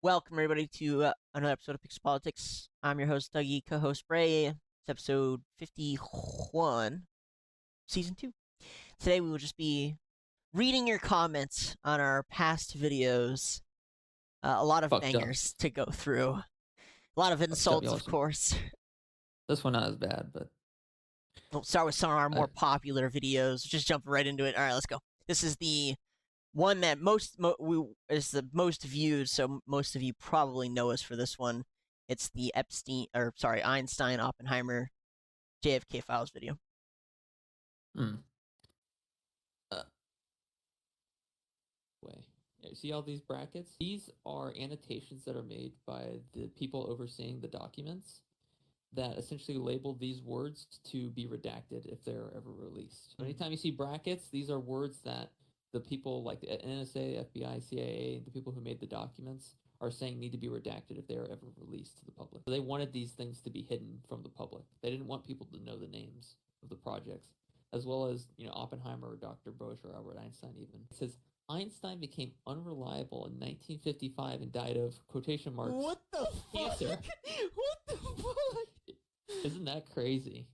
Welcome everybody to another episode of Pixel Politics. I'm your host Dougie, co-host Bray. It's episode 51, season 2. Today we will just be reading your comments on our past videos. A lot of Fucked up. bangers to go through. A lot of insults, of course. This one not as bad, but We'll start with some of our more popular videos. Just jump right into it. All right, let's go. This is the one that is the most viewed, so most of you probably know us for this one. It's the Einstein Oppenheimer JFK files video. You see all these brackets? These are annotations that are made by the people overseeing the documents that essentially label these words to be redacted if they're ever released. So anytime you see brackets, these are words that the people like the NSA, FBI, CIA, the people who made the documents are saying need to be redacted if they are ever released to the public. So they wanted these things to be hidden from the public. They didn't want people to know the names of the projects, as well as, Oppenheimer or Dr. Bosch or Albert Einstein even. It says, Einstein became unreliable in 1955 and died of, quotation marks, what the cancer. Fuck? What the fuck? Isn't that crazy?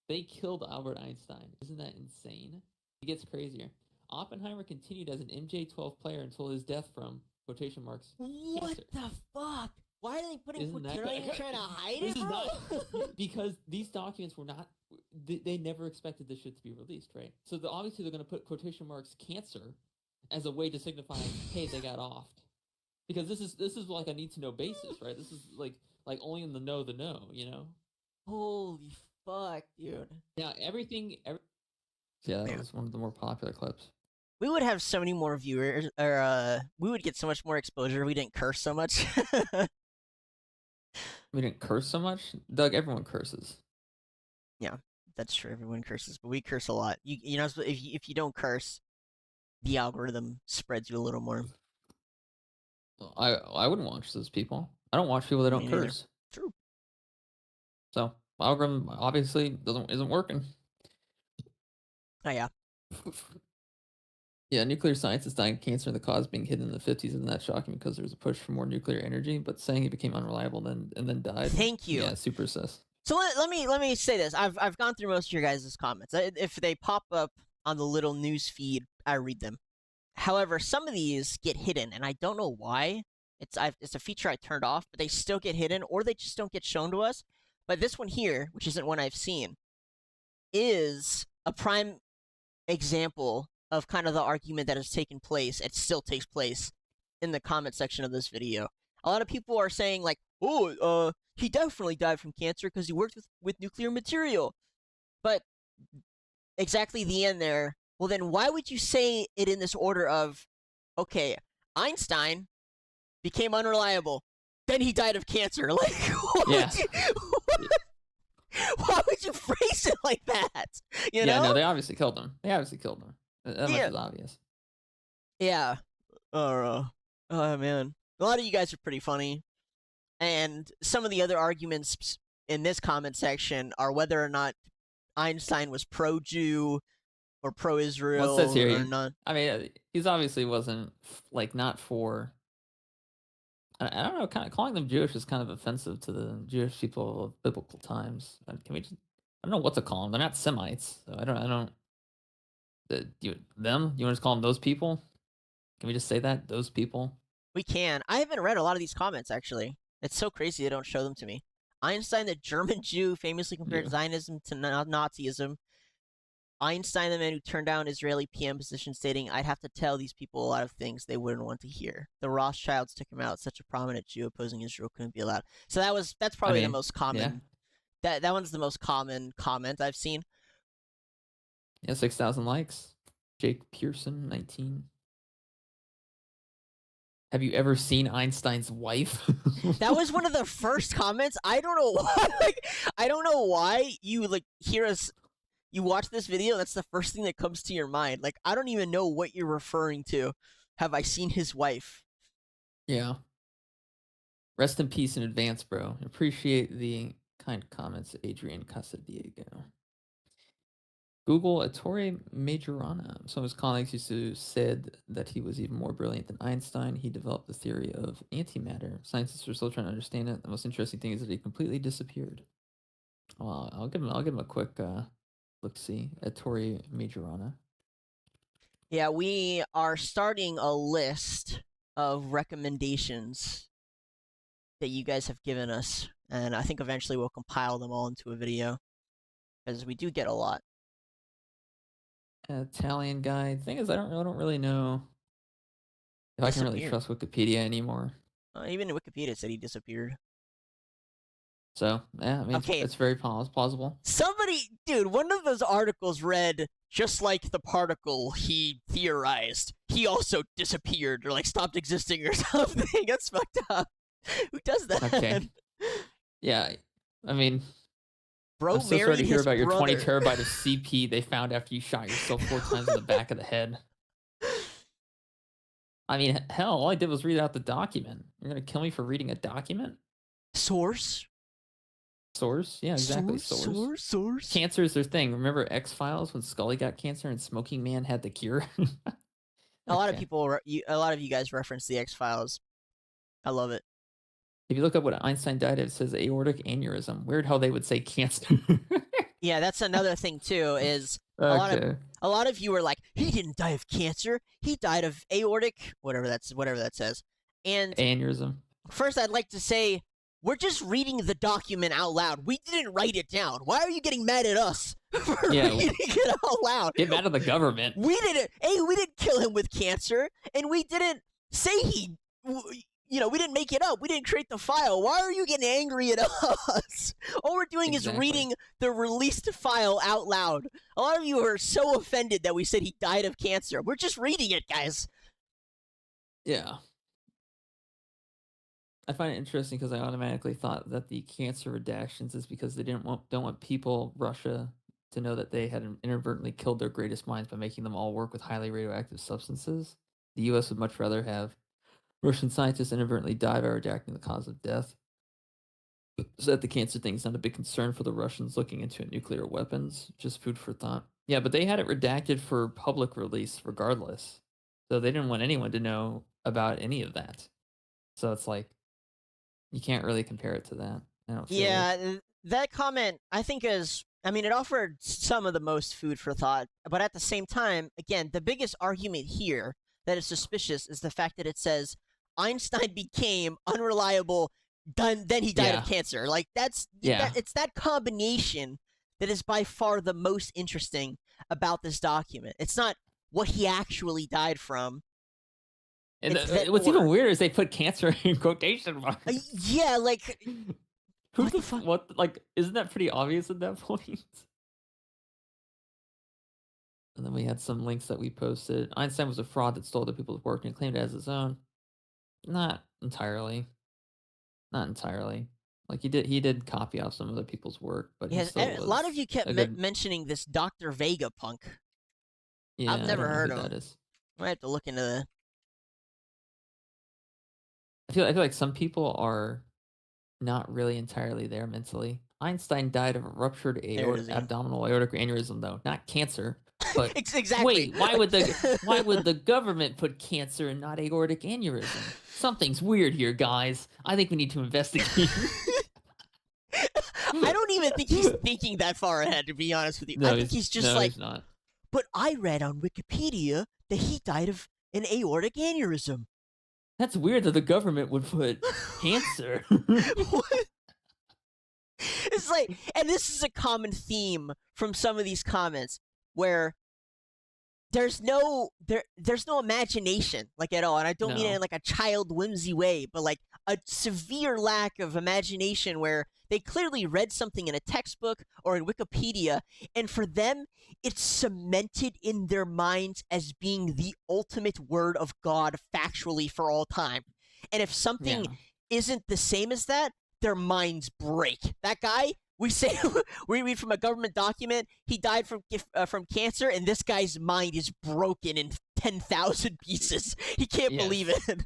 They killed Albert Einstein. Isn't that insane? It gets crazier. Oppenheimer continued as an MJ-12 player until his death from, quotation marks, what cancer. the fuck? Why are they putting quotation? Trying to hide it, bro? Because these documents were not. They never expected this shit to be released, right? So obviously they're going to put quotation marks cancer as a way to signify, hey, they got offed. Because this is like a need to know basis, right? This is like only in the know, you know. Holy fuck, dude. Yeah, yeah, that was one of the more popular clips. We would have so many more viewers, or we would get so much more exposure if we didn't curse so much. We didn't curse so much? Doug, everyone curses. Yeah, that's true. Everyone curses, but we curse a lot. You know, if you don't curse, the algorithm spreads you a little more. I wouldn't watch those people. I don't watch people that don't curse. True. So algorithm obviously isn't working. Oh yeah. Yeah, nuclear scientists dying of cancer and the cause being hidden in the 50s isn't that shocking because there was a push for more nuclear energy, but saying he became unreliable and then died. Thank you. Yeah, super sus. So let me say this. I've gone through most of your guys' comments. If they pop up on the little news feed, I read them. However, some of these get hidden, and I don't know why. It's a feature I turned off, but they still get hidden, or they just don't get shown to us. But this one here, which isn't one I've seen, is a prime example of kind of the argument that has taken place. It still takes place in the comment section of this video. A lot of people are saying like, "Oh, he definitely died from cancer because he worked with nuclear material." But exactly the end there. Well, then why would you say it in this order of, okay, Einstein became unreliable, then he died of cancer? Like, why would you phrase it like that? You know? No, they obviously killed him. That much is obvious. Yeah. Oh man. A lot of you guys are pretty funny. And some of the other arguments in this comment section are whether or not Einstein was pro-Jew or pro-Israel or not. I mean, he's obviously wasn't not for. I don't know. Kind of calling them Jewish is kind of offensive to the Jewish people of biblical times. Can we just? I don't know what to call them. They're not Semites, so I don't. You want to just call them those people? Can we just say that those people? We can. I haven't read a lot of these comments actually. It's so crazy they don't show them to me. Einstein, the German Jew, famously compared Zionism to Nazism. Einstein, the man who turned down Israeli PM position, stating, "I'd have to tell these people a lot of things they wouldn't want to hear." The Rothschilds took him out. Such a prominent Jew opposing Israel couldn't be allowed. So that's probably the most common. Yeah. That one's the most common comment I've seen. Yeah, 6,000 likes. Jake Pearson, 19. Have you ever seen Einstein's wife? That was one of the first comments. I don't know why. I don't know why you hear us. You watch this video, that's the first thing that comes to your mind. Like, I don't even know what you're referring to. Have I seen his wife? Yeah. Rest in peace in advance, bro. Appreciate the kind comments, Adrian Casadiego. Google Ettore Majorana. Some of his colleagues used to said that he was even more brilliant than Einstein. He developed the theory of antimatter. Scientists are still trying to understand it. The most interesting thing is that he completely disappeared. I'll give him a quick look. See, Ettore Majorana. Yeah, we are starting a list of recommendations that you guys have given us, and I think eventually we'll compile them all into a video because we do get a lot. Italian guy. The thing is, I don't really know if I can really trust Wikipedia anymore. Even Wikipedia said he disappeared. So yeah, I mean, okay, it's very plausible. Somebody, dude, one of those articles read, just like the particle he theorized, he also disappeared or like stopped existing or something. That's fucked up. Who does that? Okay. Yeah, I mean, bro, I'm so sorry to hear about your brother. 20 terabyte of CP they found after you shot yourself 4 times in the back of the head. I mean, hell, all I did was read out the document. You're gonna kill me for reading a document? Source? Yeah, exactly. Source. Cancer is their thing. Remember X-Files when Scully got cancer and Smoking Man had the cure? A lot of you guys reference the X-Files. I love it. If you look up what Einstein died of, it says aortic aneurysm. Weird how they would say cancer. Yeah, that's another thing too. Is a lot of you are like, he didn't die of cancer. He died of aortic, whatever that says. And aneurysm. First, I'd like to say we're just reading the document out loud. We didn't write it down. Why are you getting mad at us for reading it out loud? Get mad at the government. We didn't kill him with cancer, and we didn't say he. We didn't make it up. We didn't create the file. Why are you getting angry at us? All we're doing is reading the released file out loud. A lot of you are so offended that we said he died of cancer. We're just reading it, guys. Yeah. I find it interesting because I automatically thought that the cancer redactions is because they don't want people, Russia, to know that they had inadvertently killed their greatest minds by making them all work with highly radioactive substances. The U.S. would much rather have Russian scientists inadvertently die by redacting the cause of death. So that the cancer thing is not a big concern for the Russians looking into nuclear weapons. Just food for thought. Yeah, but they had it redacted for public release regardless. So they didn't want anyone to know about any of that. So it's like, you can't really compare it to that. I don't feel like. That comment, I think, it offered some of the most food for thought, but at the same time, again, the biggest argument here that is suspicious is the fact that it says Einstein became unreliable, then he died of cancer. Like, it's that combination that is by far the most interesting about this document. It's not what he actually died from. And what's even weirder is they put cancer in quotation marks. Yeah, like, who the fuck? What? Like, isn't that pretty obvious at that point? And then we had some links that we posted. Einstein was a fraud that stole other people's work and claimed it as his own. Not entirely. Like, he did copy off some other people's work, but a lot of you kept mentioning this Dr. Vega punk. Yeah, I've never heard of him. That is. I have to look into that. I feel like some people are not really entirely there mentally. Einstein died of a ruptured abdominal aortic aneurysm, though, not cancer. But exactly. Wait, why would the government put cancer and not aortic aneurysm? Something's weird here, guys. I think we need to investigate. I don't even think he's thinking that far ahead, to be honest with you. I think he's just he's not. But I read on Wikipedia that he died of an aortic aneurysm. That's weird that the government would put cancer. What? It's like, and this is a common theme from some of these comments where there's no imagination, like, at all. And I don't mean it in like a child whimsy way, but like a severe lack of imagination where they clearly read something in a textbook or in Wikipedia, and for them, it's cemented in their minds as being the ultimate word of God factually for all time. And if something isn't the same as that, their minds break. That guy, we read from a government document, he died from cancer, and this guy's mind is broken in 10,000 pieces. He can't believe it.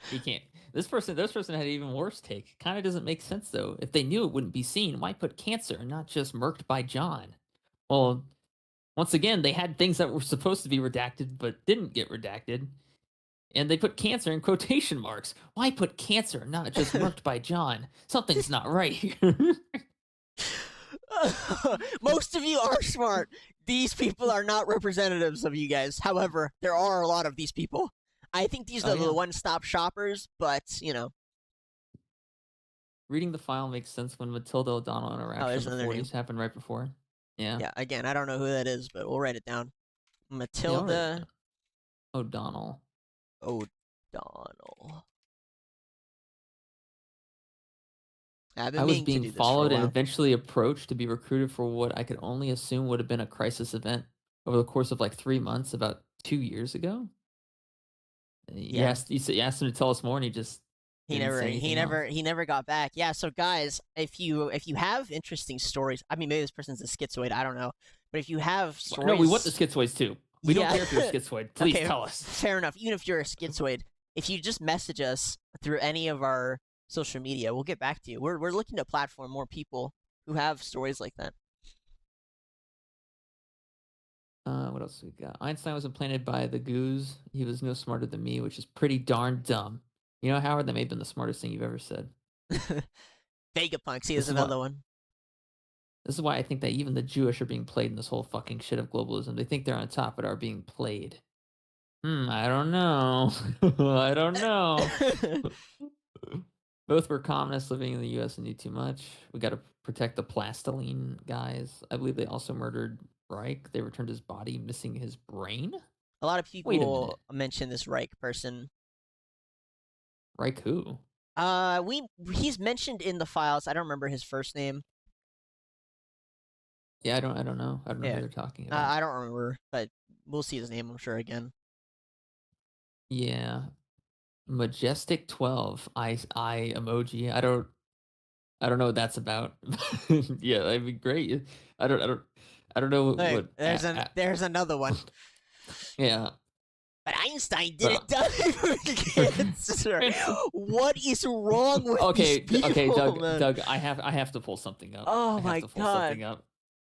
He can't. This person had an even worse take. Kind of doesn't make sense, though. If they knew it wouldn't be seen, why put cancer and not just murked by John? Well, Once again, they had things that were supposed to be redacted but didn't get redacted. And they put cancer in quotation marks. Why put cancer, not just murked by John? Something's not right here. Most of you are smart. These people are not representatives of you guys. However, there are a lot of these people. I think these are the one-stop shoppers, but, you know. Reading the file makes sense when Matilda O'Donnell interaction in the 40s happened right before. Yeah. Yeah, again, I don't know who that is, but we'll write it down. Matilda O'Donnell. I was being followed and eventually approached to be recruited for what I could only assume would have been a crisis event over the course of like 3 months, about 2 years ago. You asked him to tell us more, and he never got back. Yeah, so guys, if you have interesting stories, I mean, maybe this person's a schizoid, I don't know, but if you have stories, no, we want the schizoids too. We don't care if you're a schizoid. Please tell us. Fair enough. Even if you're a schizoid, if you just message us through any of our social media, we'll get back to you. We're looking to platform more people who have stories like that. What else we got? Einstein was implanted by the goose. He was no smarter than me, which is pretty darn dumb. You know, Howard, that may have been the smartest thing you've ever said. Vegapunks, is another one. This is why I think that even the Jewish are being played in this whole fucking shit of globalism. They think they're on top, but are being played. I don't know. I don't know. Both were communists living in the U.S. and knew too much. We got to protect the plastiline guys. I believe they also murdered Reich. They returned his body, missing his brain. A lot of people mention this Reich person. Reich who? He's mentioned in the files. I don't remember his first name. Yeah, I don't know. I don't know who they're talking about. I don't remember, but we'll see his name, I'm sure, again. Yeah. Majestic 12 eye emoji. I don't know what that's about. Yeah, that'd be great. I don't know what. There's another one. Yeah. But Einstein didn't die from cancer. What is wrong with these people? Okay, Doug, I have to pull something up. Oh my god.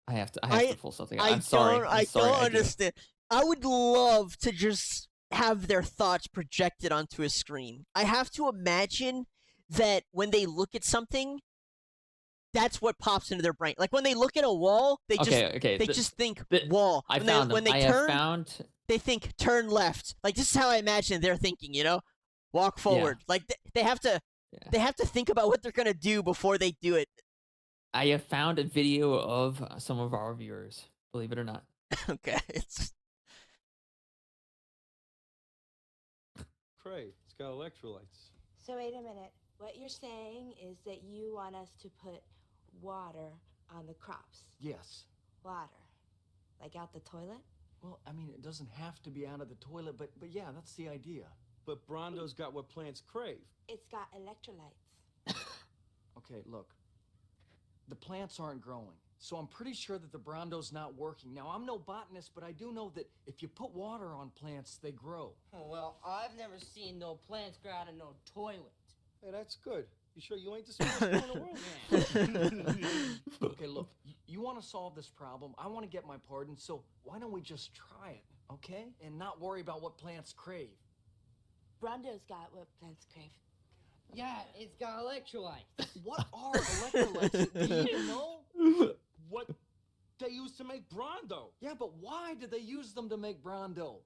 I have to pull something up. I'm sorry. I don't understand. I would love to just have their thoughts projected onto a screen. I have to imagine that when they look at something, that's what pops into their brain. Like when they look at a wall, they just think wall. When they turn, they think turn left. Like this is how I imagine they're thinking. You know, walk forward. Yeah. Like they have to think about what they're gonna do before they do it. I have found a video of some of our viewers. Believe it or not. Okay. Great. It's got electrolytes. So wait a minute. What you're saying is that you want us to put water on the crops? Yes. Water. Like out the toilet? Well, I mean, it doesn't have to be out of the toilet, but yeah, that's the idea. But Brondo's got what plants crave. It's got electrolytes. Okay, look. The plants aren't growing, so I'm pretty sure that the Brondo's not working. Now, I'm no botanist, but I do know that if you put water on plants, they grow. Oh, well, I've never seen no plants grow out of no toilet. Hey, that's good. You sure you ain't the smartest guy in the world? Okay, look, you want to solve this problem. I want to get my pardon, so why don't we just try it, okay? And not worry about what plants crave. Brondo's got what plants crave. Yeah, it's got electrolytes. What are electrolytes? Do you even know? What they use to make Brondo. Yeah, but why did they use them to make Brondo?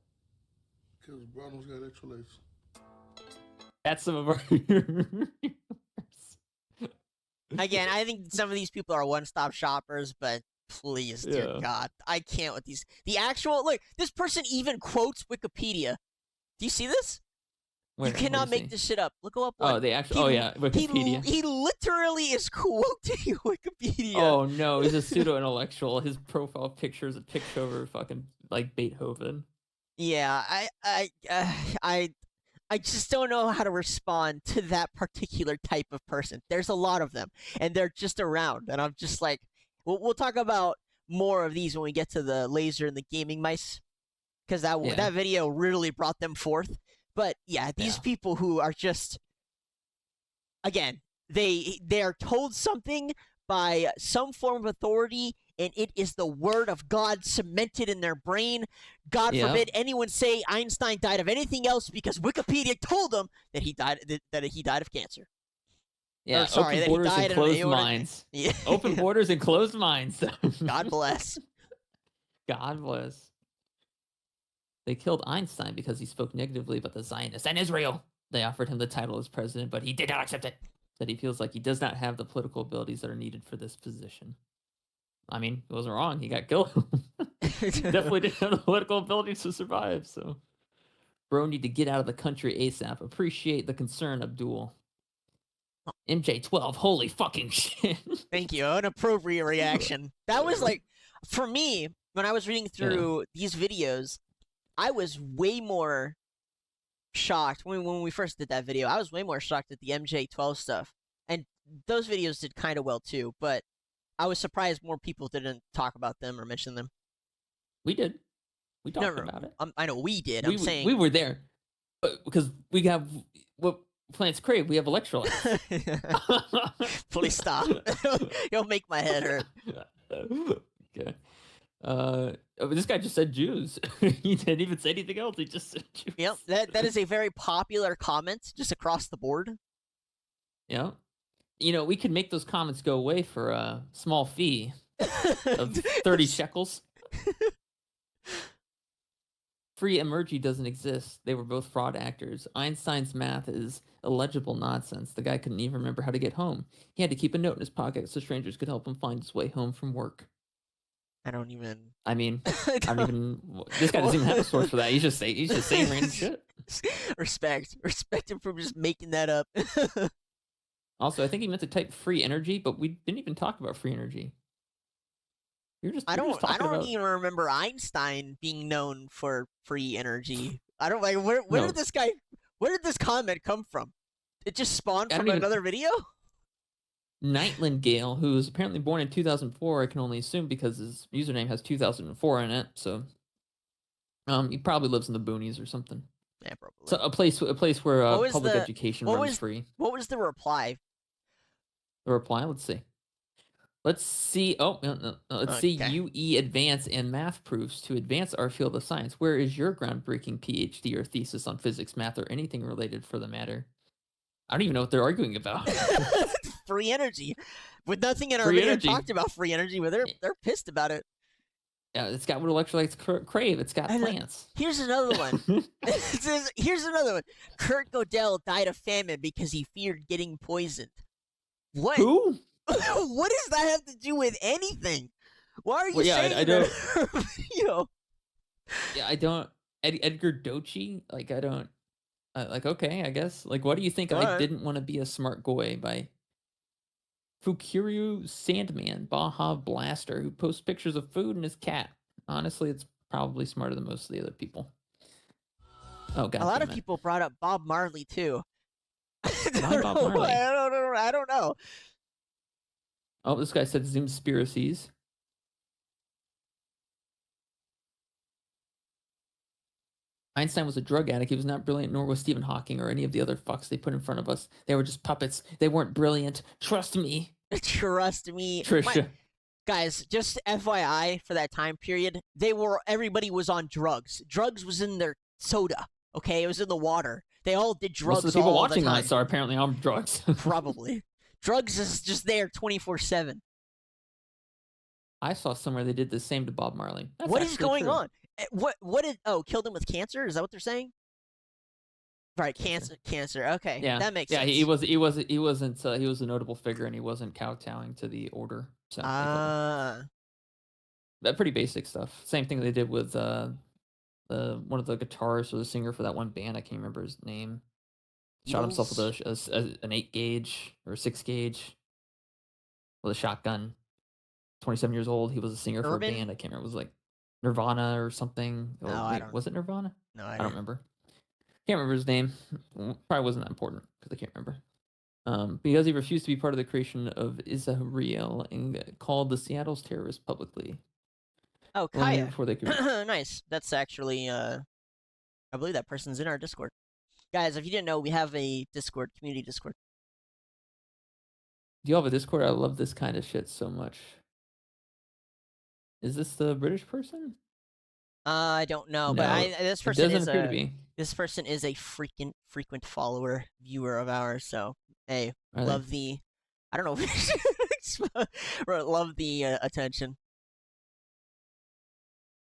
Because Brondo's got electrolytes. That's some of our Again, I think some of these people are one-stop shoppers, but please, dear God, I can't with these. The actual, look, this person even quotes Wikipedia. Do you see this? You cannot make this shit up. Look up. Oh, the actual. Wikipedia. He literally is quoting Wikipedia. Oh no, he's a pseudo-intellectual. His profile picture is a picture of fucking like Beethoven. Yeah, I just don't know how to respond to that particular type of person. There's a lot of them, and they're just around, and I'm just like, we'll talk about more of these when we get to the laser and the gaming mice, because that video really brought them forth. But yeah, these people who are just, again, they are told something by some form of authority and it is the word of God cemented in their brain. God Yeah. forbid anyone say Einstein died of anything else because Wikipedia told them that he died of cancer. Yeah, sorry, open that he borders died and of closed aortic- minds. Yeah. Open borders and closed minds. God bless. God bless. They killed Einstein because he spoke negatively about the Zionists and Israel. They offered him the title as president, but he did not accept it. That he feels like he does not have the political abilities that are needed for this position. I mean, he wasn't wrong. He got killed. Definitely didn't have the political abilities to survive. So, bro, need to get out of the country ASAP. Appreciate the concern, Abdul. MJ12, holy fucking shit. Thank you. An appropriate reaction. That was like, for me, when I was reading through these videos, I was way more shocked when we first did that video. I was way more shocked at the MJ12 stuff, and those videos did kind of well too. But I was surprised more people didn't talk about them or mention them. We did. We talked No, about it. I know we did. We, I'm saying we were there, but because we have what plants crave. We have electrolytes. Please stop. You'll make my head hurt. Okay. This guy just said Jews. He didn't even say anything else. He just said Jews. Yep, that is a very popular comment just across the board. Yeah. You know, we could make those comments go away for a small fee of 30 shekels. Free emoji doesn't exist. They were both fraud actors. Einstein's math is illegible nonsense. The guy couldn't even remember how to get home. He had to keep a note in his pocket so strangers could help him find his way home from work. I don't even. I mean, I don't even. This guy doesn't even have a source for that. He's just saying random shit. Respect him for just making that up. Also, I think he meant to type free energy, but we didn't even talk about free energy. I don't even remember Einstein being known for free energy. I don't like where did this comment come from? It just spawned from another video? Nightingale, who was apparently born in 2004, I can only assume because his username has 2004 in it, so he probably lives in the boonies or something. Yeah, probably. So a place where public education runs free. What was the reply? The reply, let's see. Let's see. Let's see UE advance and math proofs to advance our field of science. Where is your groundbreaking PhD or thesis on physics, math, or anything related for the matter? I don't even know what they're arguing about. Free energy. With nothing in our video talked about free energy, but they're pissed about it. Yeah, it's got what electrolytes crave. It's got plants. Here's another one. Here's another one. Kurt Godel died of famine because he feared getting poisoned. What? Who? What does that have to do with anything? Why are you saying I don't. Video? Yeah, I don't. Edgar Dochi? Like, I don't. Okay, I guess. Like, what do you think? I didn't want to be a smart boy by Fukiryu Sandman, Baja Blaster, who posts pictures of food and his cat. Honestly, it's probably smarter than most of the other people. Oh, God. A lot of people brought up Bob Marley, too. Bob Marley? I don't know. Oh, this guy said Zoomspiracies. Einstein was a drug addict. He was not brilliant, nor was Stephen Hawking or any of the other fucks they put in front of us. They were just puppets. They weren't brilliant. Trust me. Trust me. Trisha. Guys, just FYI, for that time period, everybody was on drugs. Drugs was in their soda, okay? It was in the water. They all did drugs all the time. Most of the people watching this are apparently on drugs. Probably. Drugs is just there 24/7. I saw somewhere they did the same to Bob Marley. That's what is going true. on? What did killed him with cancer? Is that what they're saying? Right, cancer. Okay, yeah, that makes sense. Yeah, he wasn't. He was a notable figure, and he wasn't kowtowing to the order. So that pretty basic stuff. Same thing they did with one of the guitarists or the singer for that one band. I can't remember his name. Shot himself with an 8-gauge or a 6-gauge with a shotgun. 27 years old. He was a singer for a band. I can't remember. It was like Nirvana or something. Was it Nirvana? No, I don't remember. Can't remember his name. Probably wasn't that important because I can't remember. Because he refused to be part of the creation of Israel and called the Seattle's terrorists publicly. Oh, Kaya. Before they could... Nice. That's actually, I believe that person's in our Discord. Guys, if you didn't know, we have a Discord, community Discord. Do you have a Discord? I love this kind of shit so much. Is this the British person? I don't know, but No, this it person doesn't is appear to a be. this person is a frequent follower viewer of ours. So hey, Are they? love the I don't know love the attention.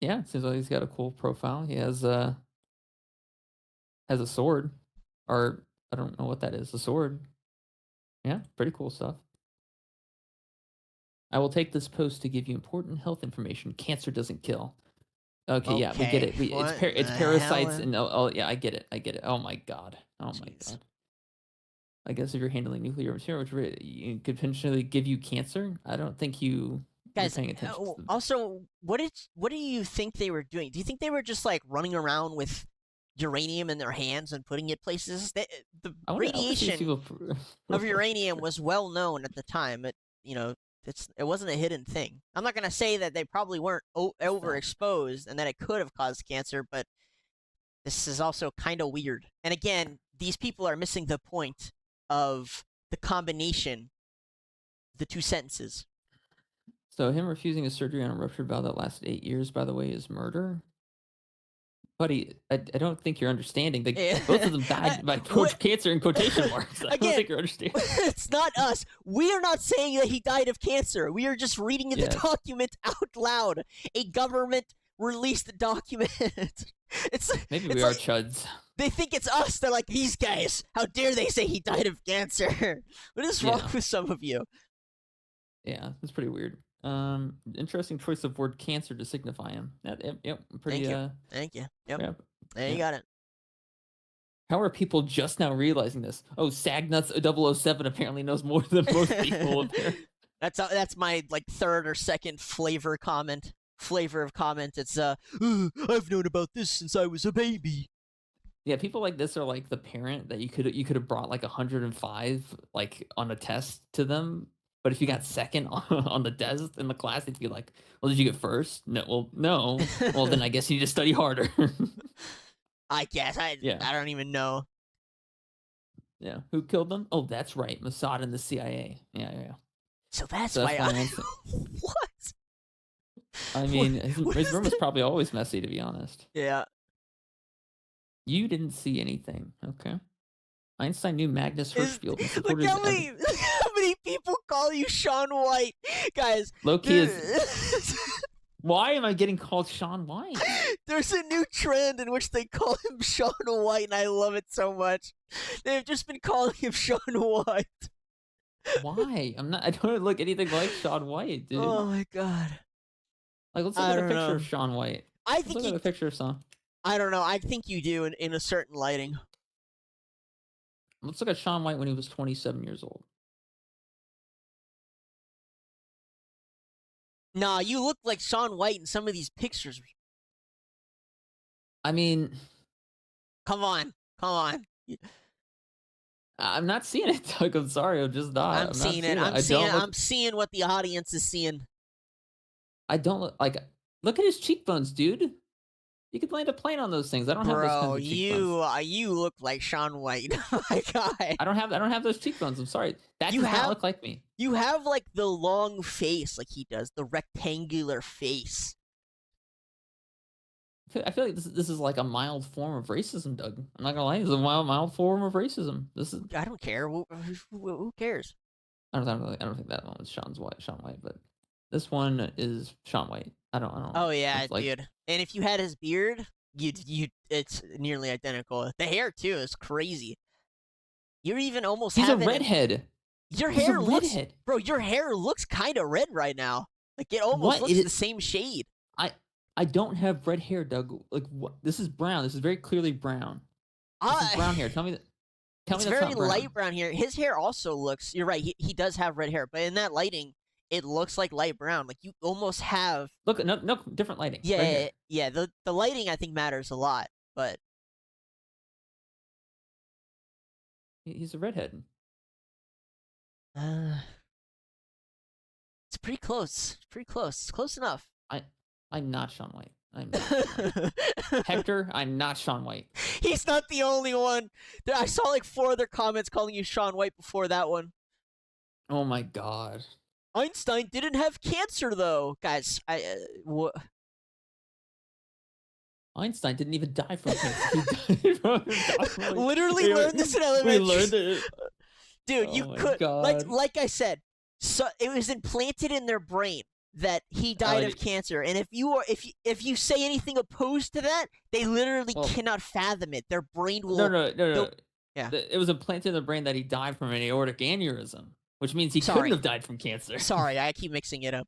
Yeah, seems like he's got a cool profile. He has a sword, or I don't know what that is. A sword. Yeah, pretty cool stuff. I will take this post to give you important health information. Cancer doesn't kill. Okay, yeah, we get Okay, it. It's what the parasites hell? and oh yeah, I get it. Oh my god. Oh my Jeez. god. I guess if you're handling nuclear material, which could potentially give you cancer, I don't think you're Guys, paying attention. To also, what do you think they were doing? Do you think they were just like running around with uranium in their hands and putting it places? The I wanna see these radiation people of uranium was well known at the time. It wasn't a hidden thing. I'm not gonna say that they probably weren't overexposed and that it could have caused cancer, but this is also kind of weird. And again, these people are missing the point of the combination, the two sentences. So him refusing a surgery on a ruptured valve that lasted 8 years, by the way, is murder. Buddy, I don't think you're understanding. Both of them died by cancer in quotation marks. I don't think you're understanding. It's not us. We are not saying that he died of cancer. We are just reading the document out loud. A government released document. Maybe we are chuds. They think it's us. They're like, these guys. How dare they say he died of cancer? What is wrong with some of you? Yeah, it's pretty weird. Interesting choice of word cancer to signify him. Yep, pretty. Thank you. Yep. Yeah, There you got it. How are people just now realizing this? Oh, Sagnuts 007 apparently knows more than most people. That's my like third or second flavor of comment. It's I've known about this since I was a baby. Yeah, people like this are like the parent that you could have brought like 105 like on a test to them. But if you got second on the test in the class, they'd be like, well, did you get first? No. Well, no. Well, then I guess you need to study harder. I guess. I don't even know. Yeah. Who killed them? Oh, that's right. Mossad and the CIA. Yeah. So that's why What? I mean, his room was probably always messy, to be honest. Yeah. You didn't see anything. Okay. Einstein knew Magnus Hirschfeld. Look how many people call you Sean White, guys. Loki is. Why am I getting called Sean White? There's a new trend in which they call him Sean White, and I love it so much. They've just been calling him Sean White. Why? I don't look anything like Sean White, dude. Oh my god. Like, let's look at a picture of Sean White. Let's look at a picture of Sean. I don't know. I think you do in a certain lighting. Let's look at Sean White when he was 27 years old. Nah, you look like Sean White in some of these pictures. I mean, come on. I'm not seeing it, Doug. I'm sorry. I'm just not. I'm seeing it. I'm seeing what the audience is seeing. I don't look at his cheekbones, dude. You could land a plane on those things. I don't have those kinds of cheekbones. You look like Sean White. My God. I don't have those cheekbones. I'm sorry. That does not look like me. You have like the long face like he does, the rectangular face. I feel like this is like a mild form of racism, Doug. I'm not gonna lie. It's a mild form of racism. I don't care. Who cares? I don't think that one was Sean White, but this one is Sean White. I don't. Oh yeah, dude. And if you had his beard, it's nearly identical. The hair too is crazy. You're even almost. He's a redhead. Your hair looks kind of red right now. Like it almost looks the same shade. I don't have red hair, Doug. Like what? This is brown. This is very clearly brown. This is brown hair. Tell me it's very light brown hair. His hair also looks. You're right. He does have red hair, but in that lighting, it looks like light brown. Like you almost have. Look, no different lighting. Yeah. The lighting I think matters a lot, but he's a redhead. It's pretty close. It's close enough. I'm not Sean White. Hector, I'm not Sean White. He's not the only one. I saw like 4 other comments calling you Sean White before that one. Oh my god. Einstein didn't have cancer, though. Guys, Einstein didn't even die from cancer. He died from literally learned this in elementary. We learned it. Dude, Oh you my could God. like I said, so it was implanted in their brain that he died of cancer, and if you say anything opposed to that, they literally cannot fathom it. Their brain will No. Yeah. It was implanted in the brain that he died from an aortic aneurysm, which means he couldn't have died from cancer. Sorry, I keep mixing it up.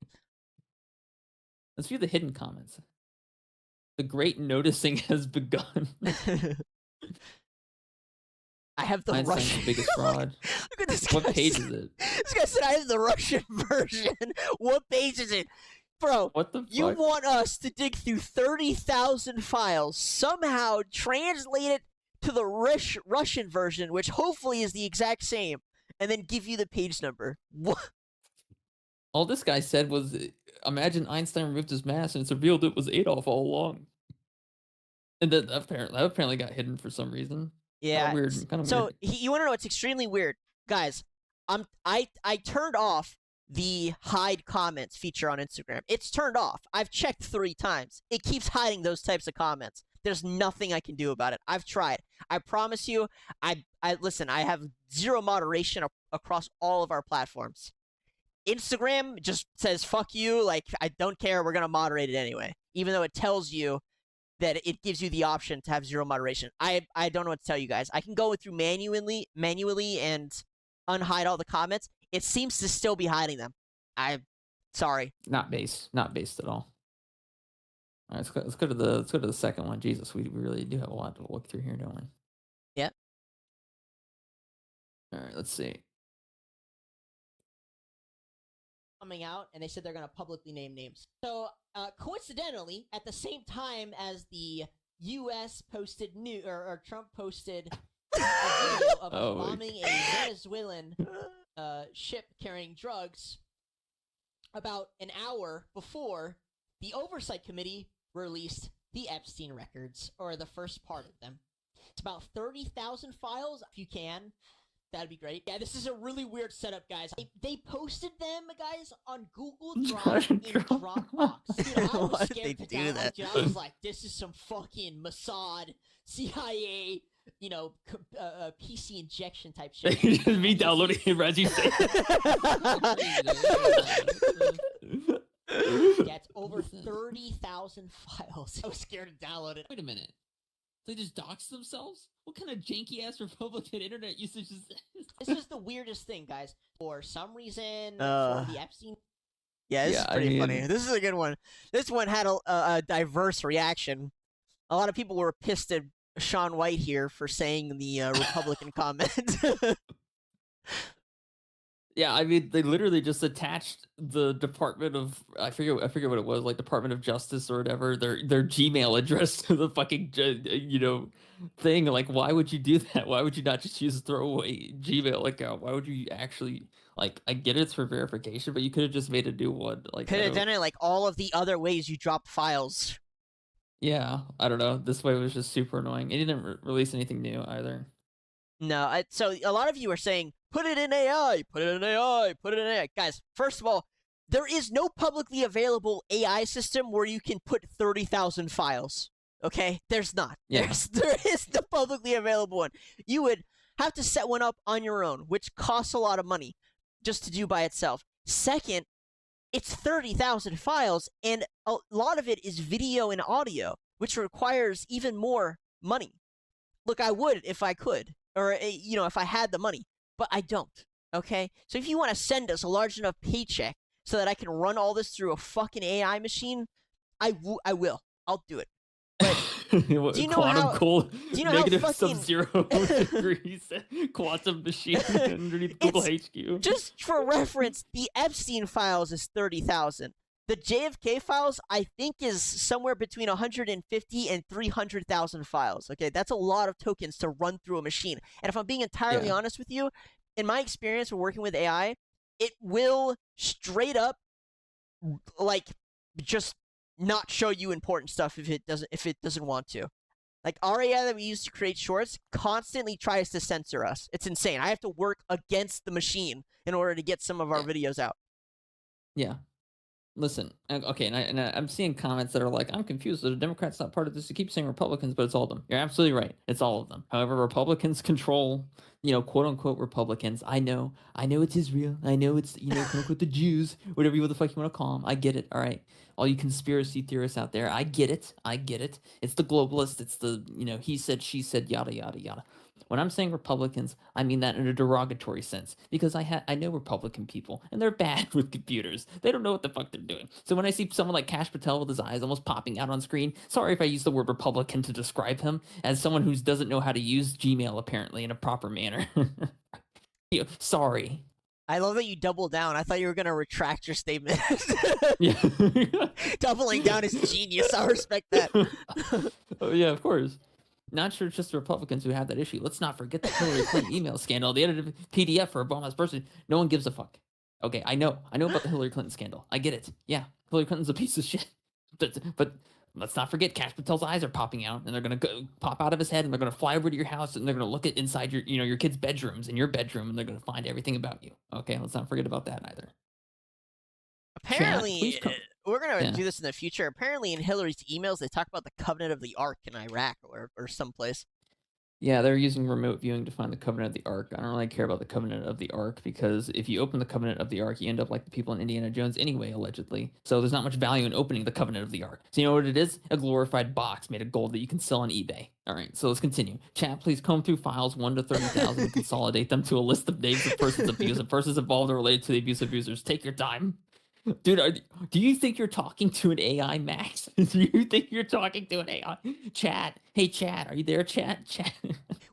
Let's view the hidden comments. The great noticing has begun. I have the Einstein's Russian. the biggest fraud. Look at this guy. What page is it? This guy said I have the Russian version. What page is it? Bro, What the fuck? you want us to dig through 30,000 files, somehow translate it to the Russian version, which hopefully is the exact same, and then give you the page number. What? All this guy said was, imagine Einstein removed his mask and it's revealed it was Adolf all along. And that apparently got hidden for some reason. Yeah. Weird. Kind of weird. You want to know what's extremely weird, guys? I turned off the hide comments feature on Instagram. It's turned off. I've checked 3 times. It keeps hiding those types of comments. There's nothing I can do about it. I've tried. I promise you. Listen. I have zero moderation across all of our platforms. Instagram just says fuck you. Like, I don't care. We're gonna moderate it anyway, even though it tells you that it gives you the option to have zero moderation. I don't know what to tell you guys. I can go through manually and unhide all the comments. It seems to still be hiding them. I'm sorry. Not based at all. All right, let's go to the second one. Jesus, we really do have a lot to look through here, don't we? Yep. All right, let's see. Coming out, and they said they're going to publicly name names. So, coincidentally, at the same time as the U.S. posted or Trump posted a video of bombing a Venezuelan ship carrying drugs, about an hour before, the Oversight Committee released the Epstein records, or the first part of them. It's about 30,000 files, if you can. That'd be great. Yeah, this is a really weird setup, guys. They posted them, guys, on Google Drive in Dropbox. Dude, I was scared to do that? Dude, I was like, this is some fucking Mossad, CIA, PC injection type shit. Me downloading it as you say. Yeah, it's over 30,000 files. I was scared to download it. Wait a minute. They just dox themselves? What kind of janky ass Republican internet usage is this? This is the weirdest thing, guys. For some reason, for the Epstein. Yeah, this is pretty funny. This is a good one. This one had a diverse reaction. A lot of people were pissed at Sean White here for saying the Republican comment. Yeah, I mean, they literally just attached the Department of I forget what it was, like Department of Justice or whatever, their Gmail address to the fucking thing. Like, why would you do that? Why would you not just use a throwaway Gmail account? Why would you actually I get it's for verification, but you could have just made a new one. Like, could have done it like all of the other ways you drop files. Yeah, I don't know. This way was just super annoying. It didn't release anything new either. No, so a lot of you are saying, put it in AI, put it in AI, put it in AI. Guys, first of all, there is no publicly available AI system where you can put 30,000 files. Okay? There's not. Yeah. There is no publicly available one. You would have to set one up on your own, which costs a lot of money just to do by itself. Second, it's 30,000 files, and a lot of it is video and audio, which requires even more money. Look, I would if I could. Or, if I had the money. But I don't, okay? So if you want to send us a large enough paycheck so that I can run all this through a fucking AI machine, I will. I'll do it. But do you know how negative fucking sub-zero degrees quantum machine underneath Google HQ? Just for reference, the Epstein files is 30,000. The JFK files, I think, is somewhere between 150 and 300,000 files. Okay, that's a lot of tokens to run through a machine. And if I'm being entirely honest with you, in my experience with working with AI, it will straight up, just not show you important stuff if it doesn't want to. Like, our AI that we use to create shorts constantly tries to censor us. It's insane. I have to work against the machine in order to get some of our videos out. Yeah. Listen, okay, and I'm seeing comments that are like, I'm confused. The Democrats not part of this. You keep saying Republicans, but it's all of them. You're absolutely right. It's all of them. However, Republicans control, quote unquote Republicans. I know it's Israel. I know it's, quote unquote the Jews, whatever the fuck you want to call them. I get it. All right. All you conspiracy theorists out there, I get it. It's the globalists. It's the, he said, she said, yada, yada, yada. When I'm saying Republicans, I mean that in a derogatory sense because I know Republican people and they're bad with computers. They don't know what the fuck they're doing. So when I see someone like Kash Patel with his eyes almost popping out on screen, sorry if I use the word Republican to describe him as someone who doesn't know how to use Gmail apparently in a proper manner. Sorry. I love that you double down. I thought you were gonna retract your statement. Yeah. Doubling down is genius. I respect that. Oh yeah, of course. Not sure it's just the Republicans who have that issue. Let's not forget the Hillary Clinton email scandal, the edited PDF for Obama's person. No one gives a fuck. Okay, I know about the Hillary Clinton scandal. I get it. Yeah, Hillary Clinton's a piece of shit. But let's not forget, Kash Patel's eyes are popping out, and they're gonna pop out of his head, and they're gonna fly over to your house, and they're gonna look at inside your kids' bedrooms and your bedroom, and they're gonna find everything about you. Okay, let's not forget about that either. Apparently, we're gonna do this in the future. Apparently, in Hillary's emails, they talk about the Covenant of the Ark in Iraq or someplace. Yeah, they're using remote viewing to find the Covenant of the Ark. I don't really care about the Covenant of the Ark because if you open the Covenant of the Ark, you end up like the people in Indiana Jones anyway, allegedly. So there's not much value in opening the Covenant of the Ark. So you know what it is? A glorified box made of gold that you can sell on eBay. All right, so let's continue. Chat, please comb through files 1 to 30,000 and consolidate them to a list of names of persons abused and persons involved or related to the abuse of abusers. Take your time. Dude, do you think you're talking to an AI, Max? Do you think you're talking to an AI? Chat. Hey, chat. Are you there, chat? Chat.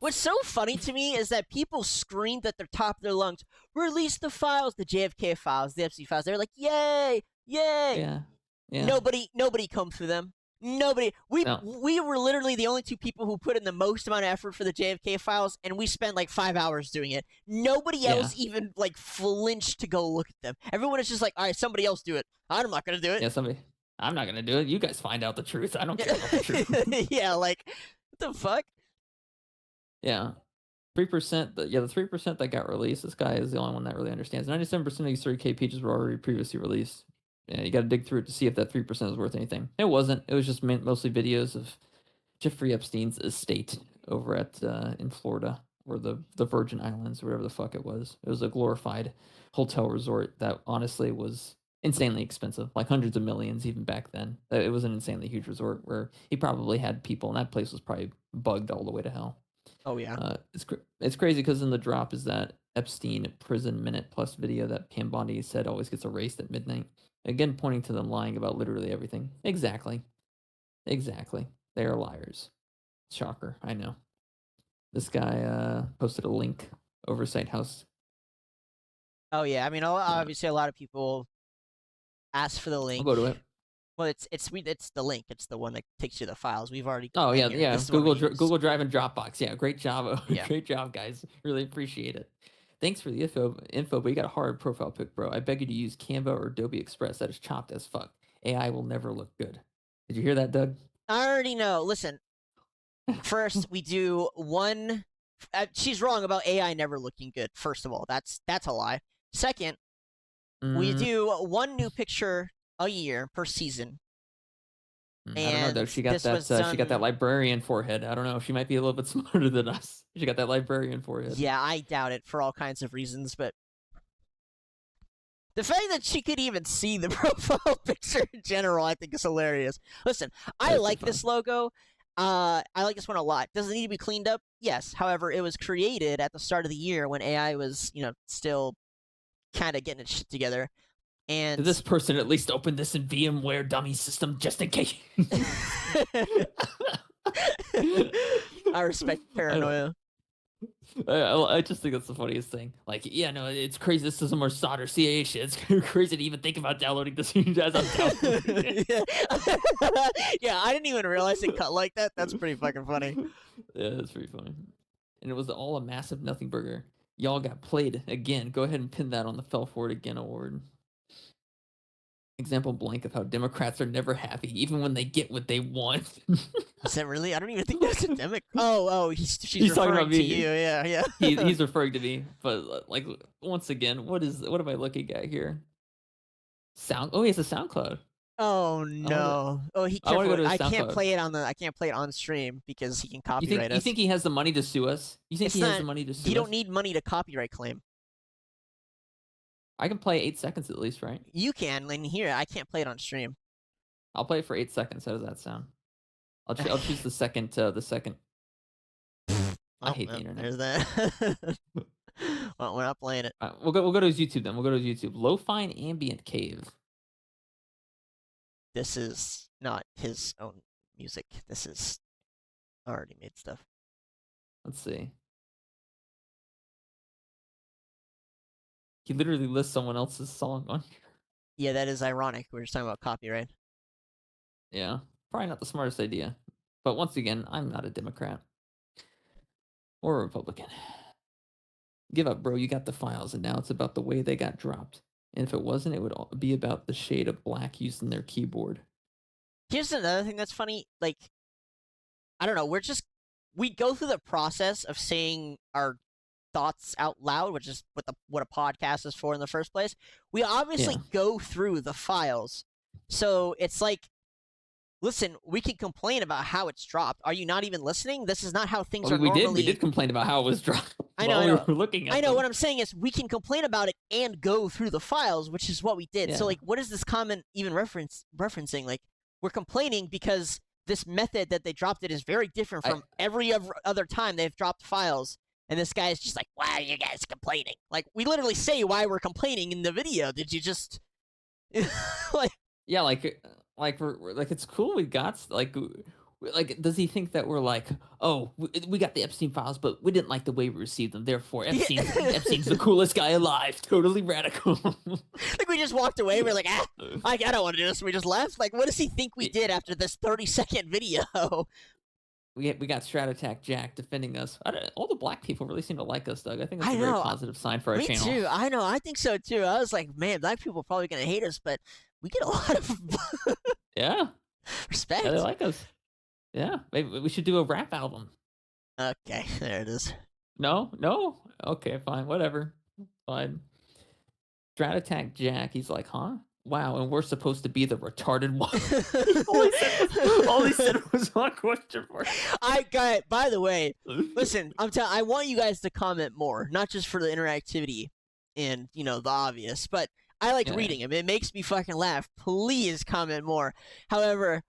What's so funny to me is that people screamed at the top of their lungs, release the files, the JFK files, the FC files. They're like, yay, yay. Yeah. Nobody combed through them. Nobody. We were literally the only two people who put in the most amount of effort for the JFK files, and we spent like 5 hours doing it. Nobody else even like flinched to go look at them. Everyone is just like, all right, somebody else do it. I'm not gonna do it. Yeah, I'm not gonna do it. You guys find out the truth. I don't care about the truth. Yeah, like what the fuck? Yeah. 3%, the 3% that got released, this guy is the only one that really understands. 97% of these 30K pages were already previously released. Yeah, you got to dig through it to see if that 3% is worth anything. It wasn't. It was just mostly videos of Jeffrey Epstein's estate over at in Florida, or the Virgin Islands, or whatever the fuck it was. It was a glorified hotel resort that honestly was insanely expensive, like hundreds of millions even back then. It was an insanely huge resort where he probably had people, and that place was probably bugged all the way to hell. Oh yeah. It's crazy because in the drop is that Epstein prison minute plus video that Pam Bondi said always gets erased at midnight. Again, pointing to them lying about literally everything. Exactly. They are liars. Shocker, I know. This guy posted a link, Oversight House. Oh yeah, I mean, obviously a lot of people ask for the link. I'll go to it. Well, it's the link. It's the one that takes you to the files. We've already. Oh yeah. Google Drive and Dropbox. Yeah, great job. Yeah. Great job, guys. Really appreciate it. Thanks for the info, but you got a hard profile pic, bro. I beg you to use Canva or Adobe Express. That is chopped as fuck. AI will never look good. Did you hear that, Doug? I already know. Listen, first we do one. She's wrong about AI never looking good. First of all, that's a lie. Second, we do one new picture a year per season. I don't know though. She got that. She got that librarian forehead. I don't know. She might be a little bit smarter than us. She got that librarian forehead. Yeah, I doubt it for all kinds of reasons. But the fact that she could even see the profile picture in general, I think is hilarious. Listen, I like this logo. I like this one a lot. Does it need to be cleaned up? Yes. However, it was created at the start of the year when AI was, still kind of getting its shit together. And did this person at least open this in VMware dummy system just in case? I respect paranoia. I just think that's the funniest thing. Like, yeah, no, it's crazy. This is some more solder CIA shit. It's crazy to even think about downloading this as I'm downloading it. Yeah, I didn't even realize it cut like that. That's pretty fucking funny. Yeah, that's pretty funny. And it was all a massive nothing burger. Y'all got played again. Go ahead and pin that on the Fell For It Again award. Example blank of how Democrats are never happy, even when they get what they want. Is that really? I don't even think that's a Democrat. Oh, she's talking about me. To you. Yeah. He's referring to me. But like once again, what am I looking at here? Oh, he has a SoundCloud. Oh no! Oh, he I wanna can't. go to his I can't SoundCloud. play it on the. I can't play it on stream because he can You copyright think you us. think he has the money to sue us? You think It's he has not- the money to sue You us? don't need money to copyright claim. I can play 8 seconds at least, right? You can, and here I can't play it on stream. I'll play it for 8 seconds. How does that sound? I'll choose the second. The second. I hate the internet. There's that. Well, we're not playing it. We'll go to his YouTube then. We'll go to his YouTube. Lo-fi ambient cave. This is not his own music. This is already made stuff. Let's see. He literally lists someone else's song on here. Yeah, that is ironic. We're just talking about copyright. Yeah, probably not the smartest idea. But once again, I'm not a Democrat or a Republican. Give up, bro. You got the files, and now it's about the way they got dropped. And if it wasn't, it would be about the shade of black used in their keyboard. Here's another thing that's funny. Like, I don't know. We go through the process of saying our thoughts out loud, which is what a podcast is for in the first place. We obviously go through the files, so it's like, listen, we can complain about how it's dropped. Are you not even listening? This is not how things are normally. We did complain about how it was dropped. I know. We were looking at I know. them. What I'm saying is, we can complain about it and go through the files, which is what we did. Yeah. So, like, what is this comment even referencing? Like, we're complaining because this method that they dropped it is very different from every other time they've dropped files. And this guy is just like, why are you guys complaining? Like, we literally say why we're complaining in the video. Did you just like? Yeah, we're like, it's cool. We got like, does he think that we're like, oh, we got the Epstein files, but we didn't like the way we received them. Therefore, Epstein's the coolest guy alive. Totally radical. Like, we just walked away. We're like, I don't want to do this. We just left. Like, what does he think we did after this 30-second video? We got Strat Attack Jack defending us. All the black people really seem to like us, Doug. I think that's a I very know. positive sign for our Me channel. too. I know. I think so too. I was like, man, black people are probably gonna hate us, but we get a lot of Yeah, respect. yeah, they like us. Yeah, maybe we should do a rap album. Okay, there it is. No, okay, fine, whatever, fine. Strat Attack Jack. He's like, huh? Wow, and we're supposed to be the retarded one. all he said was one question mark. By the way, listen, I want you guys to comment more, not just for the interactivity and, the obvious, but I like reading them. It makes me fucking laugh. Please comment more. However,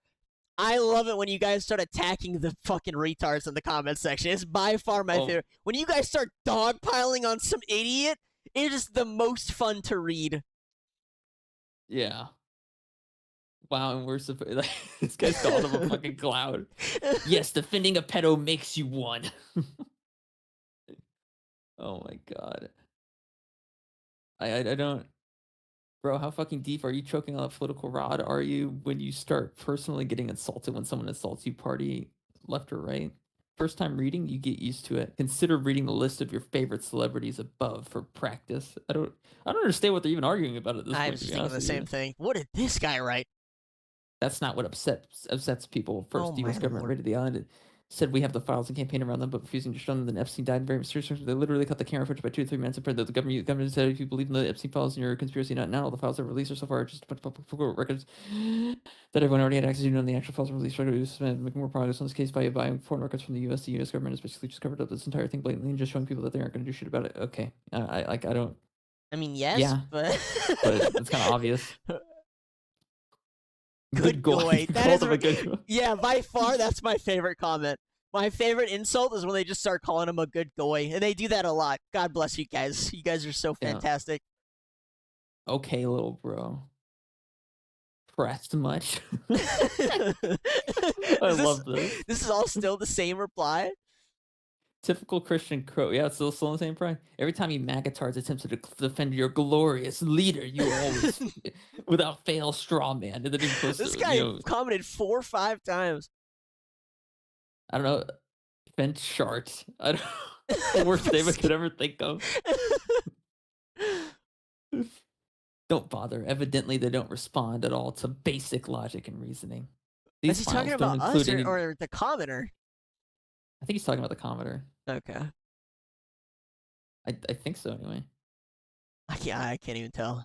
I love it when you guys start attacking the fucking retards in the comment section. It's by far my favorite. When you guys start dogpiling on some idiot, it is the most fun to read. Yeah. Wow, and we're supposed. This guy's called him a fucking clown. Yes, defending a pedo makes you one. Oh my god. I don't. Bro, how fucking deep are you choking on a political rod? Are you when you start personally getting insulted when someone insults you, party left or right? First time reading, you get used to it. Consider reading the list of your favorite celebrities above for practice. I don't understand what they're even arguing about at this point. I was just thinking the same thing. What did this guy write? That's not what upsets people. First, the U.S. government Lord. raided the island. It said we have the files and campaign around them, but refusing to show them. Then Epstein died very mysteriously. They literally cut the camera footage by 2 to 3 minutes. And the government said if you believe in the Epstein files and your conspiracy, not all the files that were released so far are just a bunch of public records that everyone already had access to. None of the actual files were released. Making more progress on this case by buying foreign records from the U.S. The U.S. government has basically just covered up this entire thing blatantly and just showing people that they aren't going to do shit about it. Okay, I don't. I mean, yes, Yeah, but it's kind of obvious. Good goy. You That called is him a good goy. Yeah, by far, that's my favorite comment. My favorite insult is when they just start calling him a good goy, and they do that a lot. God bless you guys. You guys are so fantastic. Okay, little bro. Pressed much? I love this. This is all still the same reply? Typical Christian crow. Yeah, it's still in the same pride. Every time you magatards attempted to defend your glorious leader, you always, without fail, straw man. And then he This guy commented 4 or 5 times. I don't know. Bench shart. I don't know. The worst name I could ever think of. Don't bother. Evidently, they don't respond at all to basic logic and reasoning. Is he talking about us or the commenter? I think he's talking about the commenter. Okay. I think so, anyway. I can't even tell.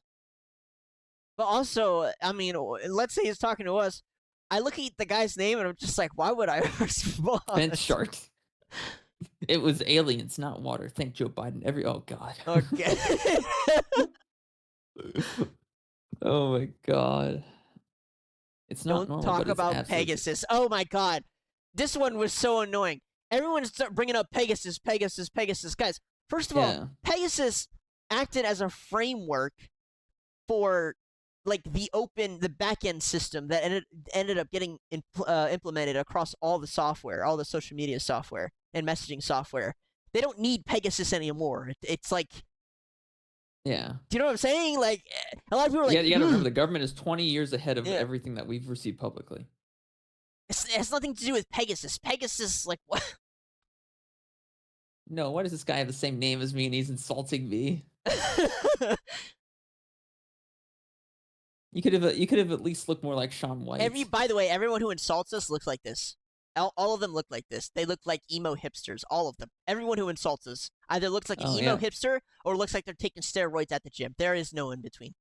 But also, I mean, let's say he's talking to us. I look at the guy's name and I'm just like, why would I respond? Fence sharks. It was aliens, not water. Thank Joe Biden. Oh God. Okay. Oh my God. It's not Don't normal, talk but it's about absolutely- Pegasus. Oh my God. This one was so annoying. Everyone started bringing up Pegasus. Guys, first of all, Pegasus acted as a framework for like the back-end system that ended up getting implemented across all the software, all the social media software and messaging software. They don't need Pegasus anymore. It's like, Yeah. do you know what I'm saying? Like, a lot of people are like, Yeah, you gotta remember the government is 20 years ahead of everything that we've received publicly. it has nothing to do with Pegasus. Pegasus, like, what? No, why does this guy have the same name as me and he's insulting me? You could have at least looked more like Shaun White. By the way, everyone who insults us looks like this. All of them look like this. They look like emo hipsters. All of them. Everyone who insults us either looks like an emo hipster or looks like they're taking steroids at the gym. There is no in between.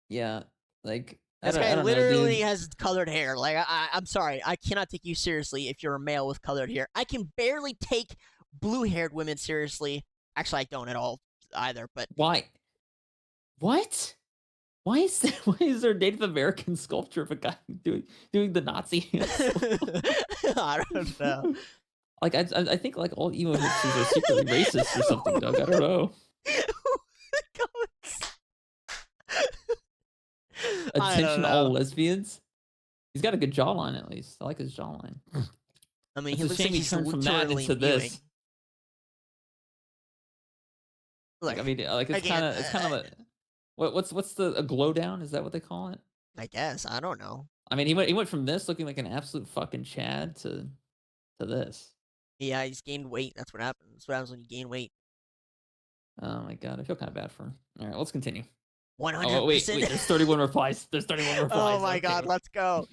Yeah, like This guy literally has colored hair. Like, I'm sorry, I cannot take you seriously if you're a male with colored hair. I can barely take blue-haired women seriously. Actually, I don't at all either. But why? What? Why is there a Native American sculpture of a guy doing the Nazi? I don't know. Like I think like all emo hipsters are secretly racist or something, Doug. I don't know. Attention, all lesbians. He's got a good jawline at least. I like his jawline. I mean, it's a shame he turned from that into this. Like, I mean, like it's kind of like. What's a glow down? Is that what they call it? I guess. I don't know. I mean, he went from this looking like an absolute fucking Chad to this. Yeah, he's gained weight. That's what happens. That's what happens when you gain weight. Oh my God, I feel kind of bad for him. All right, let's continue. 100%. Oh, wait, there's 31 replies. Oh my God, let's go.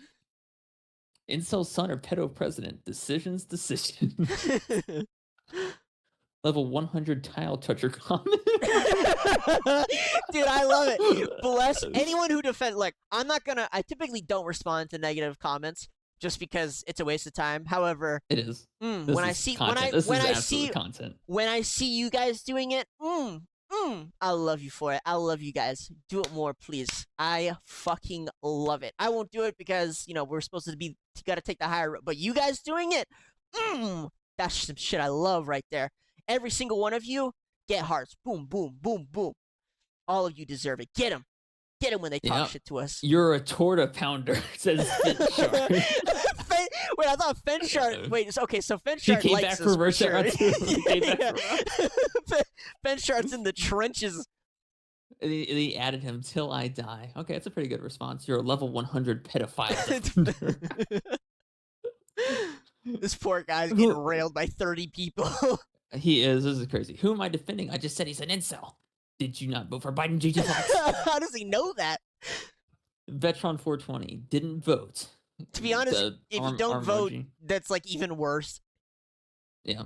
Incel son or pedo president? Decisions. Level 100 tile toucher comment. Dude, I love it. Bless anyone who defends. Like, I typically don't respond to negative comments just because it's a waste of time. However, it is. When I see you guys doing it, I love you for it. I love you guys. Do it more, please. I fucking love it. I won't do it because, we're supposed to be, gotta take the higher road. But you guys doing it, that's some shit I love right there. Every single one of you, get hearts. Boom, boom, boom, boom. All of you deserve it. Get them. Get them when they talk shit to us. You're a torta pounder, says Fenchart. Wait, I thought Fenchart. Wait, okay, so Fenchart likes us for sure. Fenchart's in the trenches. And he added him till I die. Okay, that's a pretty good response. You're a level 100 pedophile. This poor guy's getting railed by 30 people. He is. This is crazy. Who am I defending? I just said he's an incel. Did you not vote for Biden, GG Fox? How does he know that? Vetron 420 didn't vote. To be honest, if you don't vote, that's like even worse. Yeah.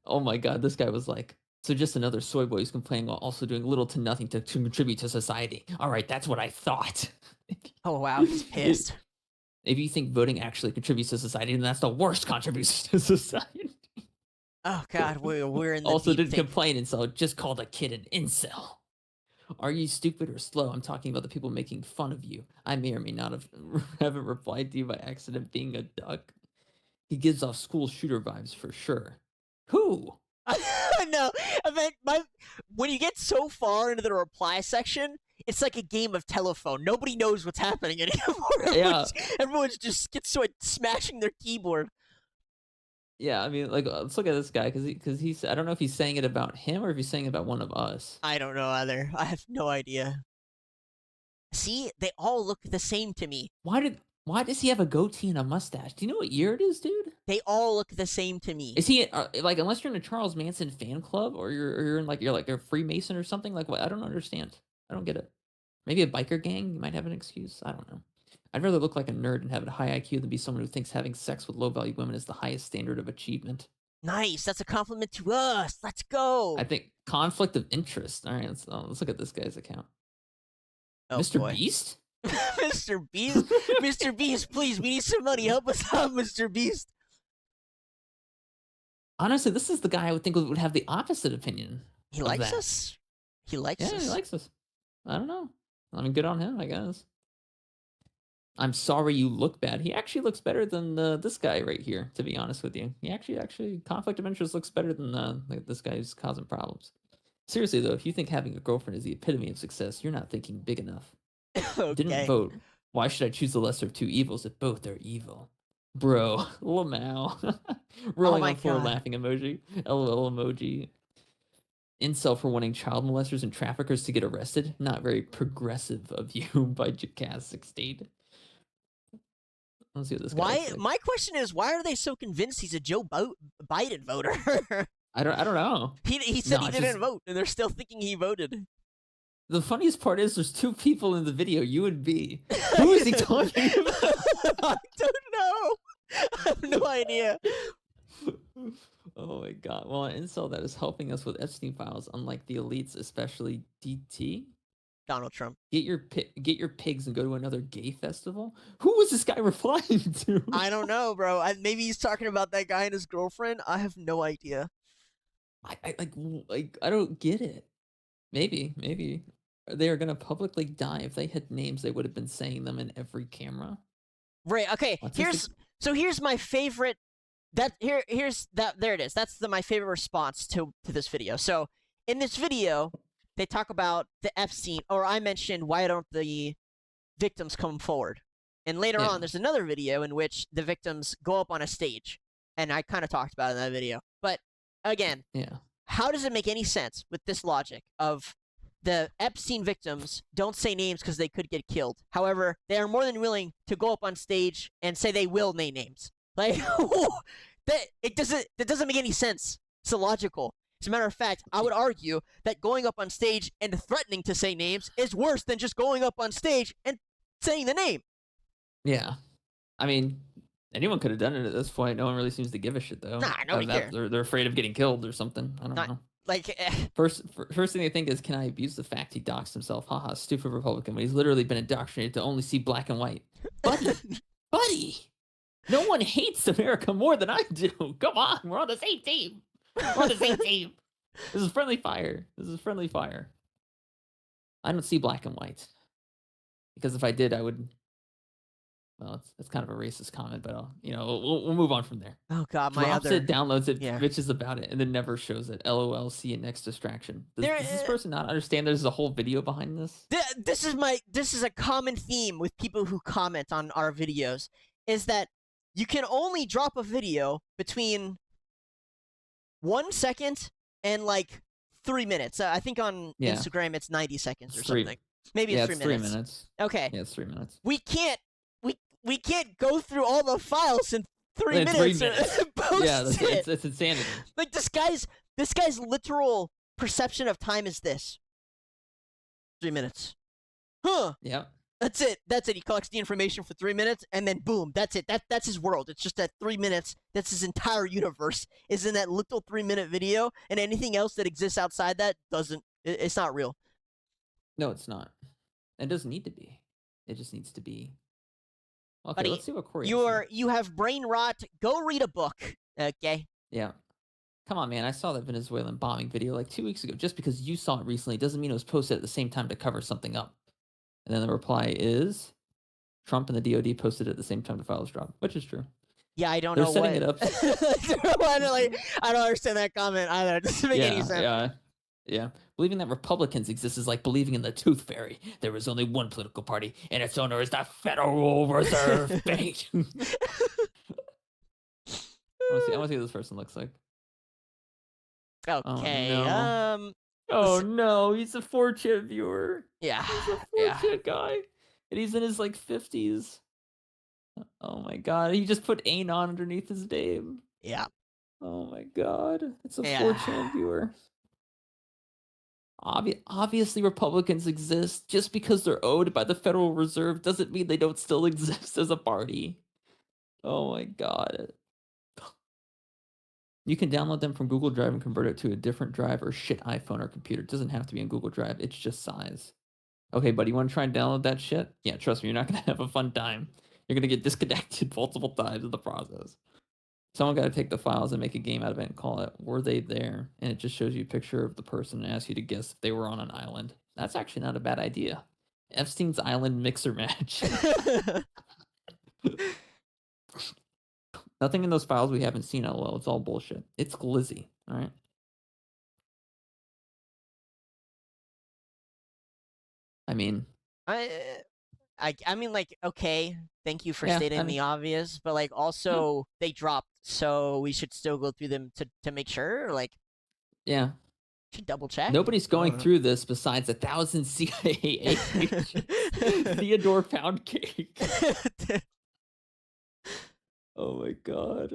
Oh my God, this guy was like, so just another soy boy who's complaining while also doing little to nothing to contribute to society. All right, that's what I thought. Oh wow, he's pissed. If you think voting actually contributes to society, then that's the worst contribution to society. Oh God, we're in the also deep didn't thing. complain, and so just called a kid an incel. Are you stupid or slow? I'm talking about the people making fun of you. I may or may not haven't replied to you by accident being a duck. He gives off school shooter vibes for sure. Who? No, I mean, when you get so far into the reply section, it's like a game of telephone. Nobody knows what's happening anymore. Yeah. Everyone's just smashing their keyboard. Yeah, I mean, like, let's look at this guy because he's. I don't know if he's saying it about him or if he's saying it about one of us. I don't know either. I have no idea. See, they all look the same to me. Why does he have a goatee and a mustache? Do you know what year it is, dude? They all look the same to me. Is he like, unless you're in a Charles Manson fan club or you're like a Freemason or something? Like, what? I don't understand. I don't get it. Maybe a biker gang? You might have an excuse. I don't know. I'd rather look like a nerd and have a high IQ than be someone who thinks having sex with low-value women is the highest standard of achievement. Nice. That's a compliment to us. Let's go. I think conflict of interest. All right, let's look at this guy's account. Oh, Mr. boy. Beast? Mr. Beast? Mr. Beast, please, we need some money. Help us out, Mr. Beast. Honestly, this is the guy I would think would have the opposite opinion. He of likes that. us. He likes Yeah, us. he likes us. I don't know. I mean, good on him, I guess. I'm sorry you look bad. He actually looks better than this guy right here, to be honest with you. He actually, conflict of interest looks better than this guy who's causing problems. Seriously, though, if you think having a girlfriend is the epitome of success, you're not thinking big enough. Okay. Didn't vote. Why should I choose the lesser of two evils if both are evil? Bro, Lamau. Rolling my on floor God. laughing emoji. LOL emoji. Incel for wanting child molesters and traffickers to get arrested. Not very progressive of you by Jacaz16. Let's see what this guy Why? looks like. My question is, why are they so convinced he's a Joe Biden voter? I don't know. He said No, he it's didn't just- vote, and they're still thinking he voted. The funniest part is there's two people in the video, you and B. Who is he talking about? I don't know. I have no idea. Oh my god. Well, an incel that is helping us with Epstein files, unlike the elites, especially DT. Donald Trump. Get your pigs and go to another gay festival. Who was this guy replying to? I don't know, bro. Maybe he's talking about that guy and his girlfriend. I have no idea. I I don't get it. Maybe they are gonna publicly die. If they had names, they would have been saying them in every camera. Right. Okay. Autistic- Here's my favorite. There it is. That's my favorite response to this video. So in this video, they talk about the Epstein, or I mentioned why don't the victims come forward, and later Yeah. on there's another video in which the victims go up on a stage, and I kind of talked about it in that video. But again, Yeah. how does it make any sense with this logic of the Epstein victims don't say names because they could get killed? However, they are more than willing to go up on stage and say they will name names. Like, that doesn't make any sense. It's illogical. As a matter of fact, I would argue that going up on stage and threatening to say names is worse than just going up on stage and saying the name. Yeah. I mean, anyone could have done it at this point. No one really seems to give a shit, though. Nah, nobody cares. They're afraid of getting killed or something. I don't know. Like, First thing they think is, can I abuse the fact he doxed himself? Haha, stupid Republican. When he's literally been indoctrinated to only see black and white. Buddy, no one hates America more than I do. Come on, we're on the same team. We're on the same team. This is friendly fire. I don't see black and white. Because if I did, I would. Well, it's kind of a racist comment, but we'll move on from there. oh god, Drops it, downloads it, yeah. bitches about it, and then never shows it. LOL, see you next distraction. Does this There- person not understand there's a whole video behind this? This is a common theme with people who comment on our videos, is that you can only drop a video between 1 second and like 3 minutes. I think on Yeah. Instagram it's 90 seconds or It's three- something. Maybe Yeah, it's 3 minutes. 3 minutes. Okay. Yeah, it's 3 minutes. We can't go through all the files in 3 In minutes. 3 minutes. And post Yeah, it. it's insanity. Like this guy's literal perception of time is this. 3 minutes. Huh. Yeah. That's it. He collects the information for 3 minutes, and then boom, that's it. That's his world. It's just that 3 minutes. That's his entire universe is in that little 3-minute video, and anything else that exists outside that doesn't. It's not real. No, it's not. It doesn't need to be. It just needs to be. Okay, Buddy, let's see what Corey has to say. You have brain rot. Go read a book. Okay. Yeah. Come on, man. I saw that Venezuelan bombing video like 2 weeks ago. Just because you saw it recently doesn't mean it was posted at the same time to cover something up. And then the reply is Trump and the DOD posted it at the same time the files dropped, which is true. Yeah, I don't They're know setting what. it up. I don't understand that comment either. It doesn't make any sense. Yeah. Believing that Republicans exist is like believing in the tooth fairy. There is only one political party, and its owner is the Federal Reserve Bank. I want to see what this person looks like. Okay. no. Oh no, he's a 4chan viewer. Yeah. He's a Yeah. 4chan guy. And he's in his like 50s. Oh my god, he just put Anon underneath his name. Yeah. Oh my god, it's a Yeah. 4chan viewer. Obviously, Republicans exist. Just because they're owed by the Federal Reserve doesn't mean they don't still exist as a party. Oh my god. You can download them from Google Drive and convert it to a different drive or shit iPhone or computer. It doesn't have to be in Google Drive. It's just size. Okay, buddy, you want to try and download that shit? Yeah, trust me, you're not gonna have a fun time. You're gonna get disconnected multiple times in the process. Someone got to take the files and make a game out of it and call it "Were They There?" And it just shows you a picture of the person and asks you to guess if they were on an island. That's actually not a bad idea. Epstein's Island mixer match. Nothing in those files we haven't seen. LOL. It's all bullshit. It's glizzy. All right. I mean, I mean, like, okay, thank you for Yeah, stating I mean- the obvious, but like, also they dropped, so we should still go through them to make sure. Like, yeah. should double check. Nobody's going Uh. through this besides 1,000 CIA agents. Theodore Poundcake. Oh my god.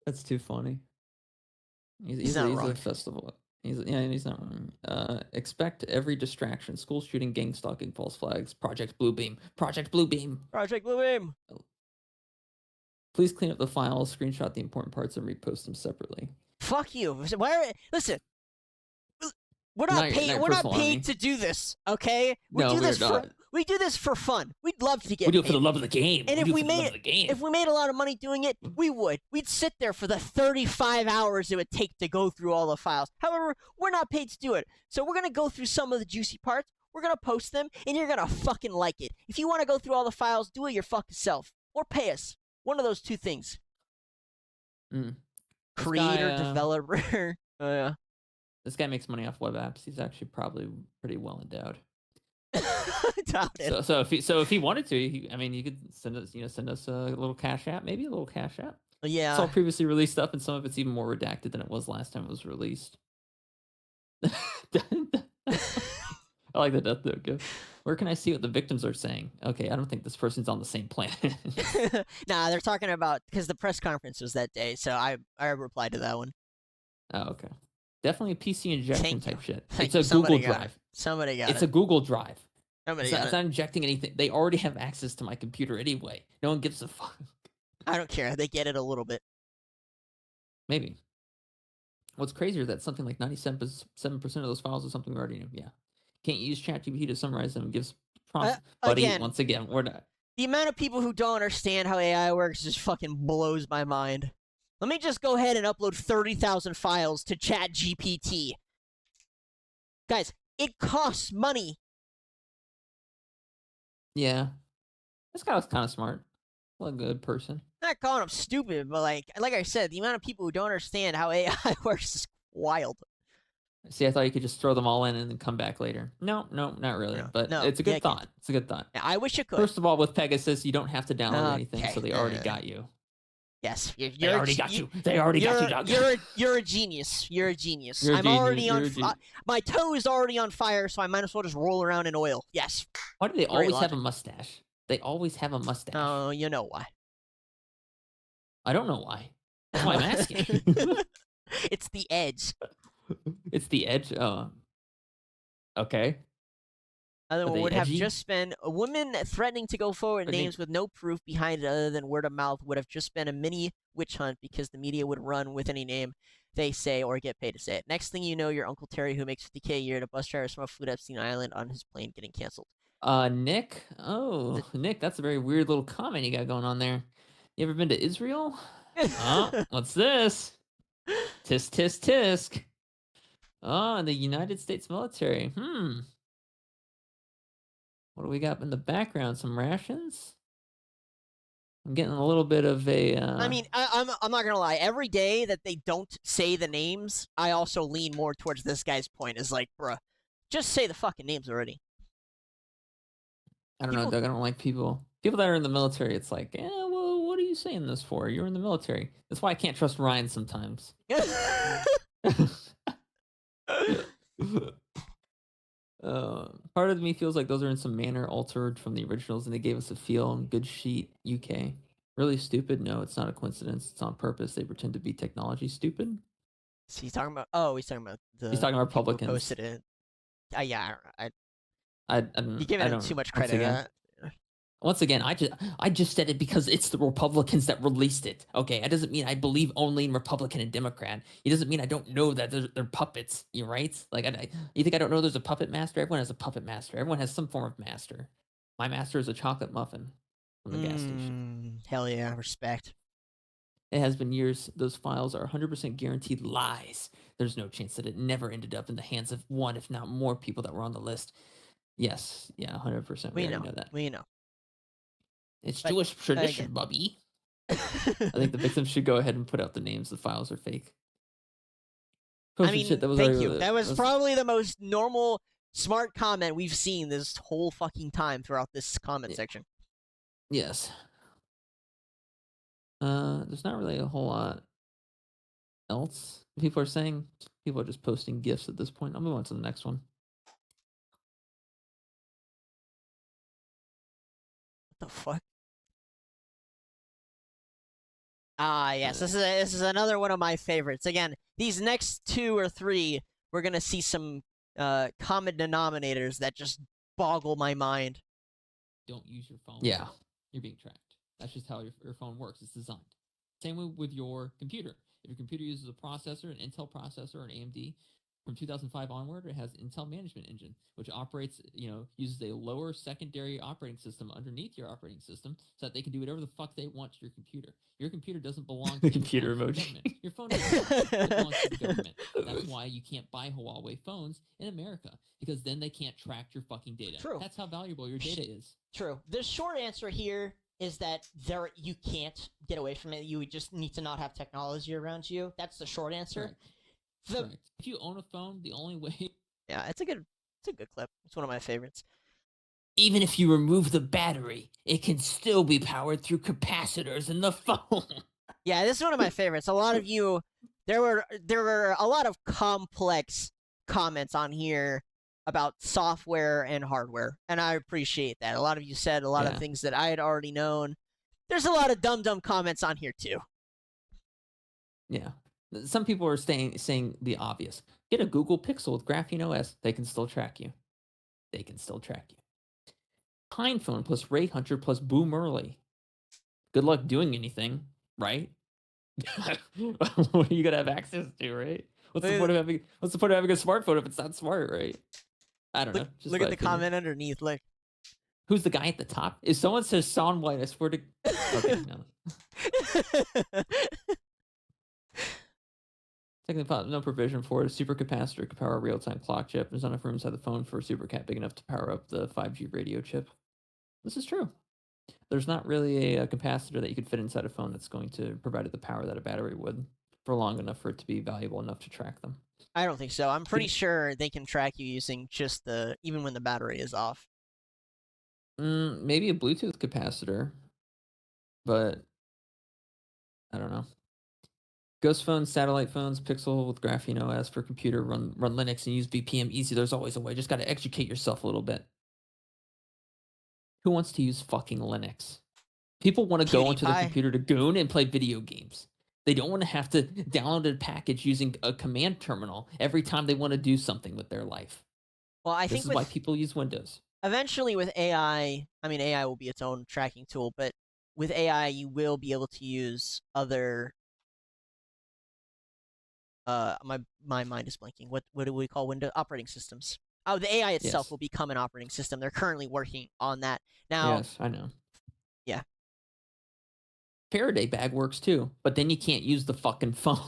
That's too funny. He's not a wrong. festival. He's not wrong. Expect every distraction: school shooting, gang stalking, false flags, Project Bluebeam. Project Bluebeam. Project Bluebeam. Please clean up the files, screenshot the important parts, and repost them separately. Fuck you. Why? Listen, we're not Not your- paid. not your We're not personal paid enemy. to do this. Okay, No, do we're this not. we do this for fun. We'd love to get. We do it for paid. the love of the game. And we if do we it for the love made of the game. if we made a lot of money doing it, we would. We'd sit there for the 35 hours it would take to go through all the files. However, we're not paid to do it. So we're going to go through some of the juicy parts. We're going to post them, and you're going to fucking like it. If you want to go through all the files, do it your fucking self. Or pay us. One of those two things. Mm. This Creator, guy, developer. Yeah. This guy makes money off web apps. He's actually probably pretty well endowed. Doubt it. So if he wanted to, you could send us a little cash app, maybe a little cash app. Yeah. It's all previously released stuff, and some of it's even more redacted than it was last time it was released. I like the death note gift. Where can I see what the victims are saying? Okay, I don't think this person's on the same planet. Nah, they're talking about because the press conference was that day, so I replied to that one. Oh, okay. Definitely a PC injection Thank you. type shit. Thank It's you. a Somebody Google got it. Drive. Somebody got It's it. a Google Drive. Somebody It's got not it. injecting anything. They already have access to my computer anyway. No one gives a fuck. I don't care. They get it a little bit. Maybe. What's crazier is that something like 97% of those files are something we already knew. Yeah. Can't use ChatGPT to summarize them and gives prompts. Buddy, again, once again, we're not. The amount of people who don't understand how AI works just fucking blows my mind. Let me just go ahead and upload 30,000 files to ChatGPT. Guys, it costs money. Yeah. This guy was kind of smart. What a good person. I'm not calling him stupid, but like I said, the amount of people who don't understand how AI works is wild. See, I thought you could just throw them all in and then come back later. No, not really. No, But no, it's a good yeah, thought. It's a good thought. I wish it could. First of all, with Pegasus, you don't have to download anything, so they already Okay. got you. Yes, They already got you. They already got you, dog. You're a genius. You're a genius. You're a I'm genius. already You're on. a genius. My toe is already on fire, so I might as well just roll around in oil. Yes. Why do they Great always have a logic. mustache? They always have a mustache. Oh, you know why? I don't know why. That's why I'm asking. It's the edge. It's the edge. Okay. Other Are one they would have edgy? just been a woman threatening to go forward Are they- names with no proof behind it other than word of mouth would have just been a mini witch hunt because the media would run with any name they say or get paid to say it. Next thing you know, your Uncle Terry, who makes 50K a year, to bus drivers from a food Epstein Island on his plane getting canceled. Nick. Oh, Nick, that's a very weird little comment you got going on there. You ever been to Israel? Oh, what's this? Tisk, tisk, tisk. Oh, the United States military. What do we got in the background? Some rations? I'm getting a little bit of a... I mean, I'm not gonna lie. Every day that they don't say the names, I also lean more towards this guy's point. Is like, bruh, just say the fucking names already. I don't know, Doug. I don't like people that are in the military. It's like, well, what are you saying this for? You're in the military. That's why I can't trust Ryan sometimes. Part of me feels like those are in some manner altered from the originals, and they gave us a feel and good sheet. UK. Really stupid? No, it's not a coincidence. It's on purpose. They pretend to be technology stupid. So he's talking about. Oh, he's talking about the. He's talking about people who Republicans. Posted it. Yeah, I don't. you're giving I him don't- too much once credit. again, Once again, I just said it because it's the Republicans that released it. Okay, that doesn't mean I believe only in Republican and Democrat. It doesn't mean I don't know that they're puppets. You right? Like, you think I don't know there's a puppet master? Everyone has a puppet master. Everyone has some form of master. My master is a chocolate muffin from the gas station. Hell yeah, respect. It has been years. Those files are 100% guaranteed lies. There's no chance that it never ended up in the hands of one, if not more, people that were on the list. Yes, yeah, 100%. We already know that. We know. It's But, Jewish tradition, Bubby. I think the victims should go ahead and put out the names. The files are fake. I mean, thank you. That was probably the most normal, smart comment we've seen this whole fucking time throughout this comment section. Yes. There's not really a whole lot else people are saying. People are just posting GIFs at this point. I'll move on to the next one. What the fuck? Ah, yes. This is another one of my favorites. Again, these next 2 or 3, we're gonna see some common denominators that just boggle my mind. Don't use your phone. Yeah. You're being tracked. That's just how your phone works. It's designed. Same way with your computer. If your computer uses a processor, an Intel processor, or an AMD, from 2005 onward, it has Intel Management Engine, which operates, uses a lower secondary operating system underneath your operating system so that they can do whatever the fuck they want to your computer. Your computer doesn't belong to The computer the emoji. government. Your phone doesn't belong to the government. That's why you can't buy Huawei phones in America, because then they can't track your fucking data. True. That's how valuable your data is. True. The short answer here is that you can't get away from it. You just need to not have technology around you. That's the short answer. Correct. Correct. If you own a phone, the only way... Yeah, it's a good clip. It's one of my favorites. Even if you remove the battery, it can still be powered through capacitors in the phone. Yeah, this is one of my favorites. A lot of you, there were a lot of complex comments on here about software and hardware, and I appreciate that. A lot of you said a lot of things that I had already known. There's a lot of dumb comments on here too. Yeah. Some people are saying the obvious. Get a Google Pixel with Graphene OS. They can still track you. They can still track you. Pine Phone plus Raid Hunter plus Boom Early. Good luck doing anything, right? What are you gonna have access to, right? What's the point of having a smartphone if it's not smart, right? I don't know. Look at the comment underneath. Like, who's the guy at the top? If someone says Sean White, I swear to. Okay, no. Technically, no provision for it. A supercapacitor could power a real-time clock chip. There's not enough room inside the phone for a supercat big enough to power up the 5G radio chip. This is true. There's not really a capacitor that you could fit inside a phone that's going to provide the power that a battery would for long enough for it to be valuable enough to track them. I don't think so. I'm pretty sure they can track you using just even when the battery is off. Maybe a Bluetooth capacitor, but I don't know. Ghost phones, satellite phones, Pixel with Graphene OS for computer, run Linux and use VPN easy. There's always a way. Just got to educate yourself a little bit. Who wants to use fucking Linux? People want to go onto their computer to goon and play video games. They don't want to have to download a package using a command terminal every time they want to do something with their life. Well, This is why people use Windows. Eventually with AI, I mean, AI will be its own tracking tool, but with AI, you will be able to use other... my mind is blanking. What do we call Windows operating systems? Oh, the AI itself will become an operating system. They're currently working on that now. Yes, I know. Yeah. Faraday bag works too, but then you can't use the fucking phone.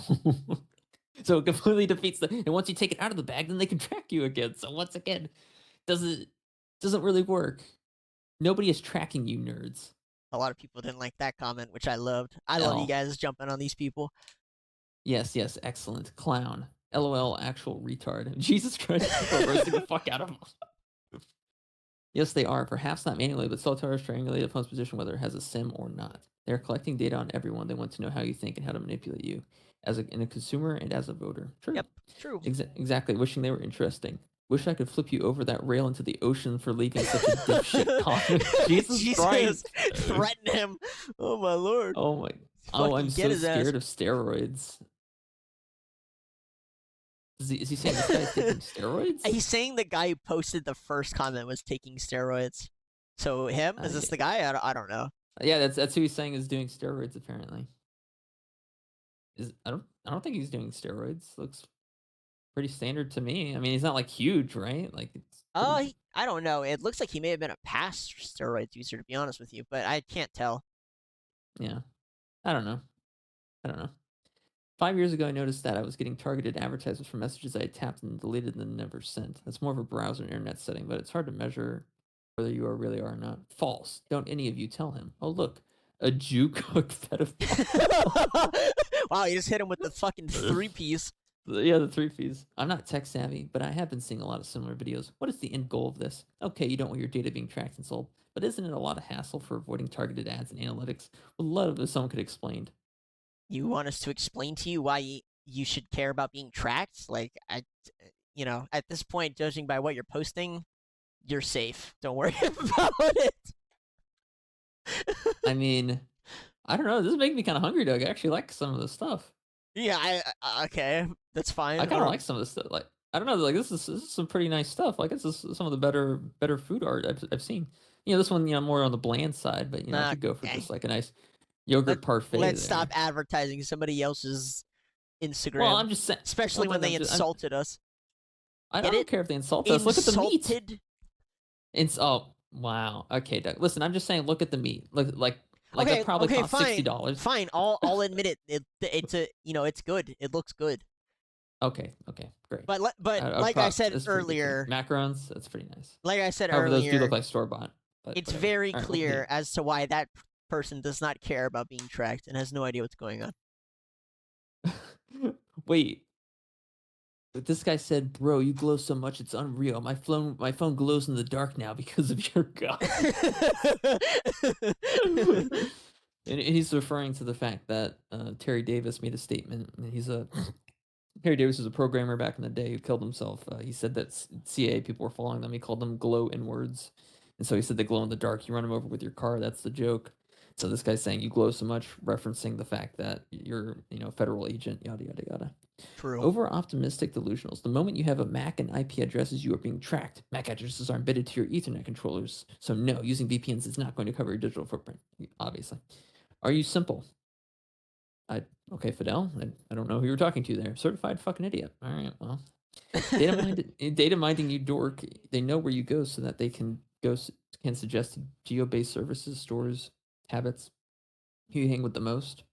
So it completely defeats the. And once you take it out of the bag, then they can track you again. So once again, doesn't really work. Nobody is tracking you, nerds. A lot of people didn't like that comment, which I loved. I love you guys jumping on these people. Yes, excellent. Clown. LOL, actual retard. Jesus Christ, people are roasting the fuck out of him. Yes, they are. Perhaps not manually, but still triangulate a phone's position whether it has a SIM or not. They're collecting data on everyone. They want to know how you think and how to manipulate you as a consumer and as a voter. True. Yep, true. Exactly. Wishing they were interesting. Wish I could flip you over that rail into the ocean for leaving such a dipshit comment. Jesus Christ. Threaten him. Oh, my Lord. Oh, my. Oh, I'm so scared of steroids. Is he saying this guy's taking steroids? He's saying the guy who posted the first comment was taking steroids. So him? Is this Yeah. the guy? I don't know. Yeah, that's who he's saying is doing steroids. Apparently, I don't think he's doing steroids. Looks pretty standard to me. I mean, he's not like huge, right? Like it's Oh, pretty, I don't know. It looks like he may have been a past steroid user, to be honest with you, but I can't tell. yeah. I don't know. 5 years ago, I noticed that I was getting targeted advertisements for messages I had tapped and deleted and then never sent. That's more of a browser and internet setting, but it's hard to measure whether you really are or not. False. Don't any of you tell him. Oh, look. A Jew cook pedophile. Wow, you just hit him with the fucking 3-piece. Yeah, the 3 Ps. I'm not tech savvy, but I have been seeing a lot of similar videos. What is the end goal of this? Okay, you don't want your data being tracked and sold, but isn't it a lot of hassle for avoiding targeted ads and analytics? Would love if someone could explain. You want us to explain to you why you should care about being tracked? Like, at this point, judging by what you're posting, you're safe. Don't worry about it. I mean, I don't know. This is making me kind of hungry, Doug. I actually like some of this stuff. Yeah, okay, that's fine. I kind of like some of this stuff. Like, I don't know. Like, this is some pretty nice stuff. Like, this is some of the better food art I've seen. This one, more on the bland side, but I could go for just like a nice yogurt parfait. Let's stop advertising somebody else's Instagram. Well, I'm just saying, especially when they insulted us. I don't care if they insult us. Look at the meat. Oh, wow. Okay, Doug. Listen, I'm just saying. Look at the meat. Like that probably cost $60. Fine. I'll admit it. It's it's good. It looks good. Okay, great. But like I said earlier, macarons. That's pretty nice. Like I said However, earlier, those do look like store-bought. It's very clear as to why that person does not care about being tracked and has no idea what's going on. Wait. But this guy said, "Bro, you glow so much, it's unreal. My phone glows in the dark now because of your god." And he's referring to the fact that Terry Davis made a statement. And Terry Davis was a programmer back in the day who killed himself. He said that CIA people were following them. He called them glow inwards. And so he said they glow in the dark. You run them over with your car. That's the joke. So this guy's saying you glow so much, referencing the fact that you're, a federal agent, yada, yada, yada. True. Over-optimistic delusionals. The moment you have a MAC and IP addresses, you are being tracked. MAC addresses are embedded to your Ethernet controllers. So no, using VPNs is not going to cover your digital footprint, obviously. Are you simple? Okay, Fidel, I don't know who you're talking to there. Certified fucking idiot. All right, well. Data mining, you dork. They know where you go so that they can suggest geo-based services, stores, habits. Who you hang with the most.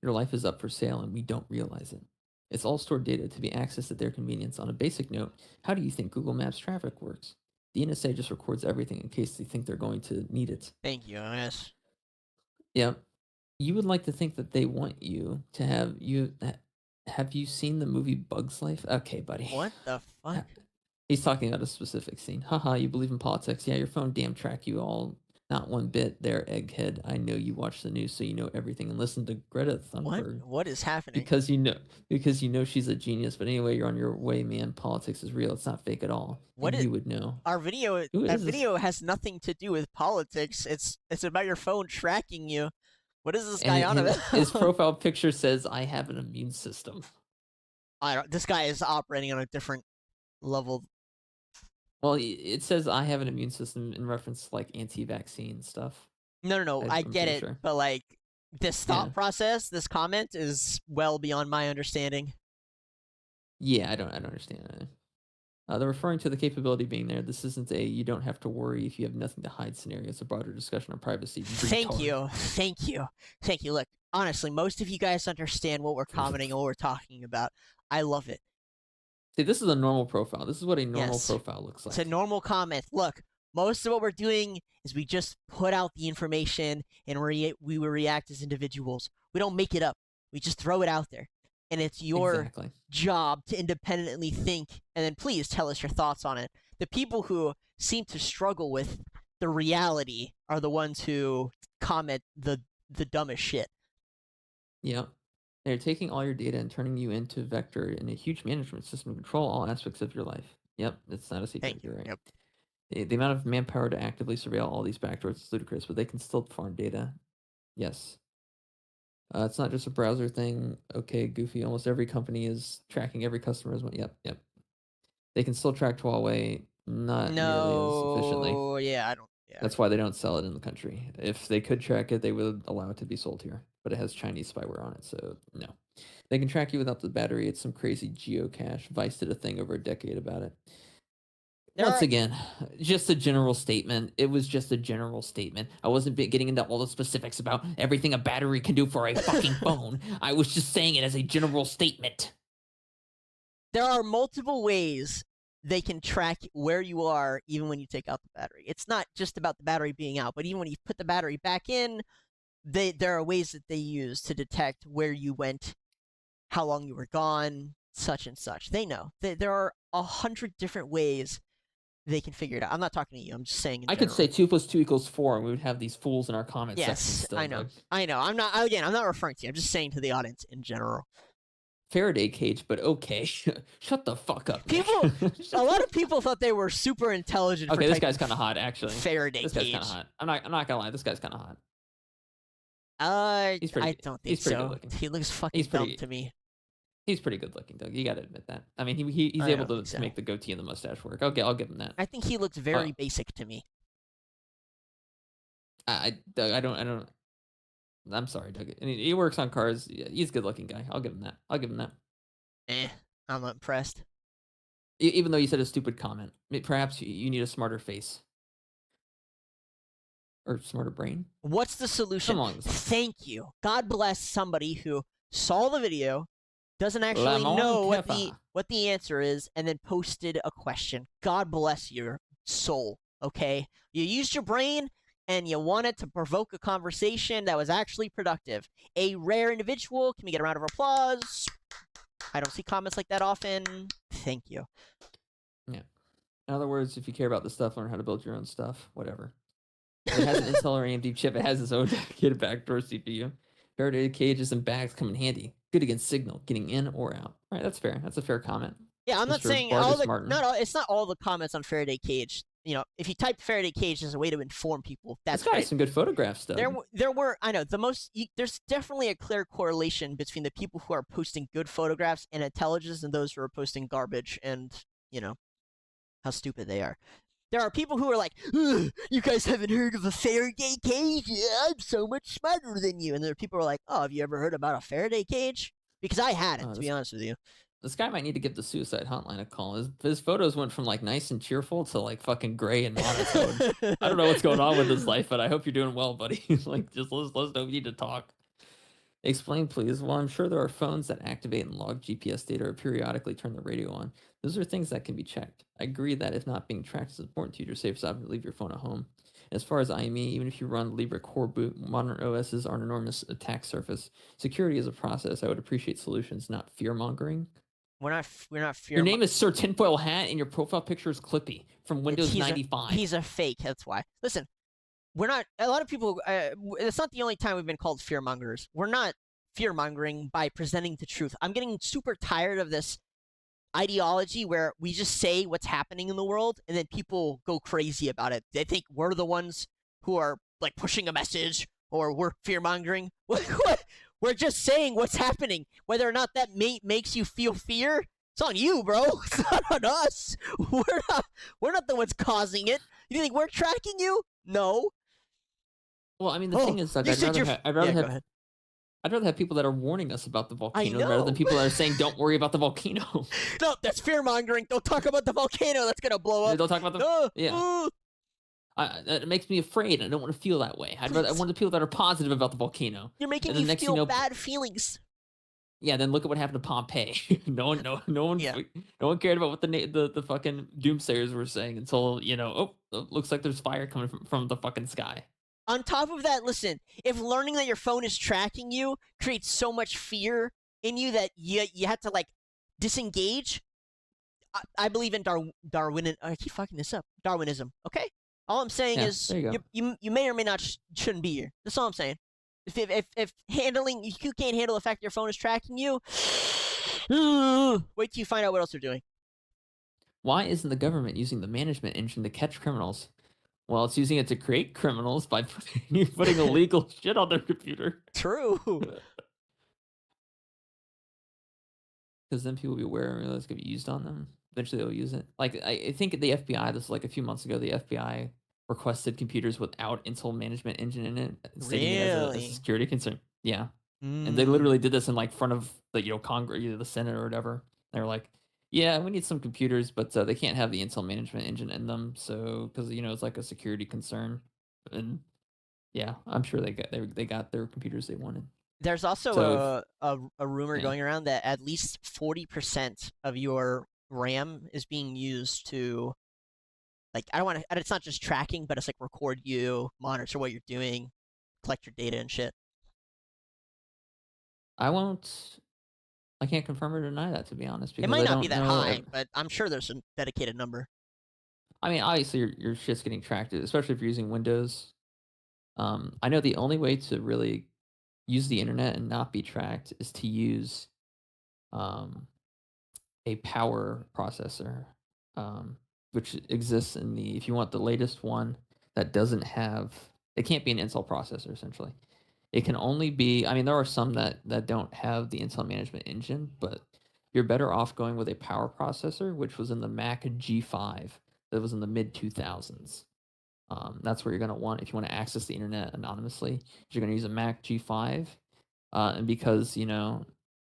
Your life is up for sale and we don't realize it. It's all stored data to be accessed at their convenience. On a basic note, how do you think Google Maps traffic works? The NSA just records everything in case they think they're going to need it. Thank you, yes. Yeah. You would like to think that they want you to have you. Have you seen the movie Bug's Life? Okay, buddy. What the fuck? He's talking about a specific scene. Haha, you believe in politics. Yeah, your phone damn track you all. Not one bit there, egghead. I know you watch the news, so you know everything. And listen to Greta Thunberg. What is happening? Because you know she's a genius. But anyway, you're on your way, man. Politics is real. It's not fake at all. You would know. Our video? That video has nothing to do with politics. It's about your phone tracking you. What is this guy on about? His profile picture says, "I have an immune system." This guy is operating on a different level. Well, it says, "I have an immune system" in reference to like anti-vaccine stuff. No. I get it, sure. But like this thought process, this comment is well beyond my understanding. Yeah, I don't understand that. They're referring to the capability being there. This isn't a "you don't have to worry if you have nothing to hide" scenario. It's a broader discussion on privacy. Thank you. Look, honestly, most of you guys understand what we're commenting and what we're talking about. I love it. See, this is a normal profile. This is what a normal profile looks like. It's a normal comment. Look, most of what we're doing is we just put out the information and we will react as individuals. We don't make it up. We just throw it out there. And it's your job to independently think, and then please tell us your thoughts on it. The people who seem to struggle with the reality are the ones who comment the dumbest shit. Yeah. They're taking all your data and turning you into a vector in a huge management system to control all aspects of your life. Yep, it's not a secret. Thank you. Right. Yep. The amount of manpower to actively surveil all these backdoors is ludicrous, but they can still farm data. Yes. It's not just a browser thing. Okay, Goofy. Almost every company is tracking every customer as well. Yep. They can still track Huawei, not nearly as efficiently. Yeah, Yeah. That's why they don't sell it in the country. If they could track it, they would allow it to be sold here. But it has Chinese spyware on it, so no. They can track you without the battery. It's some crazy geocache. Vice did a thing over a decade about it. Once again, just a general statement. It was just a general statement. I wasn't getting into all the specifics about everything a battery can do for a fucking phone. I was just saying it as a general statement. There are multiple ways they can track where you are even when you take out the battery. It's not just about the battery being out, but even when you put the battery back in, there are ways that they use to detect where you went, how long you were gone, such and such. They know. There are 100 different ways they can figure it out. I'm not talking to you. I'm just saying. I could say 2 + 2 = 4, and we would have these fools in our comments section. Yes, Still, I know. Doug. I know. I'm not referring to you. I'm just saying to the audience in general. Faraday cage, but okay. Shut the fuck up. Nick. A lot of people thought they were super intelligent. Okay, for this typing guy's kind of hot, actually. Faraday This cage. guy's kind of hot. I'm not gonna lie. This guy's kind of hot. I don't think he's pretty so. good looking. He looks fucking dumb to me. He's pretty good looking, Doug. You got to admit that. I mean, he's able to make the goatee and the mustache work. Okay, I'll give him that. I think he looks very basic to me. Doug, I don't. I'm sorry, Doug. I mean, he works on cars. He's a good looking guy. I'll give him that. I'm not impressed. Even though you said a stupid comment, perhaps you need a smarter face or smarter brain. What's the solution? Thank you. God bless somebody who saw the video, doesn't actually know what the answer is, and then posted a question. God bless your soul, okay? You used your brain, and you wanted to provoke a conversation that was actually productive. A rare individual. Can we get a round of applause? I don't see comments like that often. Thank you. Yeah. In other words, if you care about this stuff, learn how to build your own stuff. Whatever. If it has an Intel or AMD chip, it has its own dedicated backdoor CPU. Faraday cages and bags come in handy. Good against signal, getting in or out. All right, that's fair. That's a fair comment. Yeah, I'm not saying all the it's not all the comments on Faraday cage. You know, if you type Faraday cage as a way to inform people, that's got some good photographs though. There were there's definitely a clear correlation between the people who are posting good photographs and intelligence and those who are posting garbage and, you know, how stupid they are. There are people who are like, you guys haven't heard of a Faraday cage? Yeah, I'm so much smarter than you. And there are people who are like, oh, have you ever heard about a Faraday cage? Because I hadn't, to be honest with you. This guy might need to give the suicide hotline a call. His photos went from like nice and cheerful to like fucking gray and monotone. I don't know what's going on with his life, but I hope you're doing well, buddy. Like, just let us know we need to talk. Explain, please. Well, I'm sure there are phones that activate and log GPS data or periodically turn the radio on. Those are things that can be checked. I agree that if not being tracked is important to you, your safe option to leave your phone at home. As far as IME, even if you run Libre Core Boot, modern OSs are an enormous attack surface. Security is a process. I would appreciate solutions, not fear-mongering. We're not fear. Your name is Sir Tinfoil Hat, and your profile picture is Clippy from Windows 95. He's a fake. That's why. Listen, we're not. A lot of people. It's not the only time we've been called fear-mongers. We're not fear-mongering by presenting the truth. I'm getting super tired of this ideology where we just say what's happening in the world, and then people go crazy about it. They think we're the ones who are like pushing a message, or we're fear-mongering. What? We're just saying what's happening. Whether or not that makes you feel fear, it's on you, bro. It's not on us. We're not the ones causing it. You think we're tracking you? No. Well, I mean, the thing is, like, I'd rather have people that are warning us about the volcano rather than people that are saying, don't worry about the volcano. No, that's fear-mongering. Don't talk about the volcano. That's going to blow up. Don't talk about the... Yeah. It makes me afraid. I don't want to feel that way. I want the people that are positive about the volcano. You're making me feel bad feelings. Yeah, then look at what happened to Pompeii. No one cared about what the fucking doomsayers were saying until, you know, looks like there's fire coming from the fucking sky. On top of that, listen, if learning that your phone is tracking you creates so much fear in you that you have to, like, disengage, I believe in Darwinism. I keep fucking this up. Darwinism, okay? All I'm saying is you may or may not shouldn't be here. That's all I'm saying. If you can't handle the fact your phone is tracking you, wait till you find out what else they're doing. Why isn't the government using the management engine to catch criminals? Well, it's using it to create criminals by putting illegal shit on their computer. True. Because then people will be aware and realize it's going to be used on them. Eventually they'll use it. Like, I think the FBI, this was like a few months ago, the FBI requested computers without Intel Management Engine in it, stating it as a Really? security concern. Yeah. And they literally did this in like front of the Congress, either the Senate or whatever. They were like, "Yeah, we need some computers, but they can't have the Intel Management Engine in them, so because it's like a security concern." And yeah, I'm sure they got their computers they wanted. There's also So a rumor yeah. going around that at least 40% of your RAM is being used to, like, I don't want to. It's not just tracking, but it's like record you, monitor what you're doing, collect your data and shit. I can't confirm or deny that, to be honest, It because might I not be don't that know. high, but I'm sure there's a dedicated number. I mean, obviously your shit's getting tracked, especially if you're using Windows. I know the only way to really use the internet and not be tracked is to use a power processor, which exists if you want the latest one that doesn't have, it can't be an Intel processor essentially. It can only be, I mean, there are some that don't have the Intel Management Engine, but you're better off going with a power processor, which was in the Mac G5 that was in the mid 2000s. That's where you're going to want if you want to access the internet anonymously. You're going to use a Mac G5, and because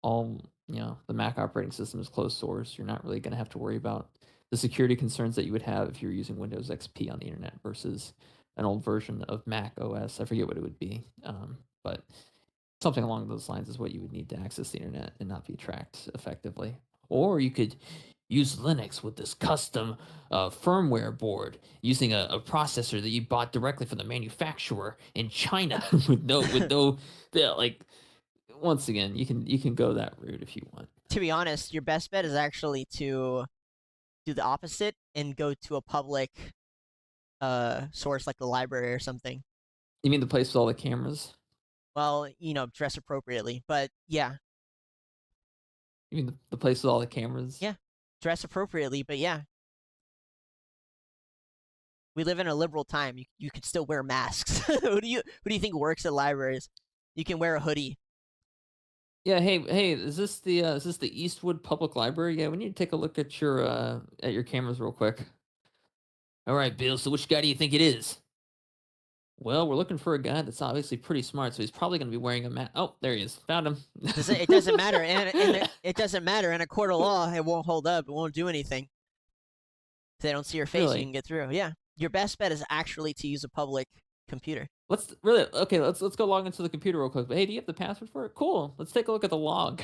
all the Mac operating system is closed source, you're not really going to have to worry about the security concerns that you would have if you're using Windows XP on the internet versus an old version of Mac OS. I forget what it would be, but something along those lines is what you would need to access the internet and not be tracked effectively. Or you could use Linux with this custom firmware board using a processor that you bought directly from the manufacturer in China with no like. Once again, you can go that route if you want. To be honest, your best bet is actually to do the opposite and go to a public source like the library or something. You mean the place with all the cameras? Well, dress appropriately, but yeah. You mean the place with all the cameras? Yeah, dress appropriately, but yeah. We live in a liberal time. You could still wear masks. Who do you think works at libraries? You can wear a hoodie. Yeah. Hey. Is this the Eastwood Public Library? Yeah, we need to take a look at your cameras real quick. All right, Bill. So which guy do you think it is? Well, we're looking for a guy that's obviously pretty smart, so he's probably going to be wearing a mask. Oh, there he is. Found him. It doesn't matter, and it doesn't matter in a court of law. It won't hold up. It won't do anything. If they don't see your face, Really? you can get through. Yeah, your best bet is actually to use a public computer. Let's go log into the computer real quick. But hey, do you have the password for it? Cool. Let's take a look at the log.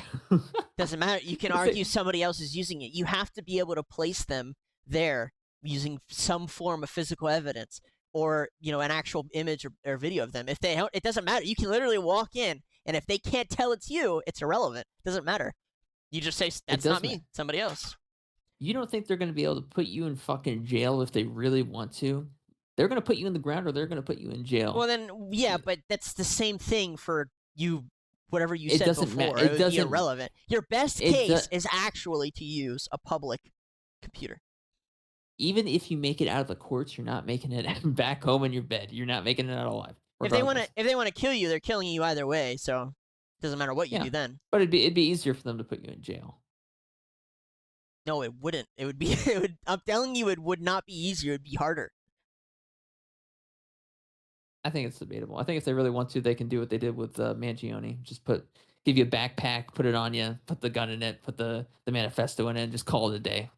Doesn't matter. You can argue somebody else is using it. You have to be able to place them there using some form of physical evidence or an actual image or video of them. If they don't, it doesn't matter. You can literally walk in, and if they can't tell it's you, it's irrelevant. It doesn't matter. You just say that's not me. Somebody else. You don't think they're going to be able to put you in fucking jail if they really want to? They're going to put you in the ground or they're going to put you in jail. Well, then, yeah, but that's the same thing for you, whatever you said before. It would be irrelevant. Your best case is actually to use a public computer. Even if you make it out of the courts, you're not making it back home in your bed. You're not making it out alive. If they want to kill you, they're killing you either way, so it doesn't matter what you do then. But it'd be easier for them to put you in jail. No, it wouldn't. It would be. I'm telling you, it would not be easier. It'd be harder. I think it's debatable. I think if they really want to, they can do what they did with Mangione. Just give you a backpack, put it on you, put the gun in it, put the manifesto in it, and just call it a day.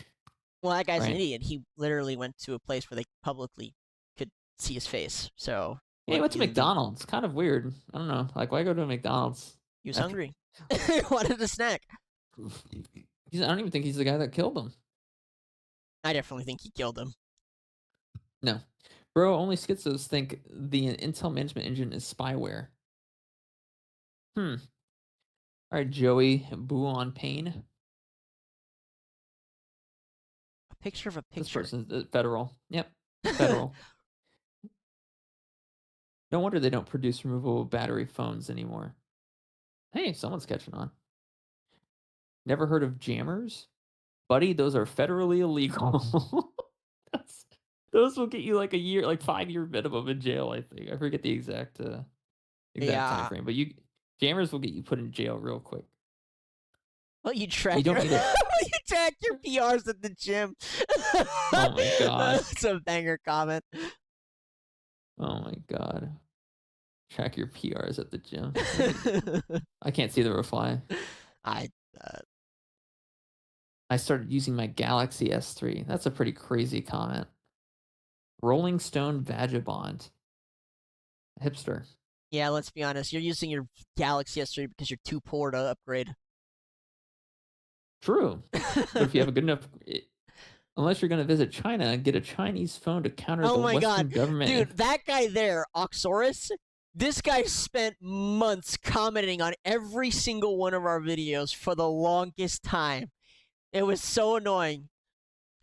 Well, that guy's an idiot. He literally went to a place where they publicly could see his face. So yeah, he went to McDonald's. Kind of weird. I don't know. Like, why go to a McDonald's? He was hungry. Wanted a snack. I don't even think he's the guy that killed him. I definitely think he killed him. No. Bro, only schizos think the Intel Management Engine is spyware. All right, Joey Buon Payne. A picture of a picture. This person's federal. Yep, federal. No wonder they don't produce removable battery phones anymore. Hey, someone's catching on. Never heard of jammers? Buddy, those are federally illegal. Those will get you like a year, like 5-year minimum in jail, I think. I forget the exact time frame, but jammers will get you put in jail real quick. Well, you track your PRs at the gym. Oh my god. That's a banger comment. Oh my god. Track your PRs at the gym. I can't see the reply. I I started using my Galaxy S3. That's a pretty crazy comment. Rolling Stone Vagabond. Hipster. yeah, let's be honest. You're using your Galaxy S3 because you're too poor to upgrade. True. But if you have a good enough... Unless you're going to visit China and get a Chinese phone to counter Oh the my Western god, government. dude, that guy there, Oxorus, this guy spent months commenting on every single one of our videos for the longest time. It was so annoying.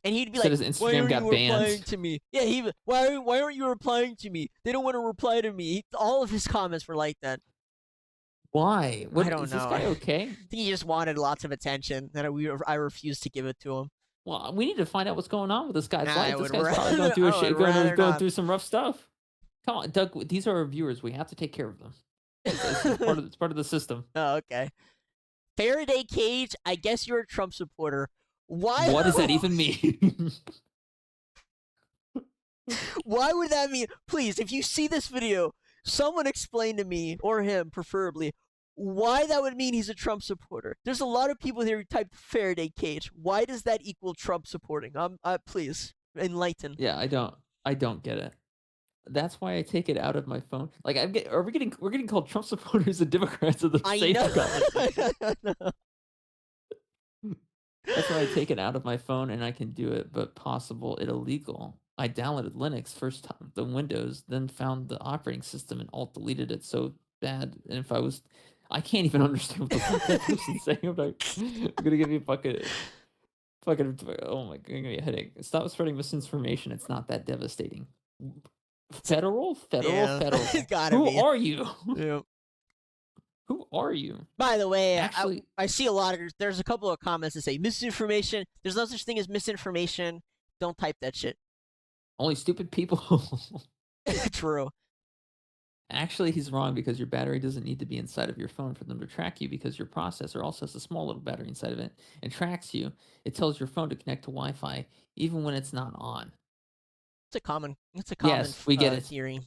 And he'd be Said like, his "Why Instagram aren't got you replying banned." to me?" Yeah, why aren't you replying to me? They don't want to reply to me. All of his comments were like that. Why? What, I don't is know. this guy okay? I think he just wanted lots of attention, and I refused to give it to him. Well, we need to find out what's going on with this guy's Nah, life. I This would guy's probably rather- going through I a shit, would rather going not. through some rough stuff. Come on, Doug. These are our viewers. We have to take care of them. It's part of the system. Oh, okay. Faraday Cage, I guess you're a Trump supporter. Why? What does that even mean? Why would that mean? Please, if you see this video, someone explain to me, or him preferably, why that would mean he's a Trump supporter. There's a lot of people here who type Faraday Cage. Why does that equal Trump supporting? Please enlighten. Yeah, I don't get it. That's why I take it out of my phone. Like we're getting called Trump supporters and Democrats of the I same know. conversation. That's why I take it out of my phone and I can do it, but possible it illegal. I downloaded Linux first time, the Windows, then found the operating system and alt deleted it so bad. And if I can't even understand what the fuck that person's saying. I'm gonna give you a fucking, oh my god, give me a headache. Stop spreading misinformation. It's not that devastating. Federal. Yeah, it's gotta Who be. are you? Yeah. Who are you? By the way, Actually, I see a lot of there's a couple of comments that say misinformation. There's no such thing as misinformation. Don't type that shit. only stupid people. True. Actually, he's wrong because your battery doesn't need to be inside of your phone for them to track you because your processor also has a small little battery inside of it and tracks you. It tells your phone to connect to Wi-Fi even when it's not on. It's a common. Yes, we get it. theory.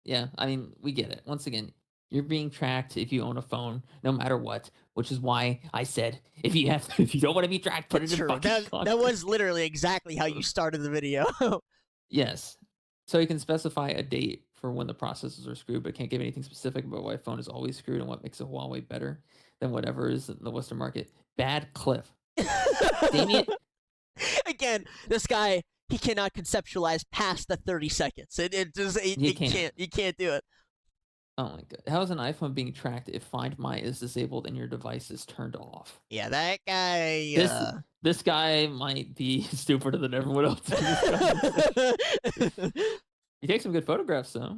Yeah, I mean, we get it. Once again, you're being tracked if you own a phone, no matter what. Which is why I said if you don't want to be tracked, put it in True. fucking That Congress. was literally exactly how you started the video. Yes. So you can specify a date for when the processors are screwed, but can't give anything specific about why a phone is always screwed and what makes a Huawei better than whatever is in the Western market. Bad Cliff. Damien. Again, this guy, he cannot conceptualize past the 30 seconds. He can't do it. Oh my god. How is an iPhone being tracked if Find My is disabled and your device is turned off? Yeah, that guy. This guy might be stupider than everyone else. He takes some good photographs, though.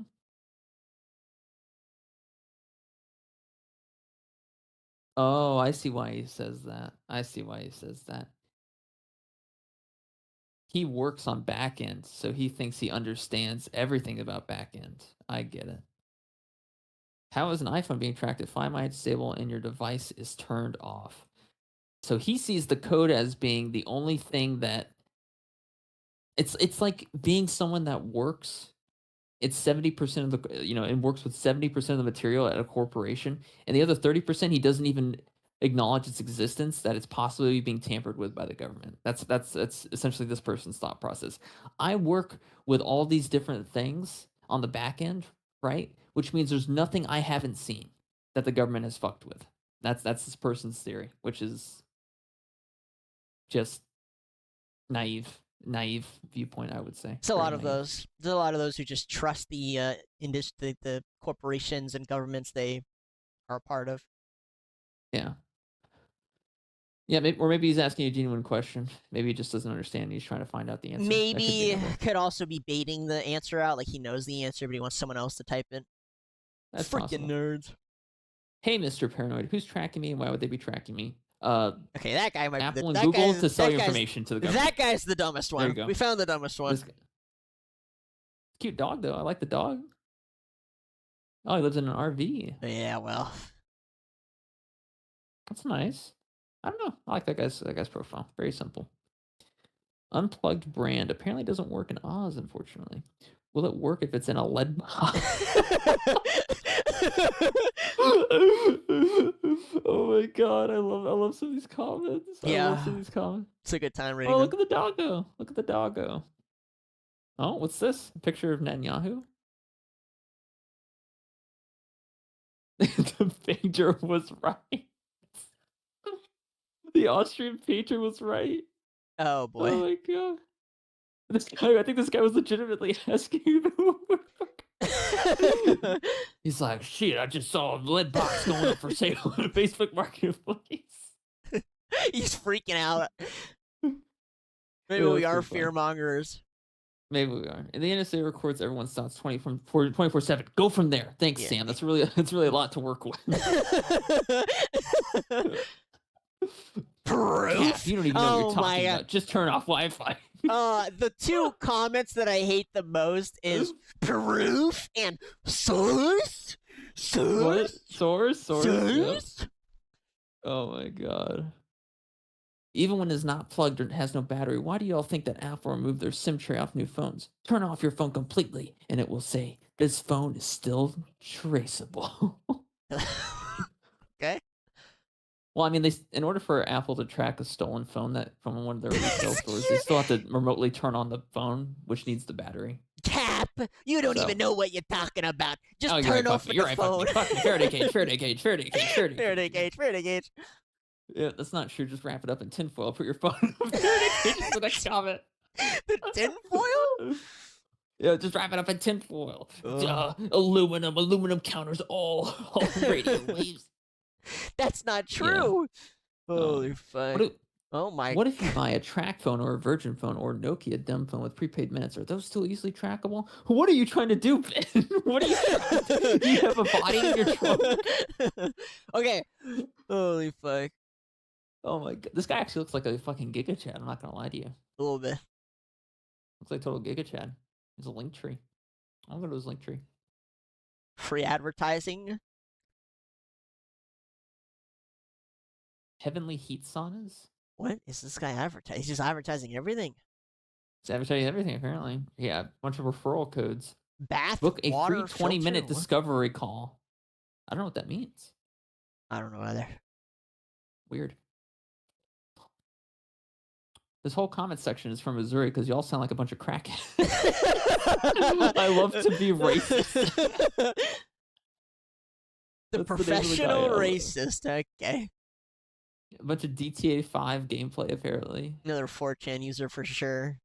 Oh, I see why he says that. He works on back end, so he thinks he understands everything about back end. I get it. How is an iPhone being tracked if Find My is disabled and your device is turned off? So he sees the code as being the only thing that it's like being someone that works. It's 70% of the and works with 70% of the material at a corporation, and the other 30% he doesn't even acknowledge its existence, that it's possibly being tampered with by the government. That's essentially this person's thought process. I work with all these different things on the back end, right? Which means there's nothing I haven't seen that the government has fucked with. That's this person's theory, which is just naive viewpoint, I would say. It's a lot of those. There's a lot of those who just trust the the corporations and governments they are a part of. Yeah. Yeah, maybe he's asking a genuine question. Maybe he just doesn't understand. He's trying to find out the answer. Maybe could also be baiting the answer out, like he knows the answer, but he wants someone else to type it. That's freaking possible. nerds. Hey, Mr. Paranoid, who's tracking me and why would they be tracking me? Okay, that guy might Apple be and that Google guy's- to sell that your guy's- information to the government. That guy's the dumbest one. There you go. We found the dumbest one. Cute dog, though. I like the dog. Oh, he lives in an RV. Yeah, well. That's nice. I don't know. I like that guy's profile. Very simple. Unplugged brand apparently doesn't work in Oz, unfortunately. Will it work if it's in a lead box? Oh my god, I love some of these comments. I love some of these comments. It's a good time reading Oh, them. look at the doggo. Look at the doggo. Oh, what's this? A picture of Netanyahu? The painter was right. The Austrian painter was right. Oh boy. Oh my god. This guy, I think this guy was legitimately asking. He's like, shit, I just saw a lead box going up for sale on a Facebook marketplace. He's freaking out. Maybe Yeah, we that's are pretty fear fun. mongers. Maybe we are. And the NSA records everyone's thoughts 24/7. Go from there. Thanks, Yeah. Sam. That's really a lot to work with. Proof? You don't even know what Oh you're my talking God. about. Just turn off Wi-Fi. The two comments that I hate the most is proof and source. What? Source? Source? Yep. Source? Oh my god. Even when it's not plugged or has no battery, why do y'all think that Apple removed their SIM tray off new phones? Turn off your phone completely, and it will say, this phone is still traceable. Okay. Well, I mean, in order for Apple to track a stolen phone that from one of their retail stores, they still have to remotely turn on the phone, which needs the battery. Cap, you don't So- even know what you're talking about. Just Oh, turn off you're the right, phone. fuck me. Faraday cage, Faraday cage, Faraday cage, Faraday Faraday cage. gauge, Faraday gauge. Yeah, that's not true. Just wrap it up in tinfoil. Put your phone in Faraday cage for the next comment. The tinfoil? Yeah, just wrap it up in tinfoil. Ugh. Aluminum counters all radio waves. That's not true. Holy fuck. Oh my. What if you buy a track phone or a Virgin phone or a Nokia dumb phone with prepaid minutes? Are those still easily trackable? What are you trying to do, Ben? What are you trying to do? Do you have a body in your trunk? Okay. Holy fuck. Oh my god. This guy actually looks like a fucking Giga Chad. I'm not going to lie to you. A little bit. Looks like total Giga Chad. There's a link tree. I'll go to his link tree. Free advertising. Heavenly Heat Saunas? What is this guy advertising? He's just advertising everything. It's advertising everything, apparently. Yeah, a bunch of referral codes. Bath, Book a water, free 20-minute filter, what? discovery call. I don't know what that means. I don't know either. Weird. This whole comment section is from Missouri because y'all sound like a bunch of crackheads. I love to be racist. The That's the name of the professional guy. racist. Okay. A bunch of GTA 5 gameplay, apparently. Another 4chan user for sure.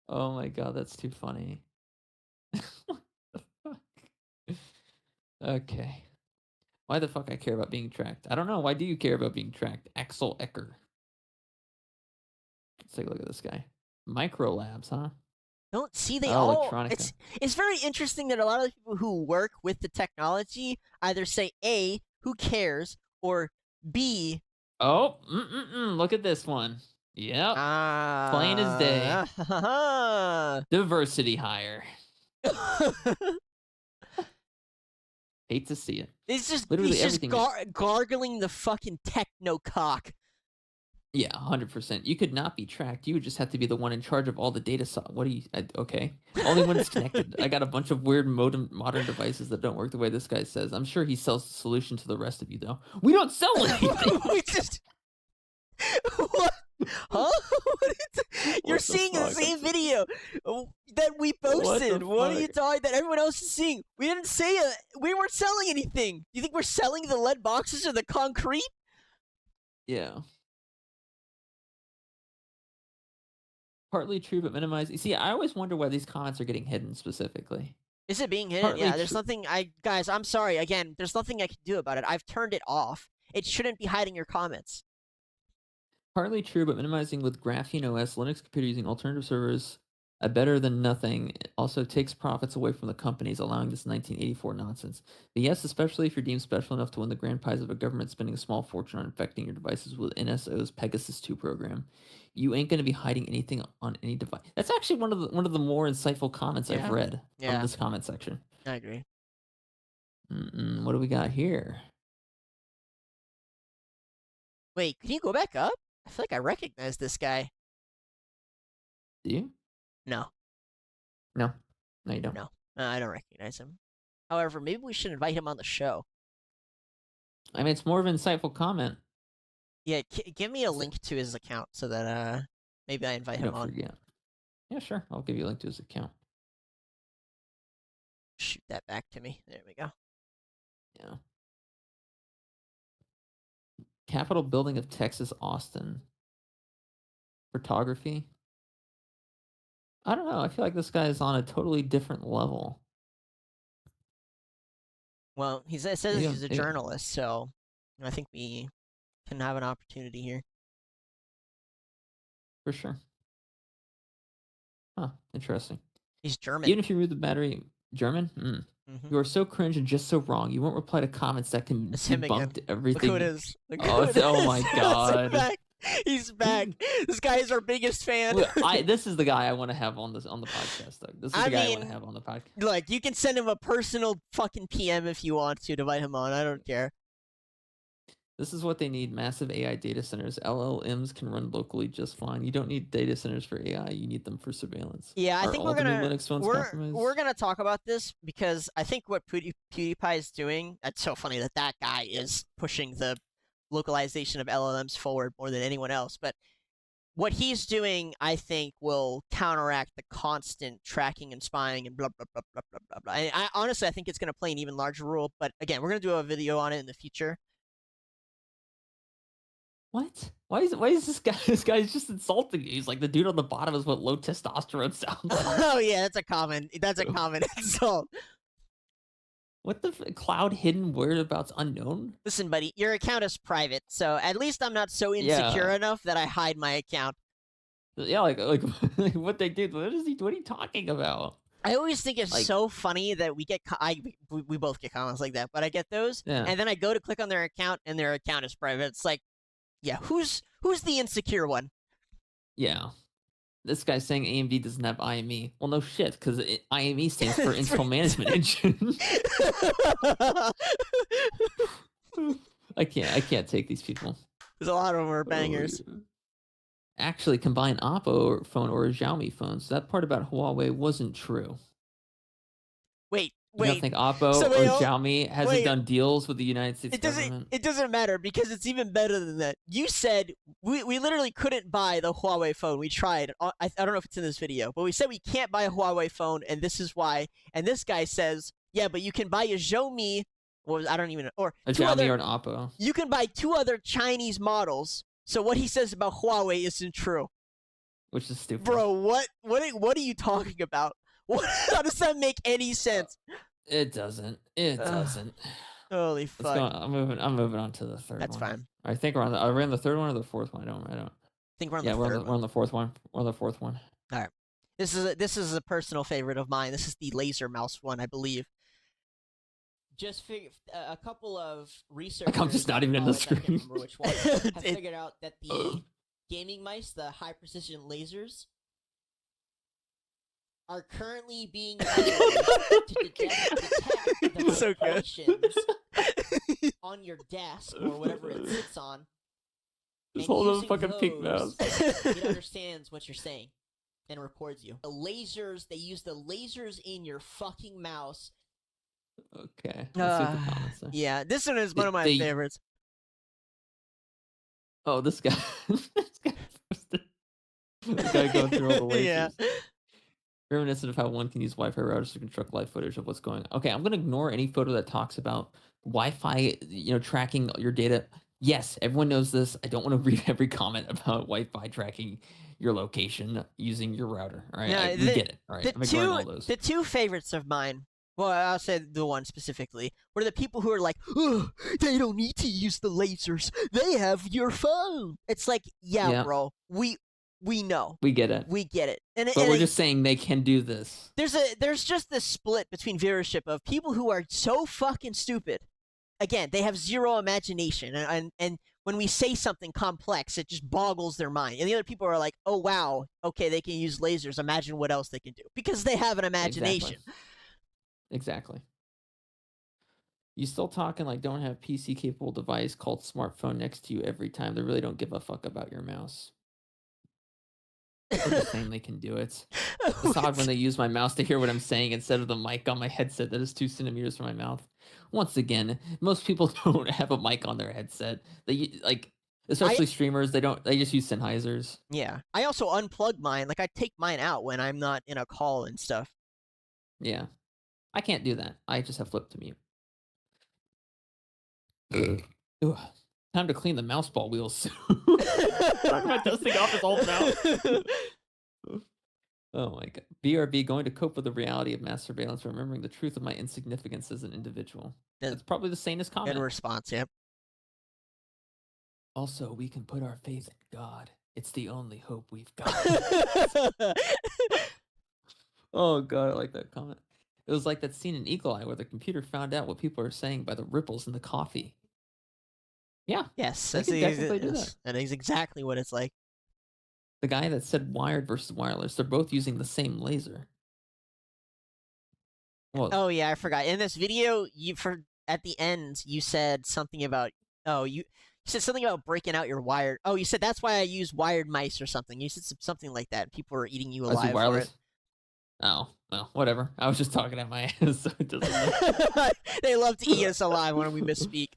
Oh my god, that's too funny. What the fuck? Okay. Why the fuck I care about being tracked? I don't know. Why do you care about being tracked? Axel Ecker. Let's take a look at this guy. Micro Labs, huh? Don't see they Oh, all. Electronica. It's very interesting that a lot of the people who work with the technology either say A, who cares, or B, Oh, look at this one. Yep. Plain as day. Diversity hire. Hate to see it. It's just Literally he's just everything gargling the fucking techno cock. Yeah, 100%. You could not be tracked. You would just have to be the one in charge of all the data. What do you? Okay. Only one is connected. I got a bunch of weird modern devices that don't work the way this guy says. I'm sure he sells the solution to the rest of you, though. We don't sell anything. We just what? Huh? You're What the seeing the fuck? same video that we posted. What are you fuck? talking that everyone else is seeing? We didn't say we weren't selling anything. Do you think we're selling the lead boxes or the concrete? Yeah. Partly true, but minimized. You see, I always wonder why these comments are getting hidden specifically. Is it being hidden? Partly Yeah, there's true. nothing guys, I'm sorry. Again, there's nothing I can do about it. I've turned it off. It shouldn't be hiding your comments. Partly true, but minimizing with Graphene OS, Linux computer using alternative servers, a better than nothing, also takes profits away from the companies, allowing this 1984 nonsense. But yes, especially if you're deemed special enough to win the grand prize of a government spending a small fortune on infecting your devices with NSO's Pegasus 2 program. You ain't going to be hiding anything on any device. That's actually one of the more insightful comments I've read from this comment section. I agree. What do we got here? Wait, can you go back up? I feel like I recognize this guy. Do you? No. No. No, you don't. No, I don't recognize him. However, maybe we should invite him on the show. I mean, it's more of an insightful comment. Yeah, give me a link to his account so that maybe I invite him Don't on. forget. Yeah, sure. I'll give you a link to his account. Shoot that back to me. There we go. Yeah. Capitol Building of Texas, Austin. Photography. I don't know. I feel like this guy is on a totally different level. Well, it says Yeah, he's a yeah. journalist, so I think we can have an opportunity here. For sure. Huh. Interesting. He's German. Even if you remove the battery, German? Mhm. You are so cringe and just so wrong. You won't reply to comments that can It's him again. debunk Look everything. who it is. Look Oh, who it oh my is. God. back. He's back. This guy is our biggest fan. Well, this is the guy I want to have on the podcast, though. This is the guy I want to have on the podcast. Look, you can send him a personal fucking PM if you want to invite him on. I don't care. This is what they need: massive AI data centers. LLMs can run locally just fine. You don't need data centers for AI. You need them for surveillance. Yeah, I think all the new Linux phones compromised? we're gonna talk about this because I think what PewDiePie is doing. That's so funny that guy is pushing the localization of LLMs forward more than anyone else. But what he's doing, I think, will counteract the constant tracking and spying and blah blah blah blah blah blah blah. And I honestly, I think it's gonna play an even larger role. But again, we're gonna do a video on it in the future. What? Why is this guy? This guy's just insulting me. He's like, the dude on the bottom is what low testosterone sounds like. Oh yeah, that's a common insult. What the cloud hidden whereabouts unknown? Listen, buddy, your account is private, so at least I'm not so insecure enough that I hide my account. Yeah, like what they did. What are you talking about? I always think it's so funny that we get we both get comments like that, but I get those, and then I go to click on their account, and their account is private. It's like, yeah, who's the insecure one? Yeah. This guy's saying AMD doesn't have IME. Well, no shit, because IME stands for Install Management Engine. I can't take these people. There's a lot of them are bangers. Actually, combine Oppo phone or a Xiaomi phone. So that part about Huawei wasn't true. Wait. You don't think Oppo or Xiaomi hasn't done deals with the United States government? It doesn't matter because it's even better than that. You said we literally couldn't buy the Huawei phone. We tried. I don't know if it's in this video, but we said we can't buy a Huawei phone, and this is why. And this guy says, yeah, but you can buy a Xiaomi, or I don't even know, or a Xiaomi or an Oppo. You can buy 2 other Chinese models. So what he says about Huawei isn't true. Which is stupid. Bro, what are you talking about? How does that make any sense? It doesn't. It doesn't. Holy fuck! I'm moving on to the third one. That's fine. I think are we on the third one or the fourth one? I don't. Think we're on the third one. We're on the fourth one. We're on the fourth one. All right. This is a personal favorite of mine. This is the laser mouse one, I believe. Just a couple of researchers. I'm just not even in the screen. I can't remember which one. Have figured out that the gaming mice, the high precision lasers, are currently being used to detect the So good. vibrations on your desk or whatever it sits on. Just And hold on using fucking pink those, mouse. it understands what you're saying and records you. The lasers, they use the lasers in your fucking mouse. Okay. Let's see what the comments say. Yeah, this one is one of my favorites. Oh, this guy. This guy posted. The guy going through all the lasers. Yeah. Reminiscent of how one can use Wi-Fi routers to construct live footage of what's going on. Okay, I'm going to ignore any photo that talks about Wi-Fi, tracking your data. Yes, everyone knows this. I don't want to read every comment about Wi-Fi tracking your location using your router. All right, Yeah, we get it. All right, I'm ignoring all those. The 2 favorites of mine, well, I'll say the one specifically, were the people who are like, oh, they don't need to use the lasers. They have your phone. It's like, yeah. Bro, we know. We get it. We get it. But we're just saying they can do this. There's just this split between viewership of people who are so fucking stupid. Again, they have zero imagination, and when we say something complex, it just boggles their mind. And the other people are like, oh wow, okay, they can use lasers. Imagine what else they can do because they have an imagination. Exactly. You still talking like don't have PC capable device called smartphone next to you every time. They really don't give a fuck about your mouse. We're just saying they can do it. It's odd when they use my mouse to hear what I'm saying instead of the mic on my headset that is 2 centimeters from my mouth. Once again, most people don't have a mic on their headset. They like, especially streamers. They don't. They just use Sennheisers. Yeah. I also unplug mine. Like, I take mine out when I'm not in a call and stuff. Yeah, I can't do that. I just have flip to mute. Ugh. Time to clean the mouse ball wheels. Talking about dusting off his old mouse. Oh my god. BRB, going to cope with the reality of mass surveillance, remembering the truth of my insignificance as an individual. That's probably the sanest comment. Good response, yep. Also, we can put our faith in God. It's the only hope we've got. Oh god, I like that comment. It was like that scene in Eagle Eye where the computer found out what people are saying by the ripples in the coffee. Yeah. Yes, they can definitely do that. That is exactly what it's like. The guy that said wired versus wireless, they're both using the same laser. Well, oh yeah, I forgot. In this video, at the end you said something about you said something about breaking out your wired. Oh, you said that's why I use wired mice or something. You said something like that. People are eating you alive for it. Oh, well, whatever. I was just talking at my ass, so it doesn't matter. They love to eat us alive when we misspeak.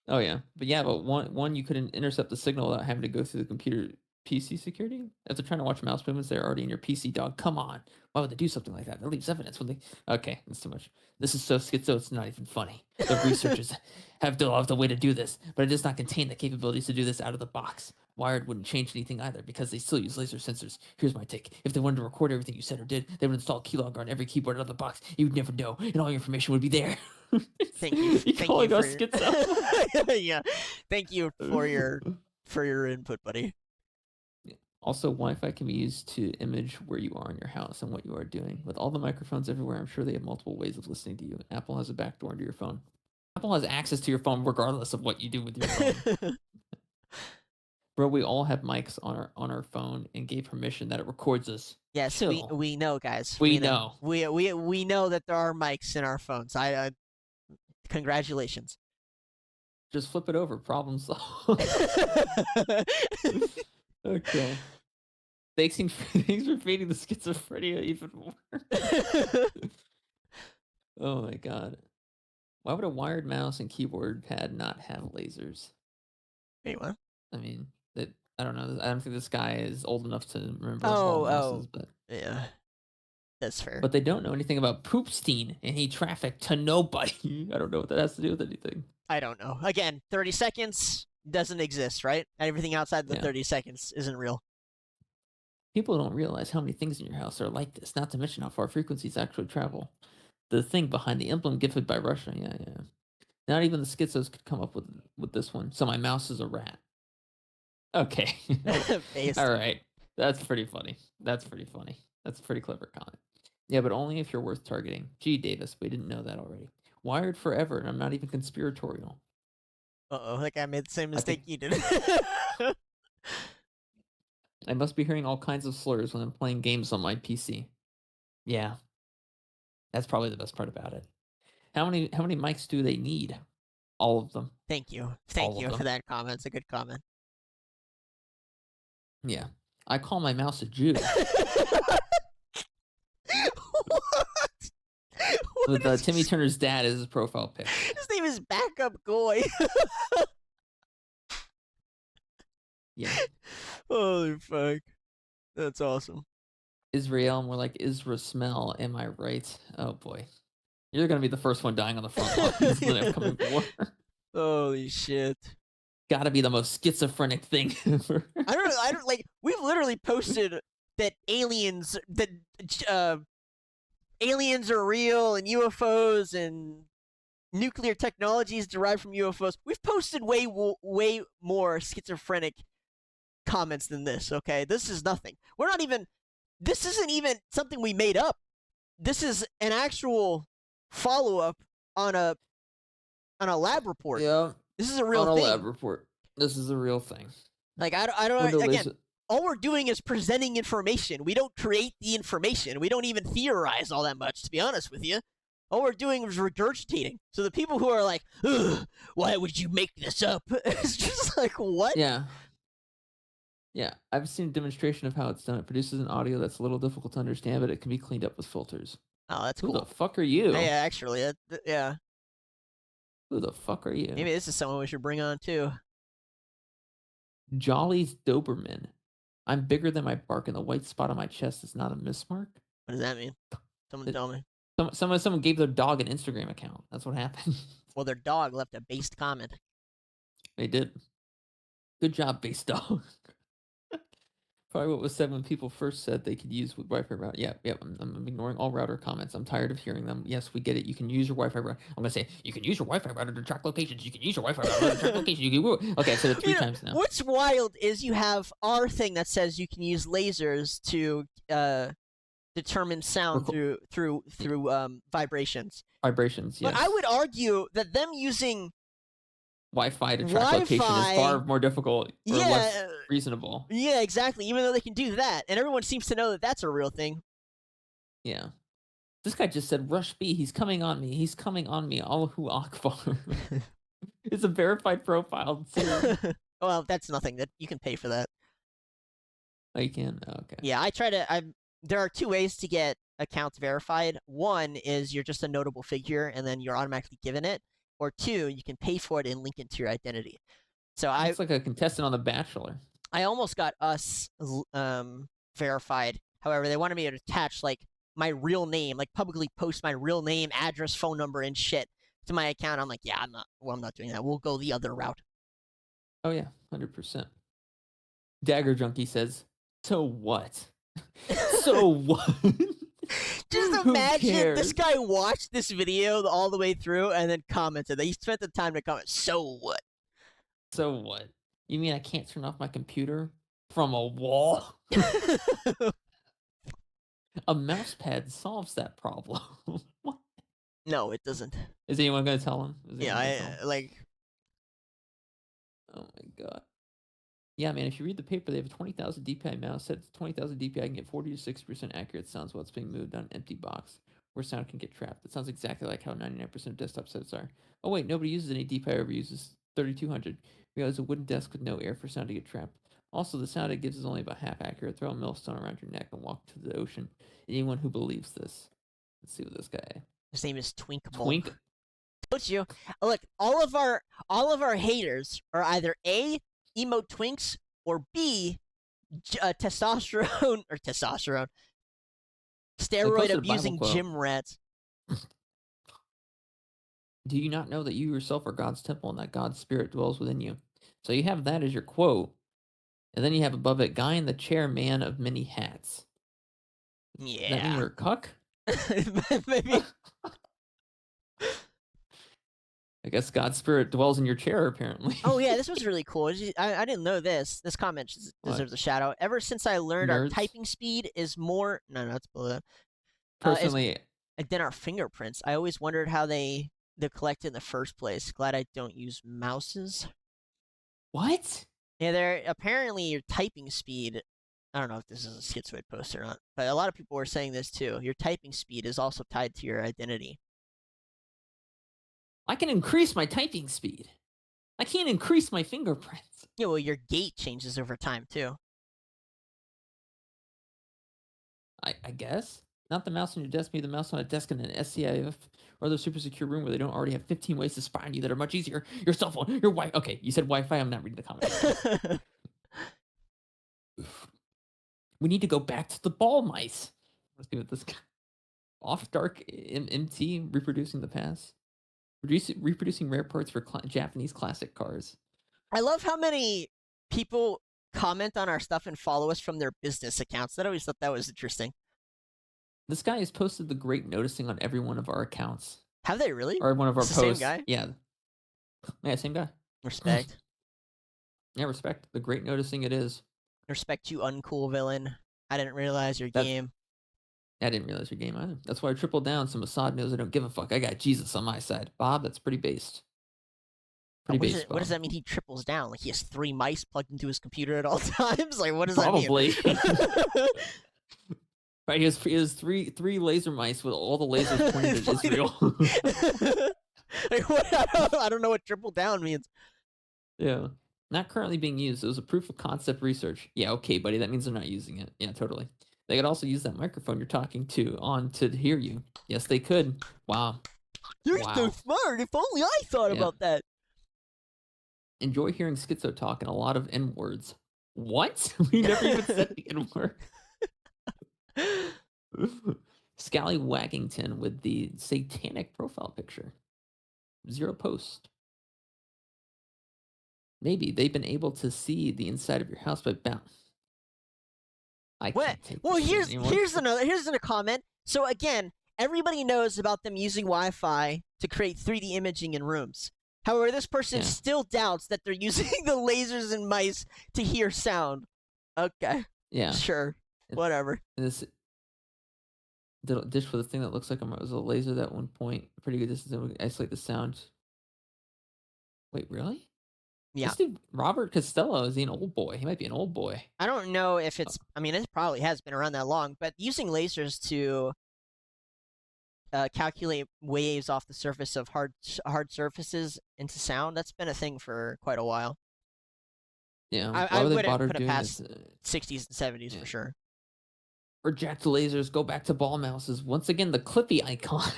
Oh yeah, but one you couldn't intercept the signal without having to go through the computer PC security. If they're trying to watch mouse movements, they're already in your PC, dog. Come on, why would they do something like that? That leaves evidence when they. Okay, that's too much. This is so schizo, it's not even funny. The researchers have developed a way to do this, but it does not contain the capabilities to do this out of the box. Wired wouldn't change anything either because they still use laser sensors. Here's my take. If they wanted to record everything you said or did, they would install a keylogger on every keyboard out of the box. You would never know, and all your information would be there. Thank you. Thank you us schizo. Yeah. Thank you for your input, buddy. Also, Wi-Fi can be used to image where you are in your house and what you are doing. With all the microphones everywhere, I'm sure they have multiple ways of listening to you. Apple has a backdoor into your phone. Apple has access to your phone regardless of what you do with your phone. Bro, we all have mics on our phone and gave permission that it records us. Yes, Chill. we know, guys. We know. We know that there are mics in our phones. I congratulations. Just flip it over. Problem solved. Okay. Thanks for feeding the schizophrenia even more. Oh my god. Why would a wired mouse and keyboard pad not have lasers? Wait, what? I mean, I don't know. I don't think this guy is old enough to remember small mouses, but yeah. That's fair. But they don't know anything about Poopstein and he trafficked to nobody. I don't know what that has to do with anything. I don't know. Again, 30 seconds doesn't exist, right? Everything outside the 30 seconds isn't real. People don't realize how many things in your house are like this, not to mention how far frequencies actually travel. The thing behind the emblem gifted by Russia, yeah. Not even the schizos could come up with this one. So my mouse is a rat. Okay. All right. That's pretty funny. That's a pretty clever comment. Yeah, but only if you're worth targeting. Gee, Davis, we didn't know that already. Wired forever, and I'm not even conspiratorial. Uh-oh, like I made the same mistake you did. I must be hearing all kinds of slurs when I'm playing games on my PC. Yeah. That's probably the best part about it. How many mics do they need? All of them. Thank you. Thank you for that comment. It's a good comment. Yeah. I call my mouse a Jew. What? With Timmy Turner's dad as his profile pic. His name is Backup Goy. Yeah. Holy fuck. That's awesome. Israel, more like Isra Smell, am I right? Oh boy. You're gonna be the first one dying on the front lines in the upcoming war. Holy shit. Gotta be the most schizophrenic thing ever. I don't like, we've literally posted that aliens are real and UFOs and nuclear technologies derived from UFOs. We've posted way more schizophrenic comments than this, okay? This is nothing. This isn't even something we made up. This is an actual follow-up on a lab report. Yeah. This is a real thing. On a lab report. This is a real thing. Like, I don't, again, all we're doing is presenting information. We don't create the information. We don't even theorize all that much, to be honest with you. All we're doing is regurgitating. So the people who are like, ugh, why would you make this up? It's just like, what? Yeah. Yeah, I've seen a demonstration of how it's done. It produces an audio that's a little difficult to understand, but it can be cleaned up with filters. Oh, that's Who cool. the fuck are you? Yeah, actually, yeah. Who the fuck are you? Maybe this is someone we should bring on too. Jolly's Doberman. I'm bigger than my bark, and the white spot on my chest is not a mismark. What does that mean? Someone tell me. Someone gave their dog an Instagram account. That's what happened. Well, their dog left a based comment. They did. Good job, base dog. Probably what was said when people first said they could use Wi-Fi router. Yeah, I'm ignoring all router comments. I'm tired of hearing them. Yes, we get it. You can use your Wi-Fi router. I'm gonna say you can use your Wi-Fi router to track locations. You can use your Wi-Fi router to track locations. You can. Okay, I said it 3 times now. What's wild is you have our thing that says you can use lasers to determine sound through vibrations. Vibrations, yes. But I would argue that them using Wi-Fi to track location is far more difficult or less reasonable. Yeah, exactly. Even though they can do that, and everyone seems to know that that's a real thing. Yeah. This guy just said, "Rush B, he's coming on me. He's coming on me. Allahu Akbar." It's a verified profile. Well, that's nothing. That you can pay for that. Oh, you can? Oh, okay. Yeah, there are 2 ways to get accounts verified. One is you're just a notable figure, and then you're automatically given it. Or 2, you can pay for it and link it to your identity. So it's like a contestant on The Bachelor. I almost got us verified. However, they wanted me to attach like my real name, like publicly post my real name, address, phone number, and shit to my account. I'm like, yeah, I'm not doing that. We'll go the other route. Oh yeah, 100%. Dagger Junkie says, "So what? So what?" Just imagine this guy watched this video all the way through and then commented that he spent the time to comment. So what? So what? You mean I can't turn off my computer from a wall? A mouse pad solves that problem. What? No, it doesn't. Is anyone going to tell him? Like. Oh my god. Yeah, man, if you read the paper, they have a 20,000 DPI mouse. Set to 20,000 DPI can get 40 to 60% accurate sounds while it's being moved on an empty box where sound can get trapped. That sounds exactly like how 99% of desktop sets are. Oh wait, nobody uses any DPI over uses 3200. We use a wooden desk with no air for sound to get trapped. Also, the sound it gives is only about half accurate. Throw a millstone around your neck and walk to the ocean. Anyone who believes this. Let's see what this guy. His name is Twink. Twink. Told you. Look, all of our haters are either A, emo twinks, or B, testosterone steroid abusing gym rats. Do you not know that you yourself are God's temple and that God's spirit dwells within you? So you have that as your quote, and then you have above it, "Guy in the chair, man of many hats." Yeah. Does that mean you're a cuck? Maybe. I guess God's spirit dwells in your chair, apparently. Oh yeah, this was really cool. I didn't know this. This comment deserves a shout out. Ever since I learned our typing speed is more it's below that. Personally, than our fingerprints. I always wondered how they're collected in the first place. Glad I don't use mouses. What? Yeah, they're apparently your typing speed. I don't know if this is a schizoid post or not, but a lot of people were saying this too. Your typing speed is also tied to your identity. I can increase my typing speed. I can't increase my fingerprints. Yeah, well, your gait changes over time too. I guess. Not the mouse on your desk, maybe the mouse on a desk in an SCIF or other super secure room where they don't already have 15 ways to spy on you that are much easier. Your cell phone, your Wi-Fi. Okay, you said Wi-Fi. I'm not reading the comments. We need to go back to the ball mice. Let's see what this guy. Off Dark MT reproducing the past. Reproducing rare parts for Japanese classic cars. I love how many people comment on our stuff and follow us from their business accounts. I always thought that was interesting. This guy has posted the great noticing on every one of our accounts. Have they really? Or one of our it's posts. The same guy? Yeah, same guy. Respect. Yeah, respect. The great noticing it is. Respect, you uncool villain. I didn't realize your game. I didn't realize your game either. That's why I tripled down so Mossad knows I don't give a fuck. I got Jesus on my side. Bob, that's pretty based. What does that mean he triples down? Like he has 3 mice plugged into his computer at all times? Like what does Probably. that mean? Right, he has three laser mice with all the lasers pointed at Israel. Like, what? I don't know what triple down means. Yeah. Not currently being used. It was a proof of concept research. Yeah, okay, buddy. That means they're not using it. Yeah, totally. They could also use that microphone you're talking to on to hear you. Yes, they could. Wow. You're Wow. so smart. If only I thought Yeah. about that. Enjoy hearing schizo talk and a lot of N words. What? We never even said the N word. Scally Waggington with the satanic profile picture. 0 post. Maybe they've been able to see the inside of your house by bounce. I What? can't take Well, this shit here's anymore. here's another comment. So again, everybody knows about them using Wi-Fi to create 3D imaging in rooms. However, this person Yeah. still doubts that they're using the lasers and mice to hear sound. Okay, Yeah. sure, It- whatever. This the dish for the thing that looks like it was a laser that at one point, pretty good distance, and would isolate the sound. Wait, really? Yeah. This dude, Robert Costello, is he an old boy? He might be an old boy. I don't know if it's. I mean, it probably has been around that long, but using lasers to calculate waves off the surface of hard surfaces into sound—that's been a thing for quite a while. Yeah. I why would they wouldn't bother put it doing past this? 60s and 70s Yeah. for sure. Reject lasers, go back to ball mouses. Once again, the Clippy icon.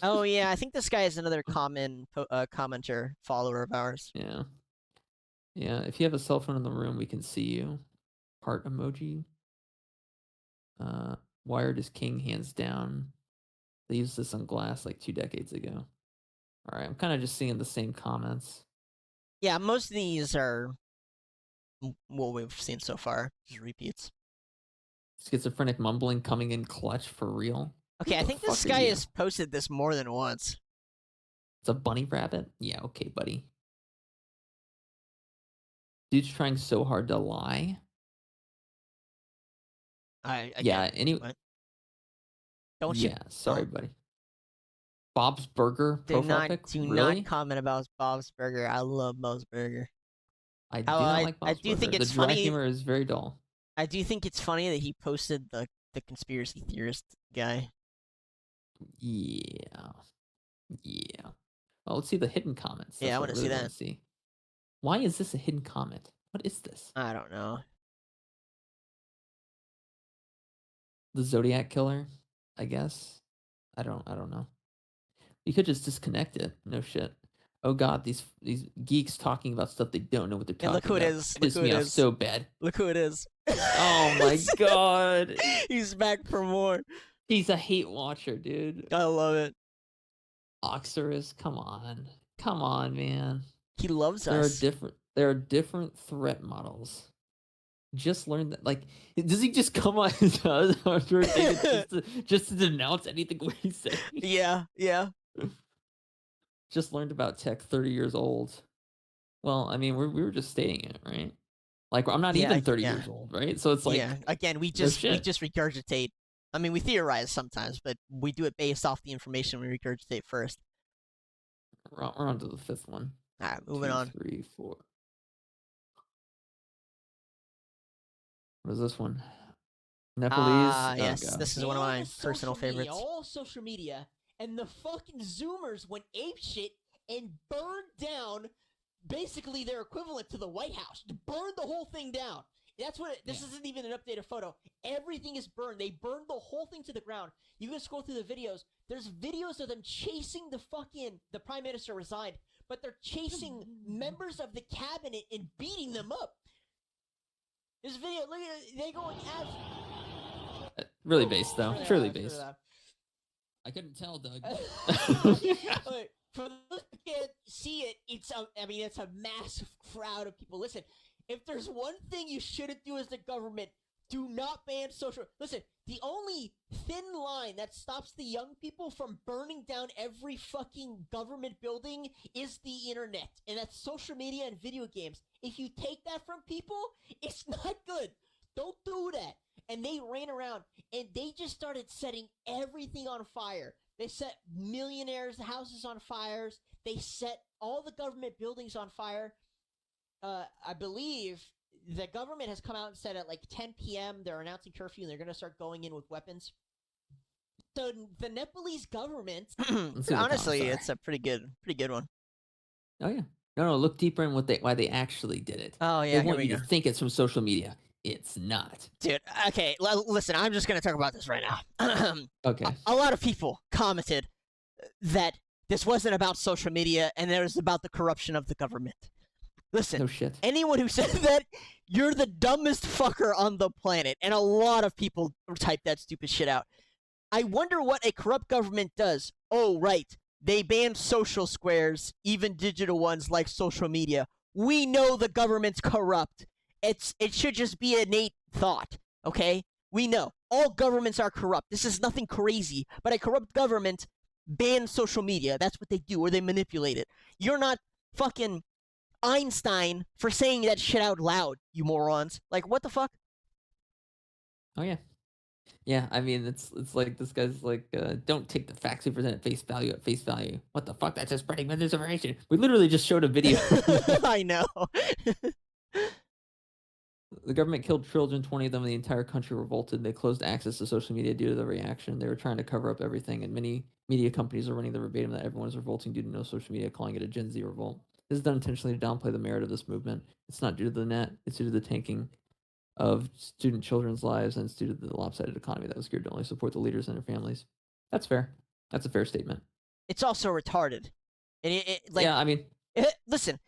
Oh yeah, I think this guy is another commenter, follower of ours. Yeah. Yeah, if you have a cell phone in the room, we can see you. Heart emoji. Wired is king, hands down. They used this on glass like 2 decades ago. All right, I'm kind of just seeing the same comments. Yeah, most of these are what we've seen so far, just repeats. Schizophrenic mumbling coming in clutch for real. Okay, I the think this fuck are guy you? has posted this more than once. It's a bunny rabbit? Yeah, okay, buddy. Dude's trying so hard to lie. Yeah, anyway. what? Don't you? Yeah, sorry, don't- buddy. Bob's Burger Do profile not pic? do Really? not comment about Bob's Burger. I love Bob's Burger. I do Oh, not I- like I Bob's do think Burger. it's The dry funny- humor is very dull. I do think it's funny that he posted the conspiracy theorist guy. Yeah. Yeah. Well, let's see the hidden comments. Yeah, I what wanna see wanna that. see. Why is this a hidden comment? What is this? I don't know. The Zodiac Killer, I guess. I don't know. You could just disconnect it. No shit. Oh god, these geeks talking about stuff they don't know what they're talking And look who it about. is. Look Piss who me it off is. so bad. Look who it is. Oh my god. He's back for more. He's a hate watcher, dude. I love it. Oxyrus, come on. Come on, man. He loves There us. are different threat models. Just learn that. Like, does he just come on his birthday just to denounce anything what he says? Yeah, yeah. Just learned about tech 30 years old. Well, I mean, we were just stating it, right? Like, I'm not Yeah, even 30 yeah. years old, right? So it's like, yeah. Again, we no just shit. regurgitate. I mean, we theorize sometimes, but we do it based off the information we regurgitate first. we're on to the 5th one. All right, moving 2, on. 3, 4. What is this one? Nepalese. Ah, Oh, yes, God. this is one of my And personal social media, favorites. all social media, and the fucking Zoomers went apeshit and burned down basically their equivalent to the White House. Burned the whole thing down. That's what this isn't even an updated photo. Everything is burned. They burned the whole thing to the ground. You can scroll through the videos. There's videos of them chasing the prime minister resigned, but they're chasing members of the cabinet and beating them up. This video, look at it, they go and Really based, though. Screw Truly that, screw based. that. I couldn't tell, Doug. Wait, for those who can't see it, it's a massive crowd of people. Listen, if there's one thing you shouldn't do as the government, do not ban social. Listen, the only thin line that stops the young people from burning down every fucking government building is the internet, and that's social media and video games. If you take that from people, it's not good. Don't do that. And they ran around and they just started setting everything on fire. They set millionaires' houses on fires. They set all the government buildings on fire. I believe the government has come out and said at like 10 p.m. they're announcing curfew and they're going to start going in with weapons. So the Nepalese government, Let's see what the honestly, comments are. it's a pretty good one. Oh, yeah. No, look deeper in why they actually did it. Oh yeah, They here want we you go. to think it's from social media. It's not. Dude, okay, listen, I'm just gonna talk about this right now. Okay. A lot of people commented that this wasn't about social media and it was about the corruption of the government. Listen, No shit. anyone who said that, you're the dumbest fucker on the planet, and a lot of people type that stupid shit out. I wonder what a corrupt government does. Oh, right. They banned social squares, even digital ones like social media. We know the government's corrupt. It should just be an innate thought, okay? We know. All governments are corrupt. This is nothing crazy. But a corrupt government bans social media. That's what they do, or they manipulate it. You're not fucking Einstein for saying that shit out loud, you morons. Like, what the fuck? Oh yeah. Yeah, I mean, it's like this guy's like, don't take the facts we present at face value at face value. What the fuck? That's just spreading misinformation. We literally just showed a video. I know. The government killed children, 20 of them, and the entire country revolted. They closed access to social media due to the reaction. They were trying to cover up everything, and many media companies are running the verbatim that everyone is revolting due to no social media, calling it a Gen Z revolt. This is done intentionally to downplay the merit of this movement. It's not due to the net, it's due to the tanking of student children's lives, and it's due to the lopsided economy that was geared to only support the leaders and their families. That's fair. That's a fair statement. It's also retarded. Like, yeah, I mean, listen.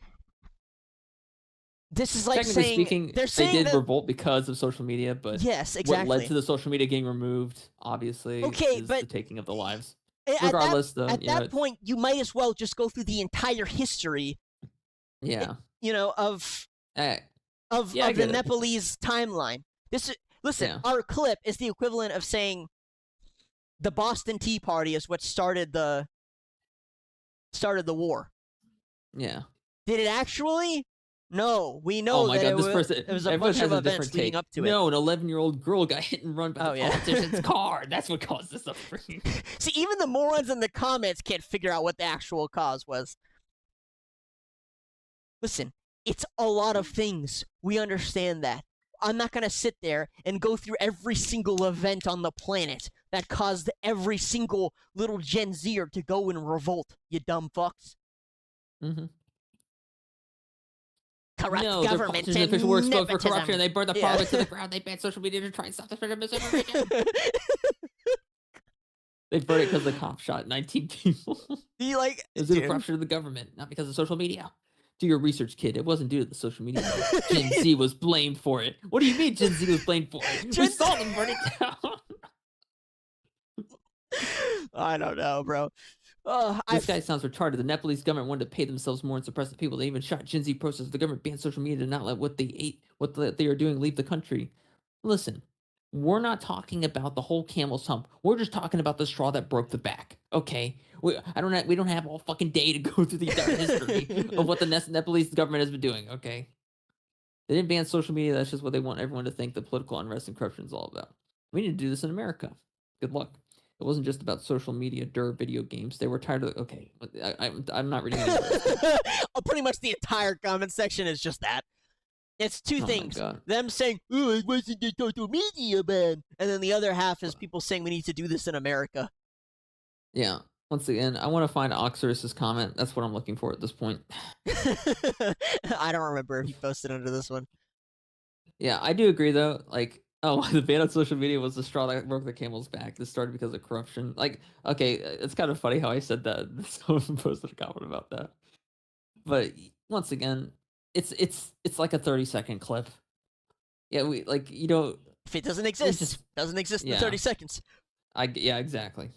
This is like technically saying speaking, they're saying they did that, revolt because of social media, but yes, exactly. what led to the social media getting removed, obviously, Okay, is but the taking of the lives. At Regardless, though, at that point, you might as well just go through the entire history. Yeah. Of I the get it. Nepalese timeline. Listen, Yeah. our clip is the equivalent of saying the Boston Tea Party is what started the war. Yeah. Did it actually? No, we know Oh my that god, it this was, person. it was a everyone bunch has of a events different leading take. up to No, an 11-year-old girl got hit and run by Oh, the yeah. politician's car. That's what caused the suffering. See, even the morons in the comments can't figure out what the actual cause was. Listen, it's a lot of things. We understand that. I'm not going to sit there and go through every single event on the planet that caused every single little Gen Zer to go and revolt, you dumb fucks. Mm-hmm. Corrupt No, their government politicians and and official work spoke for nepotism. corruption. They burned the Yeah. parliament to the ground. They banned social media to try and stop the spread of misinformation. They burned it because the cop shot 19 people. You like, It was due to dude. corruption of the government, not because of social media. Do your research, kid. It wasn't due to the social media. Gen Z was blamed for it. What do you mean Gen Z was blamed for it? Gen We saw them burn it down. I don't know, bro. This guy sounds retarded. The Nepalese government wanted to pay themselves more and suppress the people. They even shot Gen Z protesters. The government banned social media to not let what they ate, they are doing, leave the country. Listen, we're not talking about the whole camel's hump. We're just talking about the straw that broke the back. Okay, we don't have all fucking day to go through the entire history of what the Nepalese government has been doing. Okay, they didn't ban social media. That's just what they want everyone to think the political unrest and corruption is all about. We need to do this in America. Good luck. It wasn't just about social media, video games. They were tired of. Okay, I'm not reading any of this. Pretty much the entire comment section is just that. It's two Oh my things. God. Them saying, "Oh, it wasn't the social media, man," and then the other half is people saying we need to do this in America. Yeah. Once again, I want to find Oxyrus's comment. That's what I'm looking for at this point. I don't remember if he posted under this one. Yeah, I do agree though. Like, oh, the ban on social media was the straw that broke the camel's back. This started because of corruption. Like, okay, it's kind of funny how I said that. Someone posted a comment about that. But once again, it's like a 30-second clip. Yeah, If it doesn't exist, just- doesn't exist in yeah. 30 seconds. Yeah, exactly.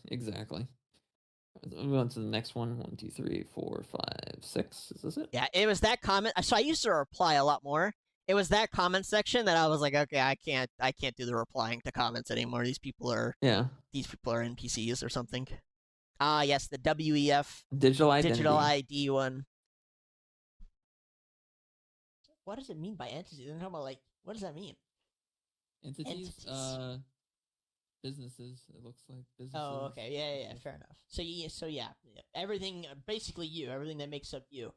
Move on to the next one. 1, 2, 3, 4, 5, 6. Is this it? Yeah, it was that comment. So I used to reply a lot more. It was that comment section that I was like, okay, I can't do the replying to comments anymore. These people are NPCs or something. Yes, the WEF Digital ID one. What does it mean by entity? They're talking about, like, what does that mean? Entities. Businesses. It looks like businesses. Oh, okay, yeah, fair enough. So yeah, everything, basically everything that makes up you.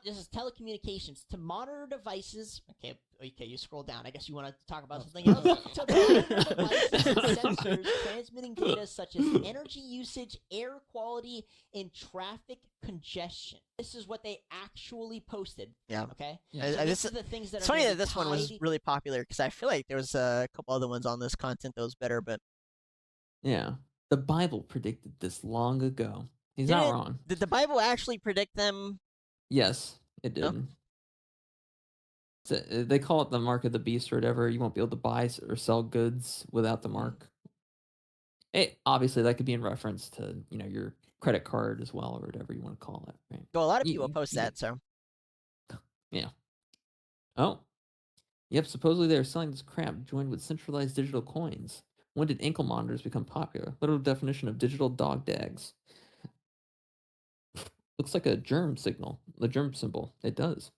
This is telecommunications to monitor devices. Okay, you scroll down. I guess you want to talk about something else. To monitor devices and sensors transmitting data such as energy usage, air quality, and traffic congestion. This is what they actually posted. Yeah. Okay. Yeah. So this is the things that It's are funny gonna that be this one was tied- really popular because I feel like there was a couple other ones on this content that was better, but Yeah. The Bible predicted this long ago. He's not wrong. Did the Bible actually predict them? Yes, it did. Oh. So, they call it the mark of the beast or whatever. You won't be able to buy or sell goods without the mark. Obviously, that could be in reference to your credit card as well, or whatever you want to call it. Right? Well, a lot of people post that, so. Yeah. Oh. Yep. Supposedly they are selling this crap joined with centralized digital coins. When did ankle monitors become popular? Literal definition of digital dog tags. Looks like a germ signal. The germ symbol. It does.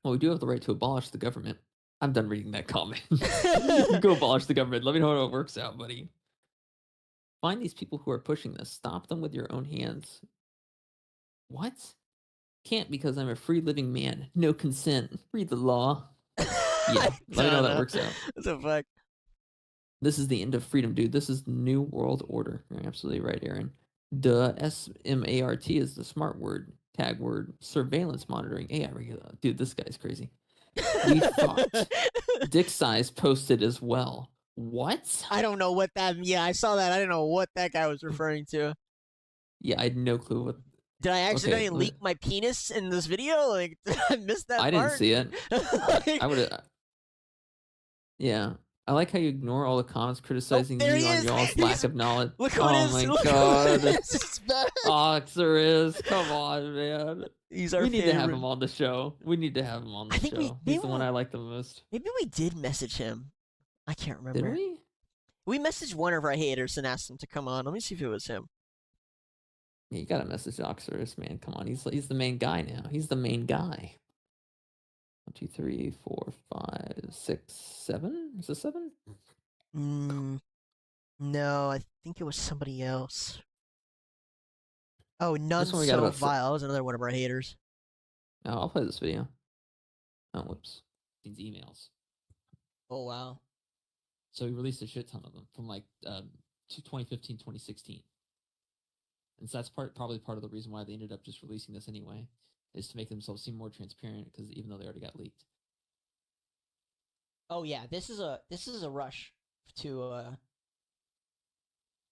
Well, we do have the right to abolish the government. I'm done reading that comment. You go abolish the government. Let me know how it works out, buddy. Find these people who are pushing this. Stop them with your own hands. What? Can't because I'm a free living man. No consent. Read the law. Yeah, let me know how that works out. What the fuck? This is the end of freedom, dude. This is the new world order. You're absolutely right, Aaron. Duh, SMART is the smart word, tag word, surveillance monitoring, AI regular. Dude, this guy's crazy. We fucked. Dick size posted as well. What? I don't know what that. Yeah, I saw that. I didn't know what that guy was referring to. Yeah, I had no clue what. Did I accidentally leak my penis in this video? Like, did I miss that I part? didn't see it. I would have. Yeah. I like how you ignore all the comments criticizing there you he on is. y'all's lack of knowledge. Look who oh it is. my Look god. Who it is. It's bad. Oxer is. Come on, man. He's our We need to have favorite. him on the show. We need to have him on the I think show. He's the one I like the most. Maybe we did message him. I can't remember. Did we? We messaged one of our haters and asked him to come on. Let me see if it was him. Yeah, you gotta message Oxerus, man. Come on, he's the main guy now. He's the main guy. 1, 2, 3, 4, 5, 6, 7. Is this 7? No, I think it was somebody else. Oh, none This one we got so about vile. That was another one of our haters. Oh, I'll play this video. Oh, whoops. These emails. Oh wow. So he released a shit ton of them from like 2015, 2016. And so that's probably part of the reason why they ended up just releasing this anyway, is to make themselves seem more transparent, because even though they already got leaked. Oh yeah, this is a rush to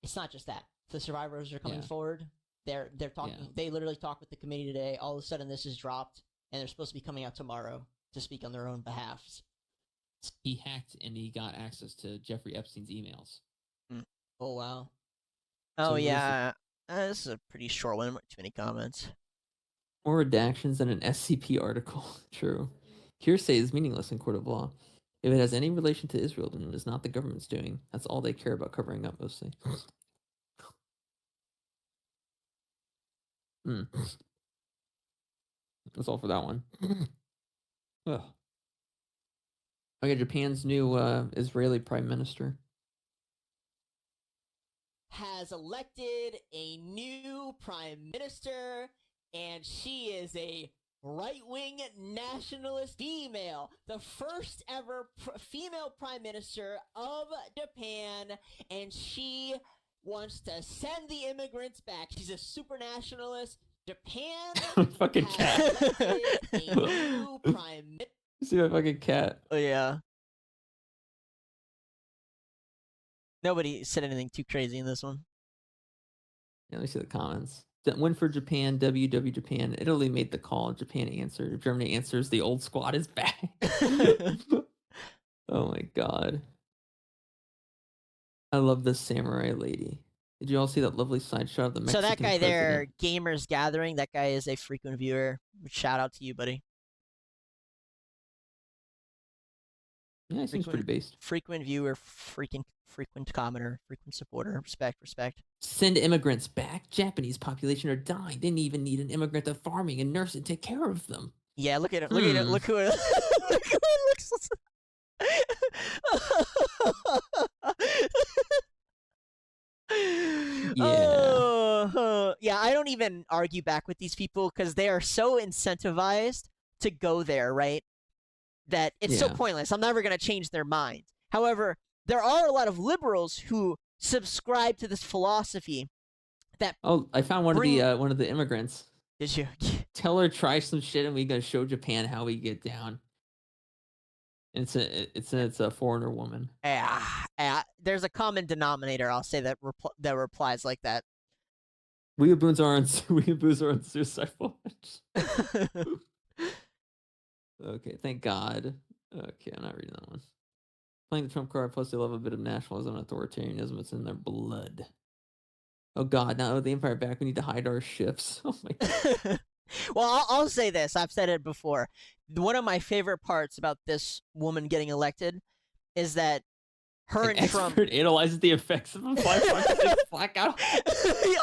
it's not just that. The survivors are coming forward. They're talking they literally talked with the committee today. All of a sudden this is dropped and they're supposed to be coming out tomorrow to speak on their own behalfs. He hacked and he got access to Jeffrey Epstein's emails. Oh wow. Oh So yeah. This is a pretty short one. Too many comments. More redactions than an SCP article. True. Hearsay is meaningless in court of law. If it has any relation to Israel, then it is not the government's doing. That's all they care about covering up, mostly. That's all for that one. Ugh. Okay, Japan's new Israeli prime minister has elected a new prime minister, and she is a right-wing nationalist female, the first ever female prime minister of Japan, and she wants to send the immigrants back. She's a super nationalist. Japan fucking has cat. elected a new prime minister. See that fucking cat? Oh yeah. Nobody said anything too crazy in this one. Yeah, let me see the comments. Win for Japan, WW Japan. Italy made the call. Japan answered. Germany answers. The old squad is back. Oh my god. I love this samurai lady. Did you all see that lovely side shot of the Mexican So that guy there, president? Gamers Gathering, that guy is a frequent viewer. Shout out to you, buddy. Yeah, he seems pretty based. Frequent viewer, frequent commenter, frequent supporter. Respect. Send immigrants back. Japanese population are dying. They didn't even need an immigrant to farming and nurse and take care of them. Yeah, look at it. Look at it. Look who it, look who it looks. Yeah. Yeah, I don't even argue back with these people because they are so incentivized to go there, right? That it's so Yeah. pointless. I'm never going to change their mind. However, there are a lot of liberals who subscribe to this philosophy that Oh, I found one of the immigrants. did you Tell her try some shit, and we gonna show Japan how we get down. And it's a foreigner woman. there's a common denominator, I'll say, that replies like that. Weeaboos are on suicide watch. Okay, thank God. Okay, I'm not reading that one. Playing the Trump card, plus they love a bit of nationalism and authoritarianism. It's in their blood. Oh God, now with the Empire back, we need to hide our ships. Oh my God. Well, I'll say this. I've said it before. One of my favorite parts about this woman getting elected is that her and Trump analyzes the effects of a 5.6 blackout.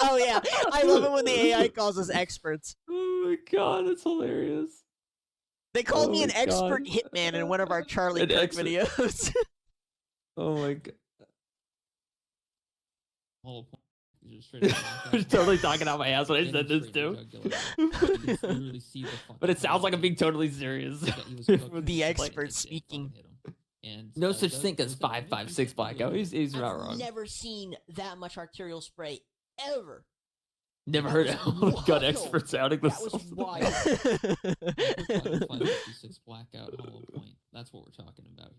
Oh yeah, I love it when the AI calls us experts. Oh my God, that's hilarious. They called me an my expert God. hitman in one of our Charlie An Kirk expert. videos. Oh my God. Whole point. You just straight up I was totally talking out my ass when I said this too. But it sounds like I'm being totally serious. The expert speaking. And No such thing as 5.56 blackout. He's not I've wrong. never seen that much arterial spray ever. Never That heard was of gun wild. experts outing That was themselves. wild. 556 blackout hollow point. That's what we're talking about.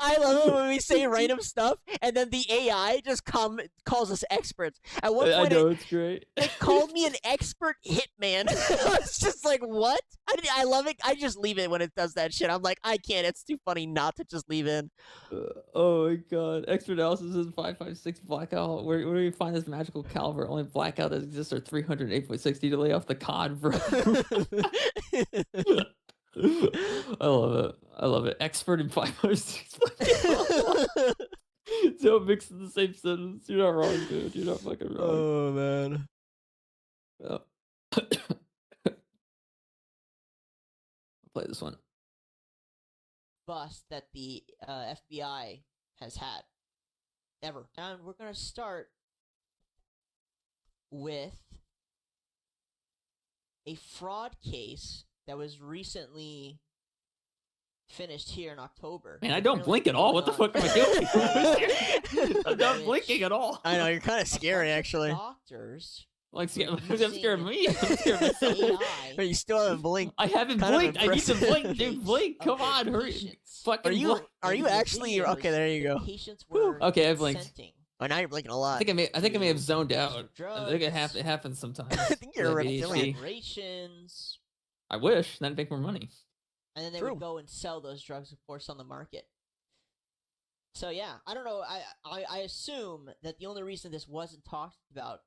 I love it when we say random stuff and then the AI just calls us experts. At one I point, know, it's great. it called me an expert hitman. I was just like, what? I love it. I just leave it when it does that shit. I'm like, I can't. It's too funny not to just leave in. Oh my God. Expert analysis is 5.56 blackout. Where do you find this magical caliber? Only blackout that exists are 308.6. Need to lay off the cod, bro. I love it. Expert in 5.6 blackout. Don't mix in the same sentence. You're not wrong, dude. You're not fucking wrong. Oh, man. Oh. Play this one. Bust that the FBI has had ever. And we're gonna start with a fraud case that was recently finished here in October. Man, I don't blink at all. What the fuck am I doing? I'm not blinking at all. I know, you're kind of scary, actually. Doctors. Like, I'm scared of me. I'm scared of myself. But you still haven't blinked. I haven't Kind of blinked. I need to impressive. blink, dude. Blink. Come on, hurry. Fucking blink. Are you actually okay? There you go. Patients were Okay, I blinked. consenting. Oh, now you're blinking a lot. I think I may have zoned out. Drugs. I think it happens sometimes. I think you're a Like reptilian. ADHD. Operations. I wish. Then I'd make more money. And then they True. would go and sell those drugs, of course, on the market. So yeah, I don't know. I assume that the only reason this wasn't talked about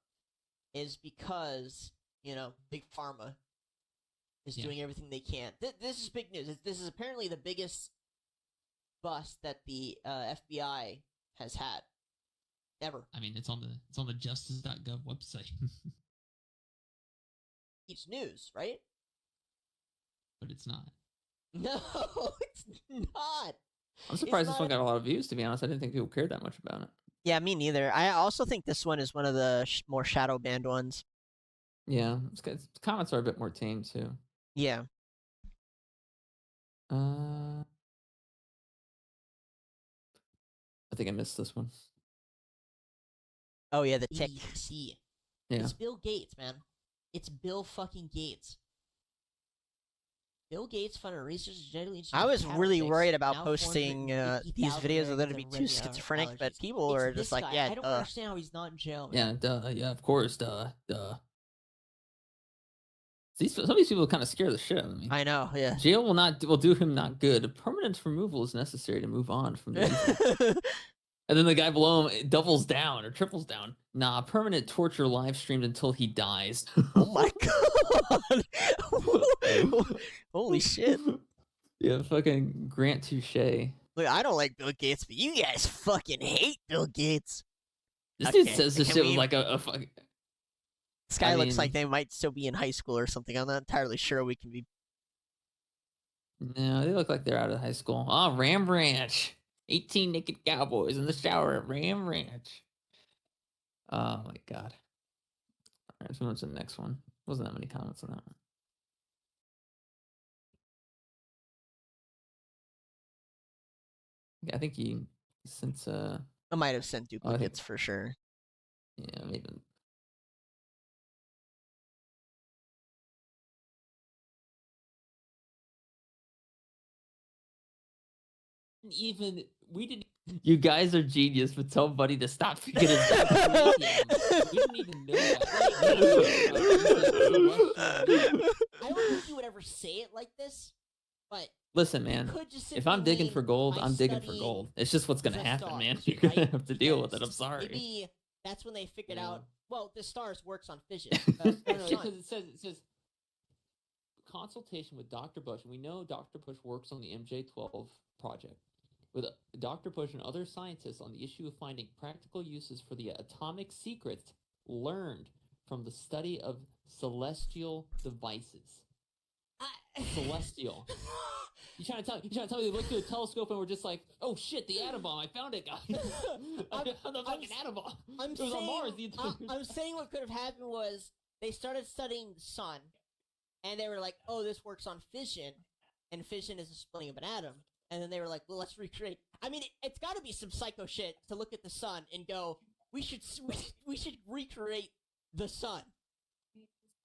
is because, you know, Big Pharma is doing everything they can. This is big news. This is apparently the biggest bust that the FBI has had ever. I mean, it's on the justice.gov website, It's news, right? but it's not. No, it's not. I'm surprised It's this one not- got a lot of views, to be honest. I didn't think people cared that much about it. Yeah, me neither. I also think this one is one of the more shadow banned ones. Yeah. Comments are a bit more tame, too. Yeah. I think I missed this one. Oh, yeah, the tick. BBC. Yeah. It's Bill Gates, man. It's Bill fucking Gates. Bill Gates funded research genetically. I was really worried about now posting 450,000 these videos are going to be Americans too have schizophrenic, but allergies. people It's are this just like, guy. yeah, I don't understand how he's not in jail. Man. Yeah, yeah, of course, duh. Some of these people kind of scare the shit out of me. I know, yeah. Jail will do him not good. Permanent removal is necessary to move on from the evil. And then the guy below him doubles down or triples down. Nah, permanent torture live streamed until he dies. Oh my god. Holy shit. Yeah, fucking Grant Touche. Look, I don't like Bill Gates, but you guys fucking hate Bill Gates. This Okay, dude says this can shit we- with like a fucking. This guy I looks mean- like they might still be in high school or something. I'm not entirely sure we can be. No, they look like they're out of high school. Oh, Ram Ranch. 18 naked cowboys in the shower at Ram Ranch. Oh my god. Alright, let's move on to the next one. Wasn't that many comments on that one. Yeah, I think he since I might have sent I think- duplicates for sure. yeah, maybe. Even we didn't. You guys are genius, but tell Buddy to stop picking his. We didn't even know that. I don't think you would ever say it like this, but Listen, man. could just If I'm simply digging mean for gold, by I'm digging for studying gold. It's just what's gonna the happen, man. stars, You're gonna right? have to deal with it. I'm Because sorry. Maybe that's when they figured Yeah. out. Well, the stars works on fission. No, Sun. because it says consultation with Dr. Bush, and we know Dr. Bush works on the MJ12 project with Dr. Bush and other scientists on the issue of finding practical uses for the atomic secrets learned from the study of celestial devices. Celestial. You trying to tell me they looked through a telescope and were just like, oh shit, the atom bomb! I found it, guys. I found the fucking atom bomb. I'm It was on Mars. I'm saying what could have happened was they started studying the sun, and they were like, "Oh, this works on fission, and fission is a splitting of an atom." And then they were like, "Well, let's recreate." I mean, it's got to be some psycho shit to look at the sun and go, "We should recreate the sun."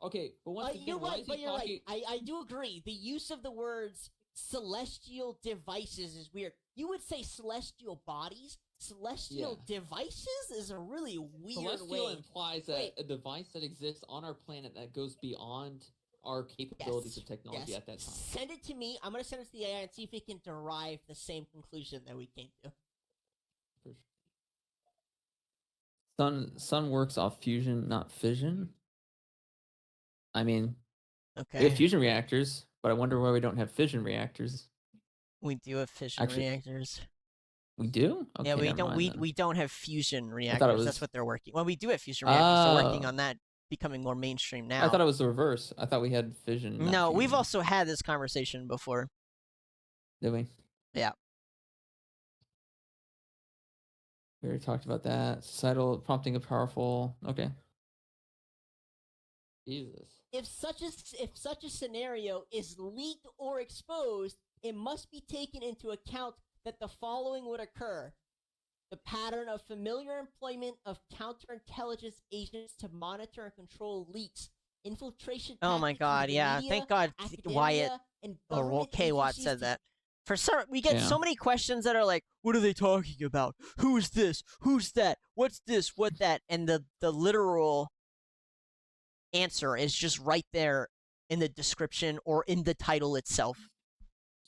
Okay, but once again, You're why right, is but he you're talking? right. I do agree. The use of the words celestial devices is weird. You would say celestial bodies. Celestial devices is a really weird Celestial way. implies that a device that exists on our planet that goes beyond our capabilities of technology at that time. Send it to me. I'm going to send it to the AI and see if it can derive the same conclusion that we came to. For sure. Sun works off fusion, not fission. I mean, we Okay. have fusion reactors, but I wonder why we don't have fission reactors. We do have fission Actually, reactors. We do? Okay, Yeah, we never don't. mind then. We don't have fusion it reactors. That's was- what they're working. Well, we do have fusion reactors. They're working Oh. on that, becoming more mainstream now. I thought it was the reverse. I thought we had fission. not No, we've fusion. also had this conversation before. Did we? Yeah. We already talked about that. Societal prompting of powerful. Okay. Jesus. If such a scenario is leaked or exposed, it must be taken into account that the following would occur: the pattern of familiar employment of counterintelligence agents to monitor and control leaks, infiltration. Oh my tactics God! into the Yeah, media, thank God Wyatt academia, and or government K Watt agencies said to that. For some, we get so many questions that are like, "What are they talking about? Who's this? Who's that? What's this? What that?" And the literal answer is just right there in the description or in the title itself.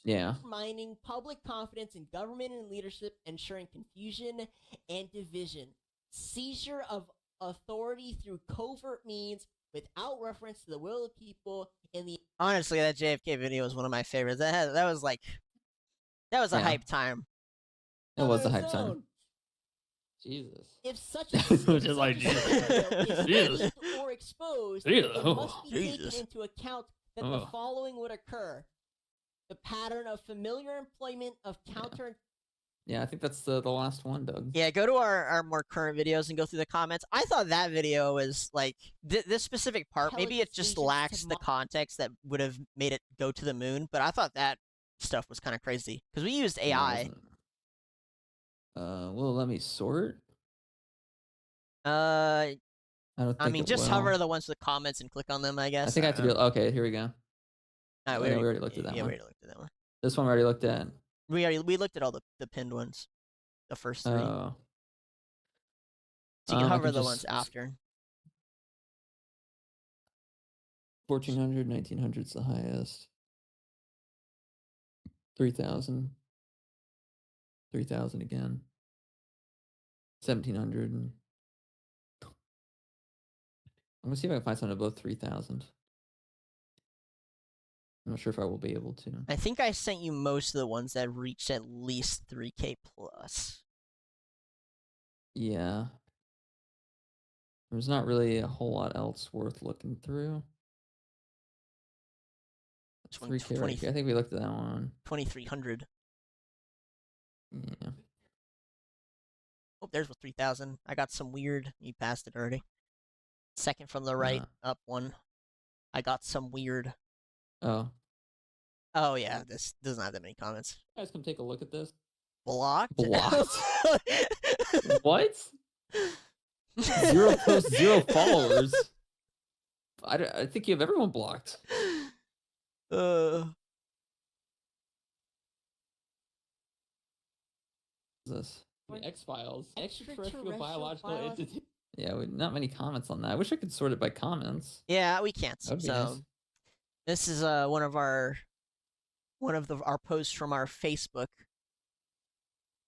Yeah. Undermining public confidence in government and leadership, ensuring confusion and division, seizure of authority through covert means without reference to the will of the people in the. Honestly, that JFK video was one of my favorites. That was like, that was a Yeah. hype time. It was a on hype its time. own. Jesus. If such a, Just like Jesus. Jesus. Or exposed, Jesus. it must be Jesus. taken into account that Oh. the following would occur: the pattern of familiar employment of counter. Yeah, I think that's the last one, Doug. Yeah, go to our more current videos and go through the comments. I thought that video was like this specific part. Maybe it Intelligence just agents lacks to the context that would have made it go to the moon. But I thought that stuff was kind of crazy because we used No, it AI. wasn't. Will it let me sort? I I don't think mean, it just will. hover the ones with comments and click on them. I guess. I think I have to do. Okay, here we go. Alright, Oh, yeah, we already looked at that yeah, one. we already looked at that one. This one we already looked at. We looked at all the pinned ones, the first three. Oh. So you can I hover can the just ones after. 1400, 1900's the highest. 3000. 3000 again. 1700. I'm gonna see if I can find something above 3000. I'm not sure if I will be able to. I think I sent you most of the ones that reached at least 3K plus. Yeah. There's not really a whole lot else worth looking through. Which one? 3K right here. I think we looked at that one. 2300. Yeah. Oh, there's 3,000. I got some weird. You passed it already. Second from the right, up one. I got some weird. Oh. Oh yeah, this doesn't have that many comments. You guys come take a look at this. Blocked. Blocked? What? 0 posts, 0 followers. I think you have everyone blocked. This the X-Files, extraterrestrial biological entity. Yeah, not many comments on that. I wish I could sort it by comments. Yeah, we can't. That'd be So nice. this is one of our posts from our Facebook.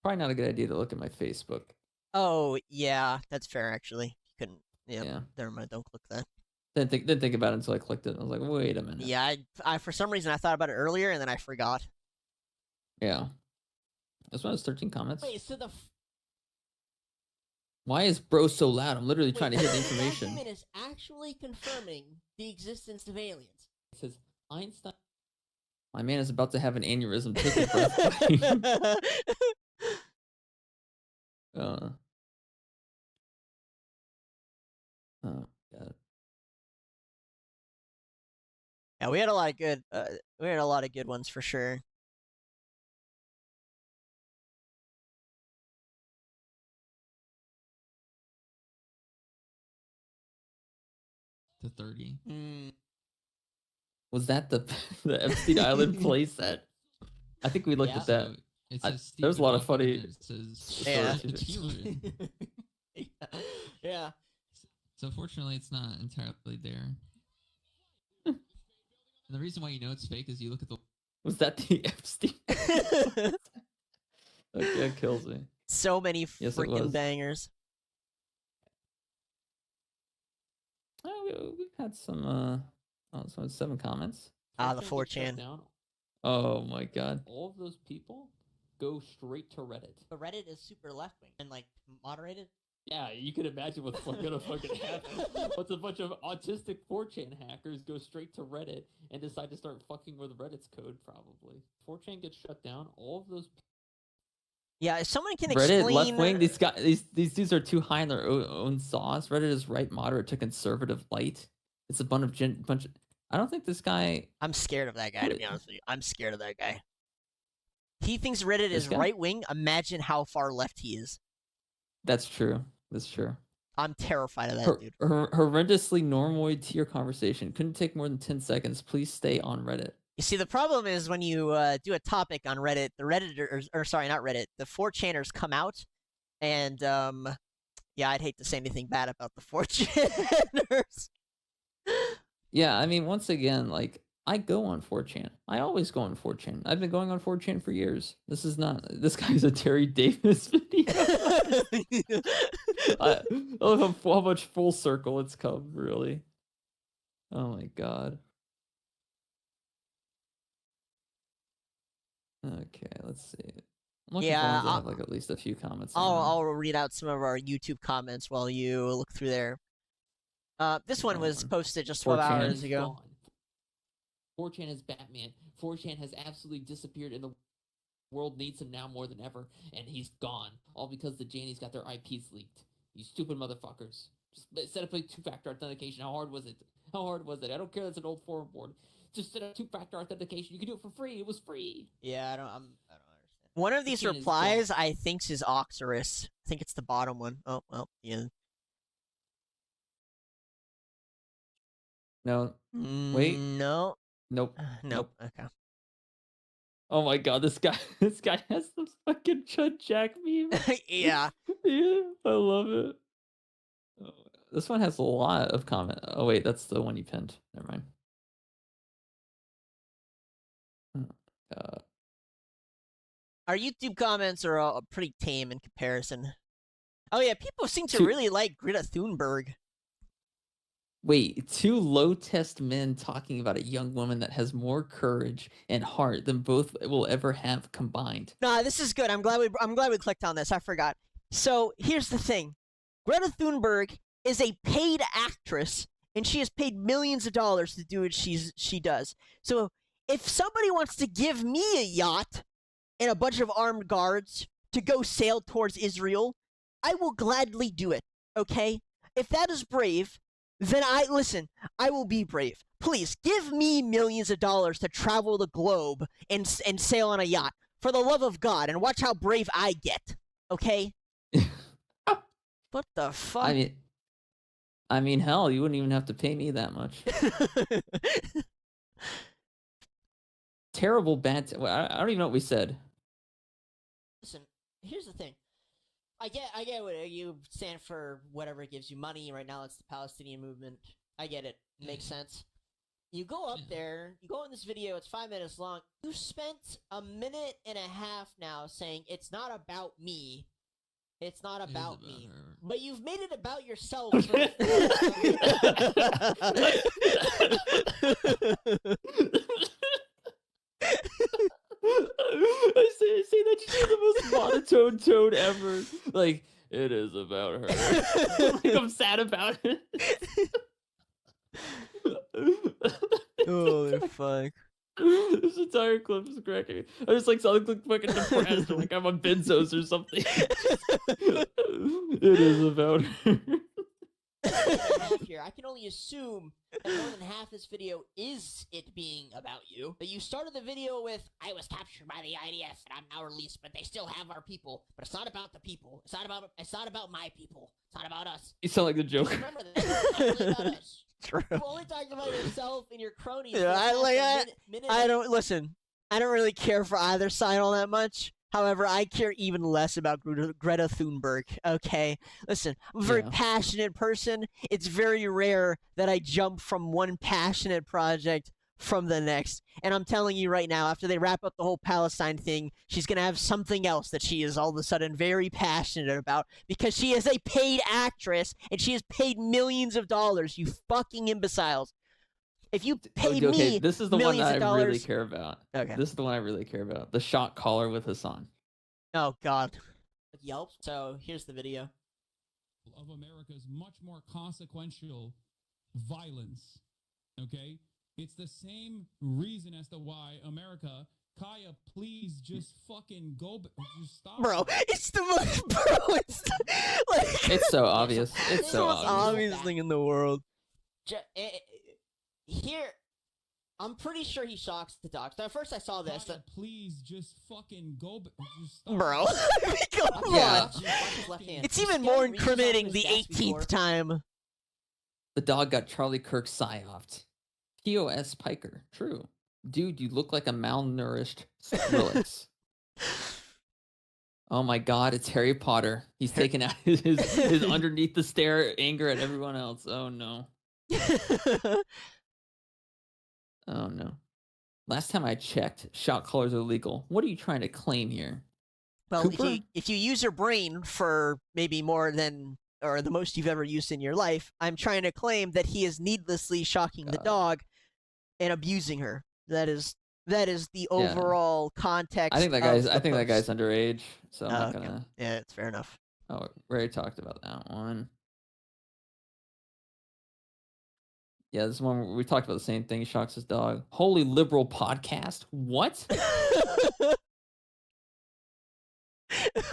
Probably not a good idea to look at my Facebook. Oh yeah, that's fair actually. You couldn't. Yep, Yeah. Never mind. Don't click that. Didn't think about it until I clicked it. I was like, wait a minute. Yeah, I for some reason I thought about it earlier and then I forgot. Yeah. This one has 13 comments. Wait, so the Why is bro so loud? I'm literally trying to hit the the information. document is actually confirming the existence of aliens. It says Einstein. My man is about to have an aneurysm. Take a breath. Oh god. Yeah, we had a lot of good. We had a lot of good ones for sure. To 30. Was that the Epstein Island playset? I think we looked Yeah. at that. So it I- says there's a lot of Stephen funny- Hawking, it says Yeah. the children. Yeah. So fortunately, it's not entirely there. And the reason why you know it's fake is you look at the. Was that the Epstein? Okay, that kills me. So many Yes, it freaking was. bangers. We've had some. So 7 comments. Ah, the 4chan gets 4chan. shut down. Oh my god. All of those people go straight to Reddit. But Reddit is super left wing and like moderated. Yeah, you can imagine what's gonna fucking happen. Once a bunch of autistic 4chan hackers go straight to Reddit and decide to start fucking with Reddit's code, probably. 4chan gets shut down. All of those Yeah, if someone can Reddit explain. left wing. These dudes are too high in their own sauce. Reddit is right moderate to conservative light. It's a bunch of. I don't think this guy. I'm scared of that guy, to be honest with you. I'm scared of that guy. He thinks Reddit This is guy? right wing. Imagine how far left he is. That's true. That's true. I'm terrified of that dude. Horrendously normoid tier conversation. Couldn't take more than 10 seconds. Please stay on Reddit. You see, the problem is when you do a topic on Reddit, the Redditors, or sorry, not Reddit, the 4chaners come out, and yeah, I'd hate to say anything bad about the 4chaners. Yeah, I mean, once again, like, I go on 4chan. I always go on 4chan. I've been going on 4chan for years. This is not. This guy's a Terry Davis video. I love how much full circle it's come, really. Oh my god. Okay, let's see. I'm looking for Yeah, ones that have like at least a few comments. on them. I'll read out some of our YouTube comments while you look through there. This one was posted just 12 hours ago. 4chan is Batman. 4chan has absolutely disappeared, and the world needs him now more than ever, and he's gone. All because the Janies got their IPs leaked. You stupid motherfuckers. Just set up a 2-factor authentication. How hard was it? How hard was it? I don't care that's an old forum board. Just set up 2-factor authentication. You can do it for free. It was free. Yeah, I don't understand. One of these 4chan is replies, I think, is Oxyrus. I think it's the bottom one. Oh, well, yeah. No. Wait. No. Nope. Nope. Okay. Oh my god, this guy has some fucking Chud Jack meme. Yeah. Yeah, I love it. Oh, this one has a lot of comment. Oh wait, that's the one you pinned. Never mind. Our YouTube comments are all pretty tame in comparison. Oh yeah, people seem to Two- really like Greta Thunberg. Wait, 2 low test men talking about a young woman that has more courage and heart than both will ever have combined. Nah, this is good. I'm glad we clicked on this. I forgot. So here's the thing: Greta Thunberg is a paid actress, and she is paid millions of dollars to do what she does. So if somebody wants to give me a yacht and a bunch of armed guards to go sail towards Israel, I will gladly do it, okay? If that is brave, then I will be brave. Please, give me millions of dollars to travel the globe and sail on a yacht. For the love of God, and watch how brave I get, okay? What the fuck? I mean, hell, you wouldn't even have to pay me that much. Terrible bad. I don't even know what we said. Listen, here's the thing. I get what you stand for, whatever gives you money. Right now, it's the Palestinian movement. I get it. Makes sense. You go up there, you go in this video, it's 5 minutes long. You spent a minute and a half now saying it's not about me. It's not about me. Her. But you've made it about yourself. I say that you say the most monotone tone ever. Like, it is about her. Like, I'm sad about it. Holy fuck. This entire clip is cracking. I just like sound like fucking depressed or like I'm on benzos or something. It is about her. Here. I can only assume that more than half this video is it being about you. That you started the video with, I was captured by the IDF and I'm now released, but they still have our people. But it's not about the people. It's not about my people. It's not about us. You sound like the Joker. Remember that. It's not really about us. True. You've only talked about yourself and your cronies. Yeah, I don't really care for either side all that much. However, I care even less about Greta Thunberg, okay? Listen, I'm a very passionate person. It's very rare that I jump from one passionate project from the next. And I'm telling you right now, after they wrap up the whole Palestine thing, she's going to have something else that she is all of a sudden very passionate about because she is a paid actress and she is paid millions of dollars, you fucking imbeciles. If you paid me this is the one that I really care about. Okay. This is the one I really care about. The shot caller with Hassan. Oh, God. Yelp. So here's the video. Of America's much more consequential violence. Okay? It's the same reason as to why America, Kaya, please just fucking go. Just stop. Bro, it's the most. Bro, It's so obvious. It's so the most obvious thing in the world. Here, I'm pretty sure he shocks the dogs. Now, first I saw this. Kaya, please just fucking go. Just stop. Bro, come on. It's even more incriminating the 18th time. The dog got Charlie Kirk psyoped. POS Piker. True. Dude, you look like a malnourished Skrillex. Oh my god, it's Harry Potter. He's taking out his underneath the stare anger at everyone else. Oh no. Oh no. Last time I checked, shot callers are legal. What are you trying to claim here? Well, if you use your brain for maybe more than or the most you've ever used in your life, I'm trying to claim that he is needlessly shocking the dog and abusing her. That is the overall context. I think that guy's underage, so I'm not gonna. Yeah, it's fair enough. Oh, we already talked about that one. Yeah, this one where we talked about the same thing. He shocks his dog. Holy liberal podcast. What?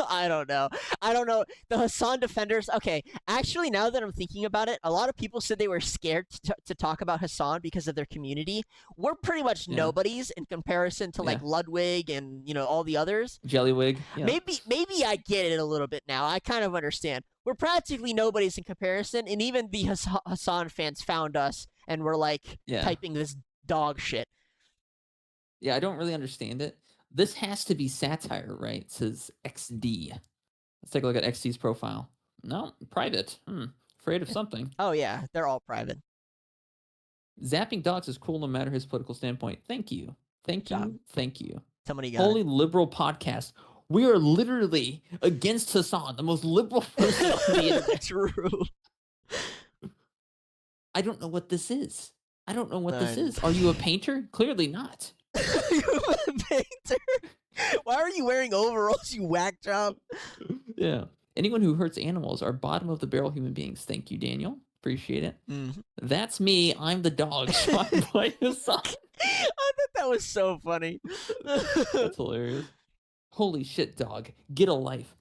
I don't know. The Hassan defenders. Okay, actually, now that I'm thinking about it, a lot of people said they were scared to talk about Hassan because of their community. We're pretty much nobodies in comparison to like Ludwig and all the others. Jellywig. Yeah. Maybe I get it a little bit now. I kind of understand. We're practically nobodies in comparison, and even the Hassan fans found us and were like typing this dog shit. Yeah, I don't really understand it. This has to be satire, right? It says XD. Let's take a look at XD's profile. No, private. Afraid of something. Oh yeah, they're all private. Zapping dogs is cool no matter his political standpoint. Thank you. Thank you. Somebody got Holy liberal podcast. We are literally against Hassan, the most liberal person on the internet. True. I don't know what this is. Are you a painter? Clearly not. You a painter? Why are you wearing overalls, you whack job? Yeah. Anyone who hurts animals are bottom of the barrel human beings. Thank you, Daniel. Appreciate it. Mm-hmm. That's me. I'm the dog shot by Hassan. I thought that was so funny. That's hilarious. Holy shit, dog. Get a life.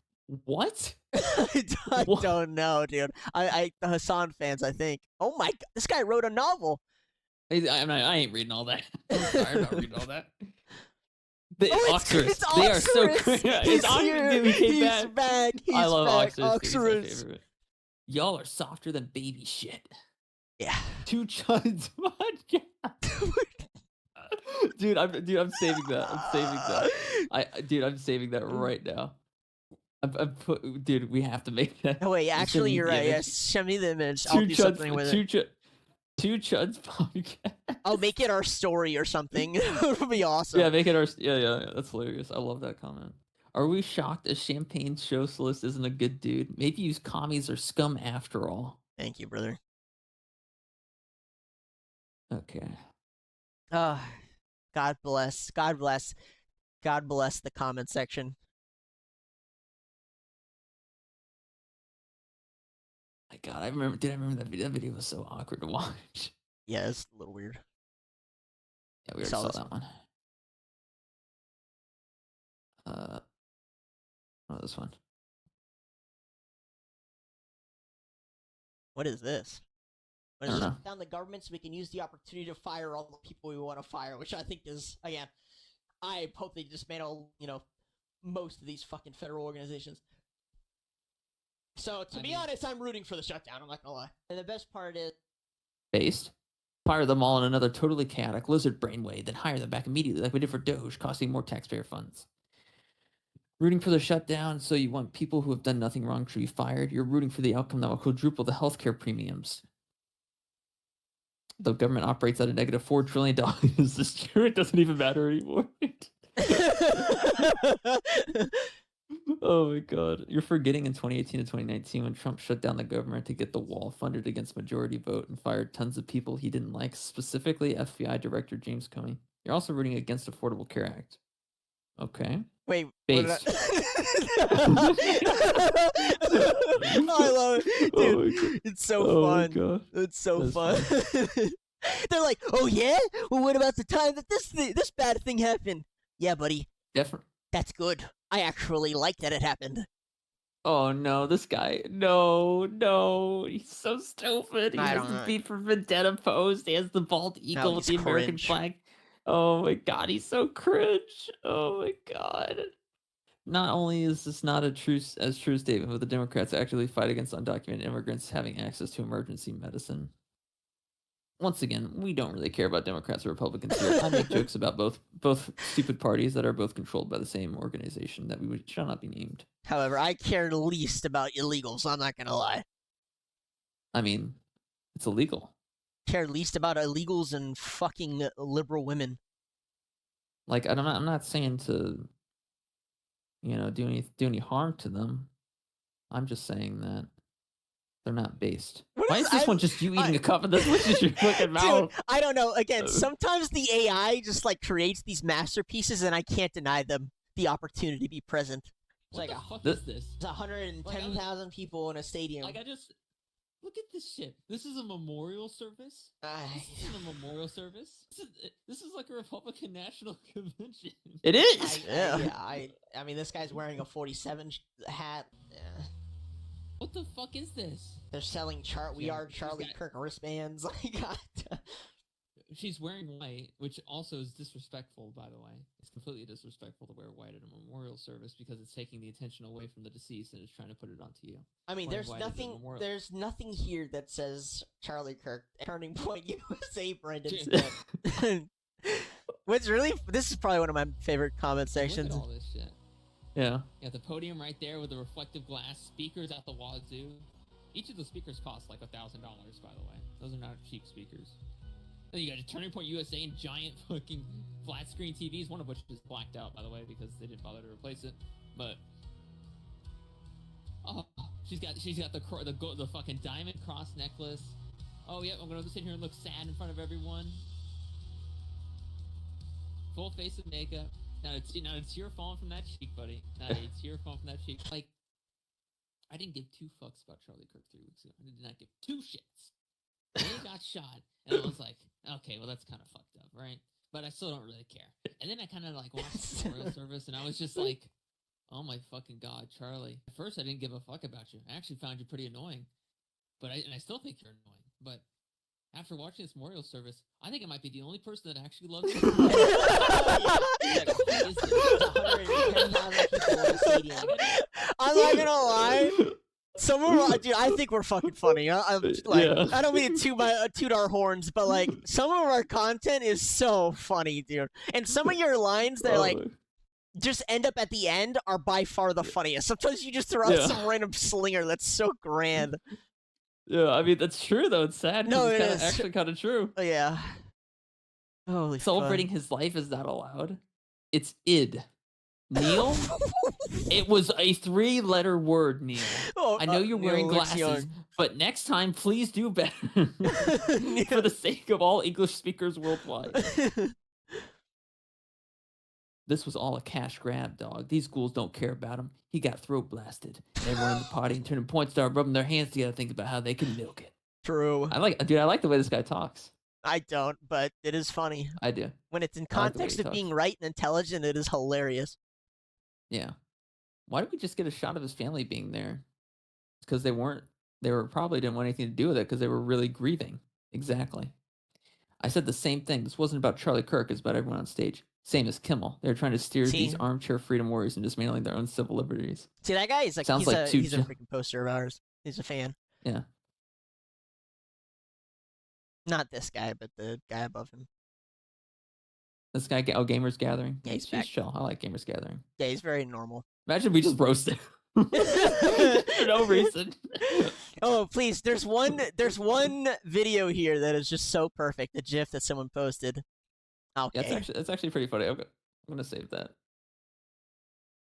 What? I don't know, dude. The Hassan fans, I think. Oh my god, this guy wrote a novel. I ain't reading all that. I'm sorry, I'm not reading all that. The it's they are so Oxyrus. great. He's It's Oxyrus, here. dude, he came He's back. back. I love back. Oxyrus. He's my Oxyrus. favorite. Y'all are softer than baby shit. Yeah. Two chuds podcast. Dude, I'm saving that. I'm saving that right now. Dude, we have to make that. Oh wait, actually, you're right. Image. Yes, show me the image. I'll do something with it. Two chuds podcast. I'll make it our story or something. It would be awesome. Yeah, make it our. Yeah. That's hilarious. I love that comment. Are we shocked that Champagne Socialist isn't a good dude? Maybe use commies or scum after all. Thank you, brother. Okay. God bless. God bless. God bless the comment section. My God, I remember that video. That video was so awkward to watch. Yeah, it's a little weird. Yeah, we already saw that one. This one. What is this? I don't know. Down the government so we can use the opportunity to fire all the people we want to fire, which I think is, again, I hope they dismantle, most of these fucking federal organizations. So, to be honest, I'm rooting for the shutdown, I'm not gonna lie. And the best part is... Based. Fire them all in another totally chaotic lizard brainwave, then hire them back immediately like we did for Doge, costing more taxpayer funds. Rooting for the shutdown, so you want people who have done nothing wrong to be fired. You're rooting for the outcome that will quadruple the healthcare premiums. The government operates at a negative $4 trillion this year. It doesn't even matter anymore. Oh my God. You're forgetting in 2018 and 2019 when Trump shut down the government to get the wall funded against majority vote and fired tons of people he didn't like, specifically FBI Director James Comey. You're also rooting against Affordable Care Act. Okay. Wait, Based. I love it, dude. It's so fun. God. It's so fun. They're like, "Oh yeah? Well, what about the time that this bad thing happened?" Yeah, buddy. Definitely. That's good. I actually like that it happened. Oh no, this guy. No. He's so stupid. He I has don't the know. V for Vendetta pose. He has the bald eagle with the he's American cringe. flag. Oh my God, he's so cringe. Oh my God. Not only is this not a true statement, but the Democrats actually fight against undocumented immigrants having access to emergency medicine. Once again, we don't really care about Democrats or Republicans here. I make jokes about both stupid parties that are both controlled by the same organization that shall not be named. However, I care least about illegals. I'm not gonna lie. I mean, it's illegal. Care least about illegals and fucking liberal women. Like, I'm not saying to, do any harm to them. I'm just saying that they're not based. Why is this one just you eating a cup of this? Which is your fucking mouth? Dude, I don't know. Again, sometimes the AI just creates these masterpieces, and I can't deny them the opportunity to be present. It's like, What the fuck is this? it's 110,000 people in a stadium. Like, I just look at this shit. This is a memorial service. This isn't a memorial service. This is like a Republican National Convention. It is. I mean, this guy's wearing a 47 hat. Yeah. What the fuck is this? They're selling We Are Charlie Kirk wristbands. She's wearing white, which also is disrespectful, by the way. It's completely disrespectful to wear white at a memorial service because it's taking the attention away from the deceased and it's trying to put it onto you. I mean, Wearing there's white at a nothing. memorial. There's nothing here that says Charlie Kirk. Turning Point USA, Brendan's Dude. dead. This is probably one of my favorite comment Look sections. at all this shit. Yeah. You got the podium right there with the reflective glass, speakers at the wazoo. Each of the speakers cost like $1,000, by the way. Those are not cheap speakers. Then you got a Turning Point USA and giant fucking flat screen TVs, one of which is blacked out, by the way, because they didn't bother to replace it. But oh, she's got the fucking diamond cross necklace. Oh yeah, I'm gonna sit here and look sad in front of everyone. Full face of makeup. Now it's tear falling from that cheek, buddy. Now it's tear falling from that cheek. Like, I didn't give two fucks about Charlie Kirk 3 weeks ago. I did not give two shits. And then he got shot, and I was like, okay, well that's kind of fucked up, right? But I still don't really care. And then I kind of watched the memorial service, and I was just like, Oh my fucking god, Charlie. At first I didn't give a fuck about you. I actually found you pretty annoying. But I still think you're annoying. But after watching this memorial service, I think I might be the only person that actually loves you. I'm not gonna lie. Some of our, dude, I think we're fucking funny. I don't mean to toot our horns, but like some of our content is so funny, dude. And some of your lines that like just end up at the end are by far the funniest. Sometimes you just throw out some random slinger that's so grand. Yeah, I mean that's true though. It's sad. No, it's actually kind of true. Oh, yeah. Holy Celebrating his life is not allowed. It's id. Neil? It was a 3-letter word, Neil. I know you're wearing glasses, but next time, please do better. For the sake of all English speakers worldwide. This was all a cash grab, dog. These schools don't care about him. He got throat blasted. Everyone in the party and turning points started rubbing their hands together thinking about how they can milk it. True. I like the way this guy talks. I don't, but it is funny. I do. When it's in context of being right and intelligent, it is hilarious. Yeah. Why did we just get a shot of his family being there? Because they probably didn't want anything to do with it because they were really grieving. Exactly. I said the same thing. This wasn't about Charlie Kirk, it's about everyone on stage. Same as Kimmel. They're trying to steer these armchair freedom warriors and dismantling their own civil liberties. See, that guy is like, Sounds he's a freaking poster of ours. He's a fan. Yeah. Not this guy, but the guy above him. This guy, Gamers Gathering. Yeah, he's chill. I like Gamers Gathering. Yeah, he's very normal. Imagine we just roasted for no reason. Oh, please! There's one video here that is just so perfect. The GIF that someone posted. Okay. Yeah, it's actually pretty funny. I'm gonna save that.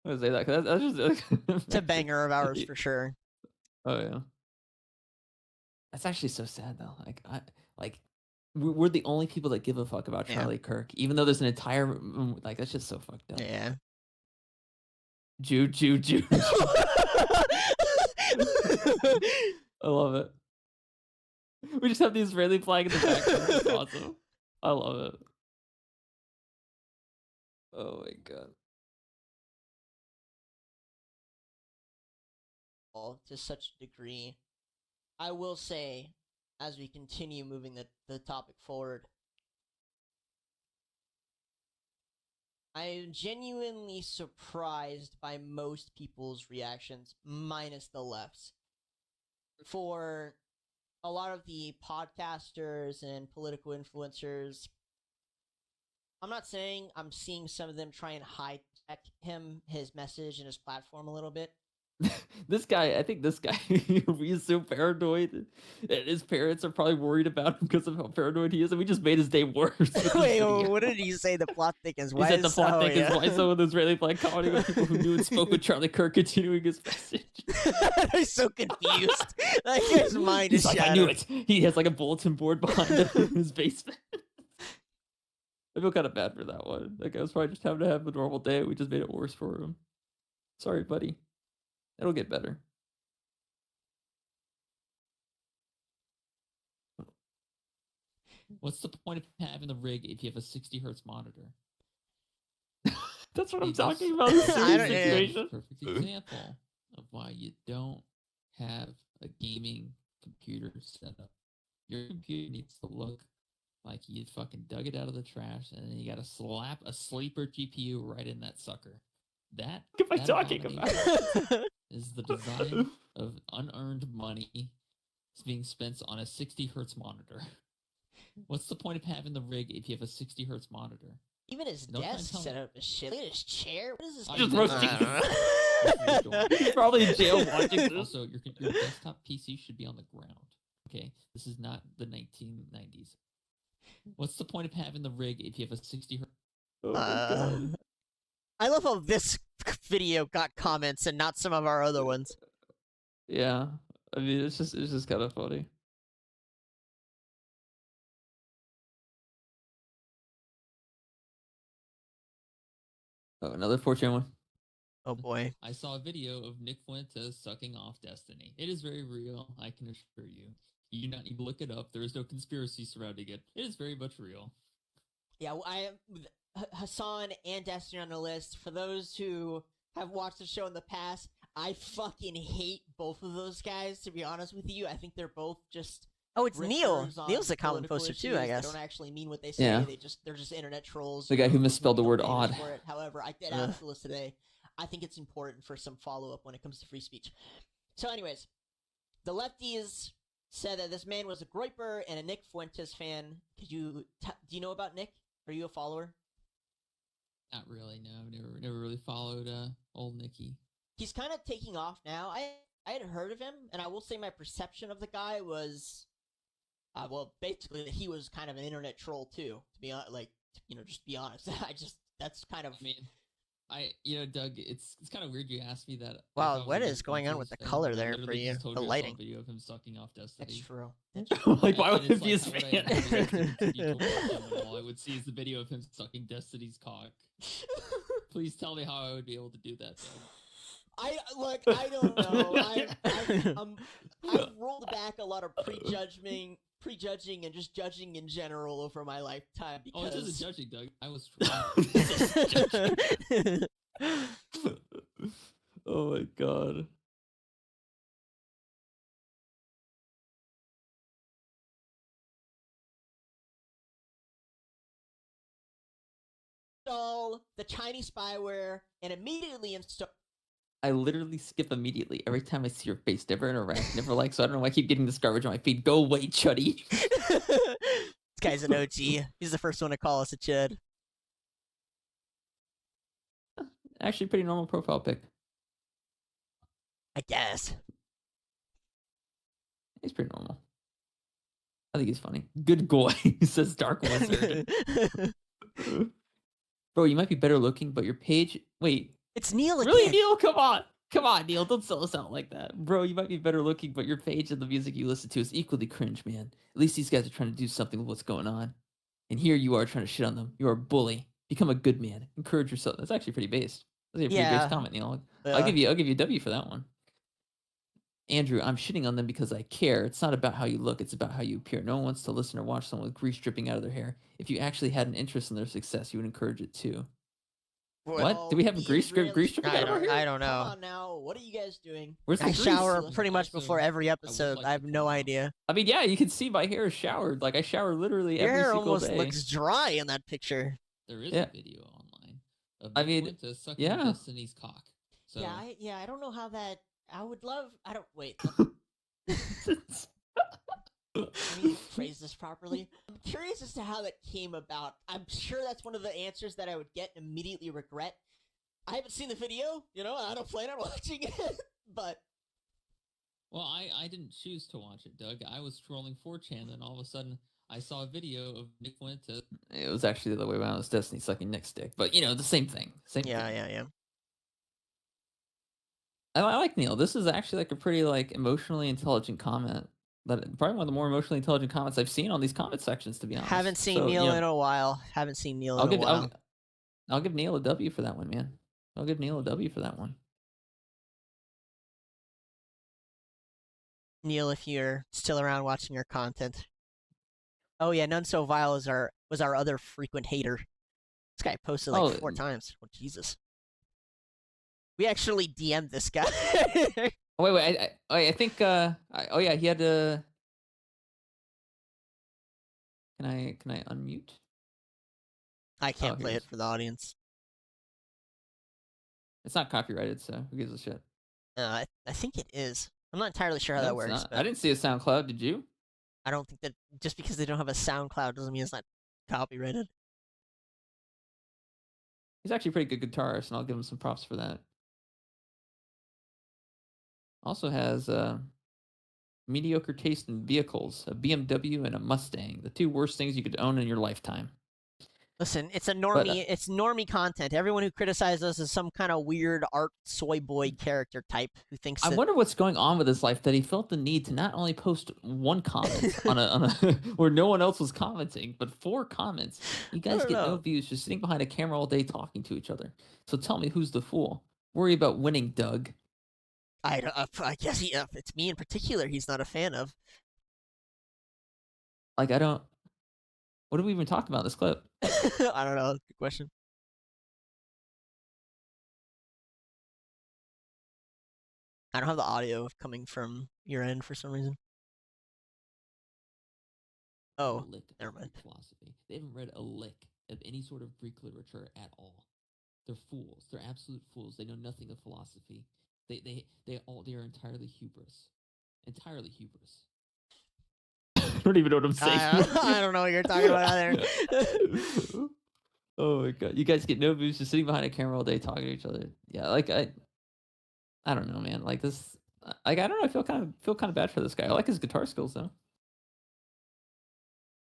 I'm gonna say that because that's just it's a banger of ours for sure. Oh yeah. That's actually so sad though. We're the only people that give a fuck about Charlie Kirk, even though there's an entire that's just so fucked up. Yeah. Jew. I love it. We just have the Israeli flag in the background. It's awesome. I love it. Oh my god. To such a degree. I will say, as we continue moving the topic forward, I am genuinely surprised by most people's reactions, minus the left's. For a lot of the podcasters and political influencers, I'm not saying I'm seeing some of them try and high-tech his message and his platform a little bit. I think this guy, he's so paranoid, and his parents are probably worried about him because of how paranoid he is, and we just made his day worse. Wait, what did he say? The plot thickens. He said the plot thickens. Why is someone Israeli flag commenting on people who knew and spoke with Charlie Kirk continuing his message? They're so confused. That guy's mind is shattered. I knew it. He has like a bulletin board behind him in his basement. I feel kind of bad for that one. That guy was probably just having to have a normal day. We just made it worse for him. Sorry, buddy. It'll get better. What's the point of having the rig if you have a 60 hertz monitor? That's what I'm talking about. Situation. Perfect example of why you don't have a gaming computer set up. Your computer needs to look like you fucking dug it out of the trash, and then you got to slap a sleeper GPU right in that sucker. What am I talking about? Is the design of unearned money being spent on a 60 hertz monitor. What's the point of having the rig if you have a 60 hertz monitor? Even his desk set up is shit. Look at his chair. What is this? I'm just roasting. He's probably in jail watching this. Also, your desktop PC should be on the ground. Okay, this is not the 1990s. What's the point of having the rig if you have a 60 hertz? Oh my God. I love how this video got comments and not some of our other ones. Yeah, I mean it's just kind of funny. Oh, another 4chan one. Oh boy. I saw a video of Nick Fuentes sucking off Destiny. It is very real, I can assure you. You do not need to look it up. There is no conspiracy surrounding it. It is very much real. Yeah, Hassan and Destiny on the list. For those who have watched the show in the past, I fucking hate both of those guys, to be honest with you. I think they're both just Oh, it's Neil. grifters on Neil's a common political poster too, issues. I guess. They don't actually mean what they say. Yeah. They're just internet trolls. The guy who who misspelled the become word famous odd. for it. However, I did ask the list today. I think it's important for some follow-up when it comes to free speech. So anyways, the lefties said that this man was a Groiper and a Nick Fuentes fan. Do you know about Nick? Are you a follower? Not really. No, never really followed old Nicky. He's kind of taking off now. I had heard of him, and I will say my perception of the guy was, well, basically that he was kind of an internet troll too. To be just be honest. That's kind of. I mean, Doug, it's kind of weird you asked me that. Wow, what is going on with the color there for you? The lighting. Video of him sucking off Destiny. That's true. Like, why would And it be his it's like, fan? I wouldn't have any towards him at all. I would see is the video of him sucking Destiny's cock. Please tell me how I would be able to do that, Doug. I don't know. I've rolled back a lot of prejudging, and just judging in general over my lifetime. Because... Oh, this isn't judging, Doug. I was. Oh my god. install the Chinese spyware and immediately install. I literally skip immediately every time I see your face. Never interact, never like. So I don't know why I keep getting this garbage on my feed. Go away, Chuddy. This guy's an OG. He's the first one to call us a chud. Actually, pretty normal profile pic. I guess. He's pretty normal. I think he's funny. Good boy, says Dark Wizard. Bro, you might be better looking, but your page. Wait. It's Neil again. Really, Neil? Come on, Neil. Don't sell us out like that. Bro, you might be better looking, but your page and the music you listen to is equally cringe, man. At least these guys are trying to do something with what's going on. And here you are trying to shit on them. You're a bully. Become a good man. Encourage yourself. That's actually pretty based. That's a pretty based comment, Neil. I'll give you a W for that one. Andrew, I'm shitting on them because I care. It's not about how you look. It's about how you appear. No one wants to listen or watch someone with grease dripping out of their hair. If you actually had an interest in their success, you would encourage it too. Well, what? Do we have grease dripping out of our hair? I don't know. Come on now. What are you guys doing? Where's the I grease? shower pretty much before every episode. like I have to no comment. idea. I mean, yeah, you can see my hair is showered. Like, I shower literally Your every hair single almost day. looks dry in that picture. There is Yeah. a video online of I Nick mean, Fuentes sucking yeah. Destiny's cock. So I don't know how that. I would love. I don't wait. Let me phrase this properly. I'm curious as to how that came about. I'm sure that's one of the answers that I would get and immediately regret. I haven't seen the video, I don't plan on watching it, but... Well, I didn't choose to watch it, Doug. I was scrolling 4chan, and all of a sudden, I saw a video of Nick Fuentes. It was actually the other way around. It was Destiny sucking Nick's dick. But, the same thing. Yeah. I like Neil. This is actually like a pretty emotionally intelligent comment. Probably one of the more emotionally intelligent comments I've seen on these comment sections, to be honest. Haven't seen Neil in a while. I'll give Neil a W for that one, man. I'll give Neil a W for that one. Neil, if you're still around watching our content. Oh yeah, None So Vile was our other frequent hater. This guy posted 4 times. Oh Jesus. We actually DM'd this guy. Wait. I think. He had to. Can I unmute? I can't play it for the audience. It's not copyrighted, so who gives a shit? I think it is. I'm not entirely sure how that works. I didn't see a SoundCloud. Did you? I don't think that just because they don't have a SoundCloud doesn't mean it's not copyrighted. He's actually a pretty good guitarist, and I'll give him some props for that. Also has mediocre taste in vehicles, a BMW and a Mustang. The 2 worst things you could own in your lifetime. Listen, it's a normie. It's normie content. Everyone who criticizes us is some kind of weird art soy boy character type who thinks. I wonder what's going on with his life that he felt the need to not only post 1 comment on a where no one else was commenting, but 4 comments. You guys get no views, just sitting behind a camera all day talking to each other. So tell me, who's the fool? Worry about winning, Doug. I guess it's me in particular. He's not a fan of. Like, I don't. What did we even talk about in this clip? I don't know. Good question. I don't have the audio coming from your end for some reason. Oh, lick of never mind. Greek philosophy. They haven't read a lick of any sort of Greek literature at all. They're fools. They're absolute fools. They know nothing of philosophy. They are entirely hubris. Entirely hubris. I don't even know what I'm saying. I don't know what you're talking about either. Oh my god. You guys get no views just sitting behind a camera all day talking to each other. Yeah, like I don't know, man. Like this like I don't know, I feel kind of bad for this guy. I like his guitar skills though.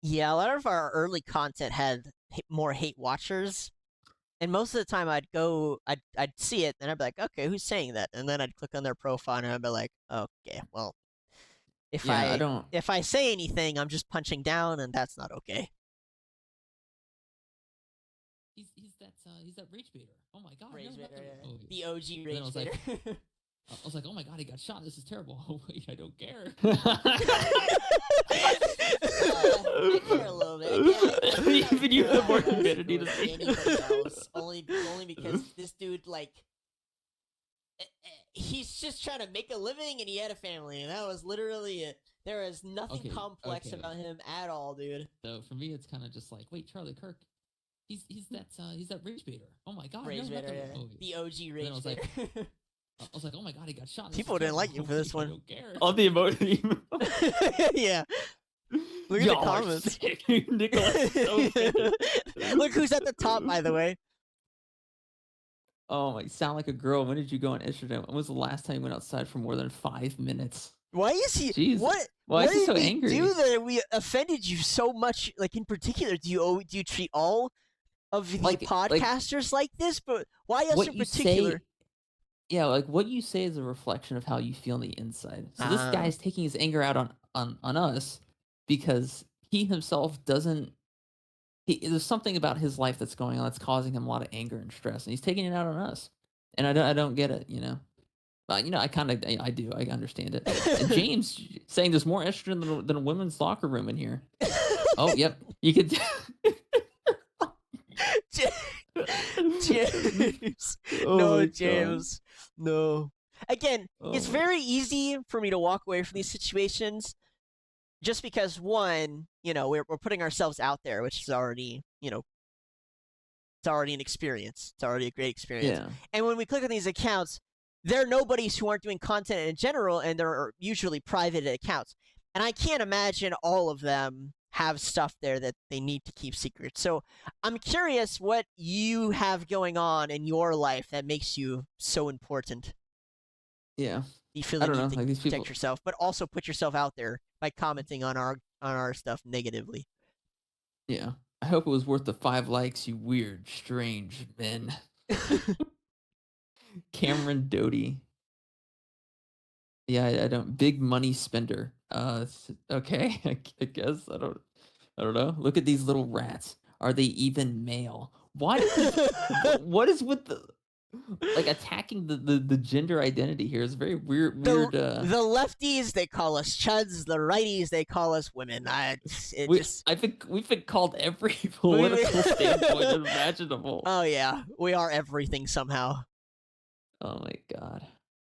Yeah, a lot of our early content had more hate watchers, and most of the time I'd see it, and I'd be like, okay, who's saying that? And then I'd click on their profile, and I'd be like, okay, well, if I say anything, I'm just punching down, and that's not okay. He's that rage baiter. Oh my god. Rage baiter, yeah. Oh, The OG then rage I was baiter. I was like, oh my god, he got shot. This is terrible. Oh wait, I don't care. I care a little bit. Even you have more humanity to see. Anybody else, only because this dude, like, he's just trying to make a living, and he had a family, and that was literally it. There is nothing complex about him at all, dude. So for me, it's kind of just like, wait, Charlie Kirk, he's that rage baiter. Oh my god, Rage baiter, yeah. Oh, The OG rage was baiter. I was like, oh my god, he got shot. People didn't like you for this one. I don't care. On the emoji. Yeah. Look at the comments. Nicholas, so good. Look who's at the top, by the way. Oh my, sound like a girl. When did you go on Instagram? When was the last time you went outside for more than 5 minutes? Why is he? Jeez. What? Why is he did so we angry? do that we offended you so much? Like in particular, do you treat all of the podcasters like this? But why us in particular? Yeah, like what you say is a reflection of how you feel on the inside. So this guy's taking his anger out on us because he himself doesn't. There's something about his life that's going on that's causing him a lot of anger and stress, and he's taking it out on us. And I don't get it, you know. But I do. I understand it. And James saying there's more estrogen than a women's locker room in here. Oh, yep. You could. James. Oh No, James. No. Again, it's very easy for me to walk away from these situations just because, one, we're putting ourselves out there, which is already, it's already an experience. It's already a great experience. Yeah. And when we click on these accounts, they're nobodies who aren't doing content in general, and they're usually private accounts. And I can't imagine all of them have stuff there that they need to keep secret. So I'm curious what you have going on in your life that makes you so important. Yeah. You feel the need to protect yourself, but also put yourself out there by commenting on our stuff negatively. Yeah. I hope it was worth the 5 likes, you weird, strange men. Cameron Doty. Yeah, I don't. Big money spender. Okay. I guess I don't know. Look at these little rats. Are they even male? What is with the attacking the gender identity here is very weird. The lefties, they call us chuds. The righties, they call us women. I think we've been called every political standpoint imaginable. Oh yeah, we are everything somehow. Oh my god.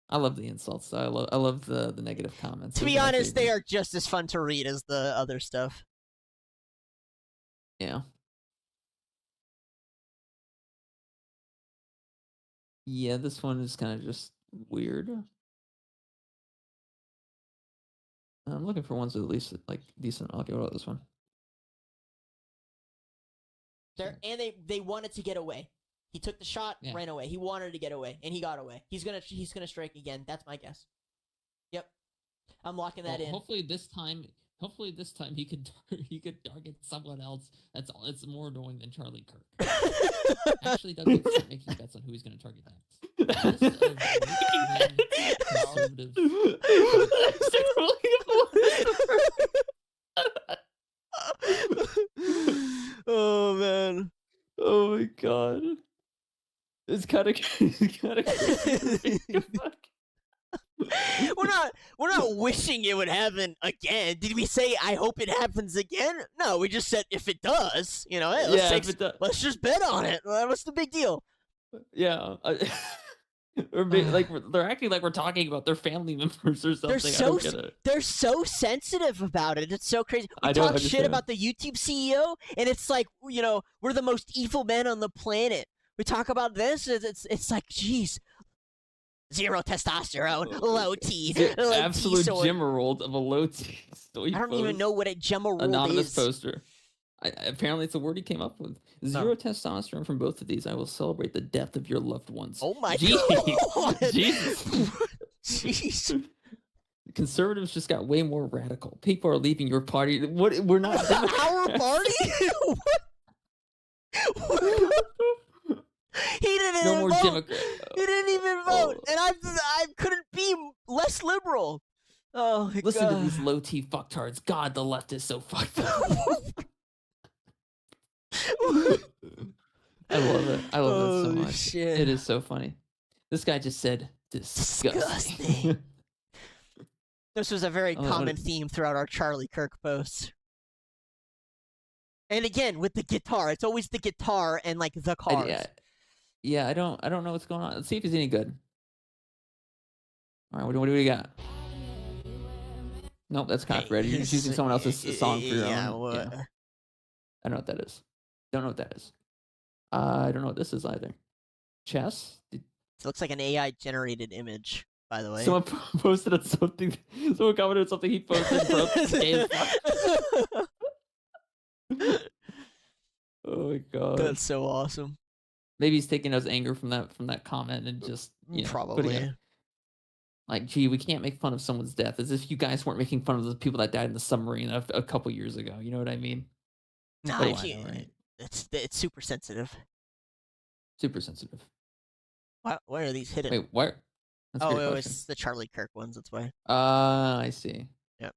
I love the insults. Though. I love the negative comments. To be honest, they are just as fun to read as the other stuff. Yeah. Yeah, this one is kind of just weird. I'm looking for ones with at least decent audio. What about this one? And they wanted to get away. He took the shot, ran away. He wanted to get away, and he got away. He's gonna strike again. That's my guess. Yep, I'm locking that in. Hopefully this time he could target someone else. That's all. It's more annoying than Charlie Kirk. Actually, Doug, start making bets on who he's gonna target next. Oh man. Oh my god. It's kind of crazy. We're not wishing it would happen again. Did we say I hope it happens again? No, we just said if it does, hey, let's just bet on it. What's the big deal? Yeah. Or like they're acting like we're talking about their family members or something. I don't get it. They're so sensitive about it. It's so crazy. We I don't talk shit understand. about the YouTube CEO, and it's like, we're the most evil men on the planet. We talk about this, it's like, jeez, zero testosterone, low T, Absolute Gemerald of a low T. I don't even know what a Gemerald Anonymous is. poster. Apparently, it's a word he came up with. Zero testosterone from both of these. I will celebrate the death of your loved ones. Oh my God! Jesus. Jeez. Conservatives just got way more radical. People are leaving your party. What? We're not our party. He didn't no even more vote. Democrat. He didn't even vote, and I couldn't be less liberal. Oh, my Listen God. to these low T fucktards. God, the left is so fucked up. I love it. I love it so much. Shit. It is so funny. This guy just said disgusting. This was a very common theme throughout our Charlie Kirk posts. And again, with the guitar, it's always the guitar and like the cars. Yeah, I don't know what's going on. Let's see if he's any good. All right, what do we got? Nope, that's copyrighted. You're just using someone else's song for your own. Yeah. I don't know what that is. Don't know what that is. I don't know what this is either. Chess? It looks like an AI generated image, by the way. Someone posted on something. Someone commented on something he posted. Oh my God. That's so awesome. Maybe he's taking his anger from that comment and just probably like, gee, we can't make fun of someone's death as if you guys weren't making fun of the people that died in the submarine a couple years ago. You know what I mean? No, right? It's super sensitive. Super sensitive. Why are these hidden? Wait, what? It's the Charlie Kirk ones. That's why. I see. Yep.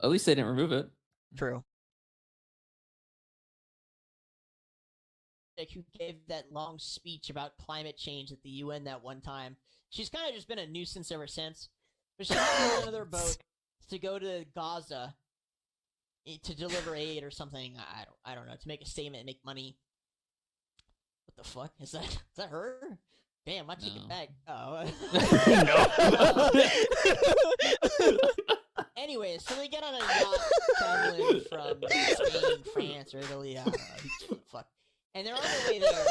At least they didn't remove it. True. Who gave that long speech about climate change at the UN that one time. She's kind of just been a nuisance ever since. But she got another boat to go to Gaza to deliver aid or something. I don't know, to make a statement and make money. What the fuck? Is that her? Damn, I take it back. Oh. Anyway, so they get on a yacht traveling from Spain, France, or Italy. I don't know. Fuck. And they're on their way there,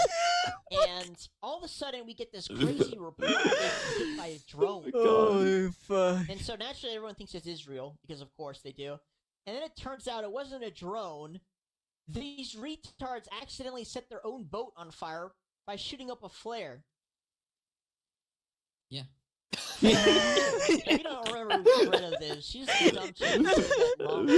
and all of a sudden we get this crazy report that they hit by a drone. Oh, fuck. And so naturally everyone thinks it's Israel, because of course they do. And then it turns out it wasn't a drone. These retards accidentally set their own boat on fire by shooting up a flare. Yeah. If you don't remember who Greta is, she's the dumb chick who said that long.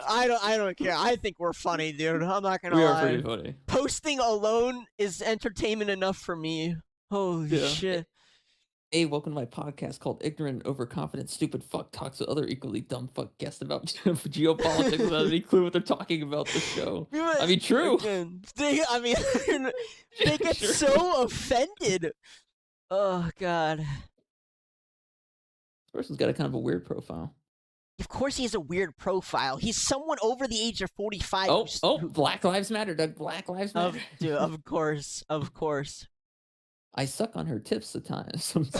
I don't care. I think we're funny, dude. I'm not gonna lie. We are pretty funny. Posting alone is entertainment enough for me. Holy shit. Hey, welcome to my podcast called Ignorant, Overconfident, Stupid Fuck Talks with other equally dumb fuck guests about geopolitics without any clue what they're talking about the show. I mean, true. They get so offended. Oh, God. This person's got a kind of a weird profile. Of course he has a weird profile. He's someone over the age of 45. Black Lives Matter, Doug. Black Lives Matter. Dude, of course. Of course. I suck on her tips at times. What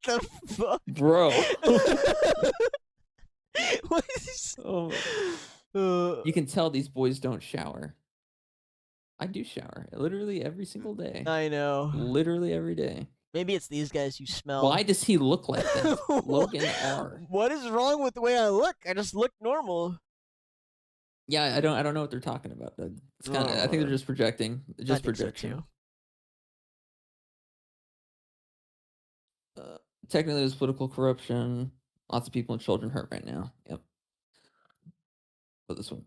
the fuck? Bro. What is... You can tell these boys don't shower. I do shower literally every single day. I know. Literally every day. Maybe it's these guys you smell. Why does he look like that? Logan R. What is wrong with the way I look? I just look normal. Yeah, I don't know what they're talking about. It's kind of. I think they're just projecting. Just projection. Technically, there's political corruption. Lots of people and children hurt right now. Yep. But this one.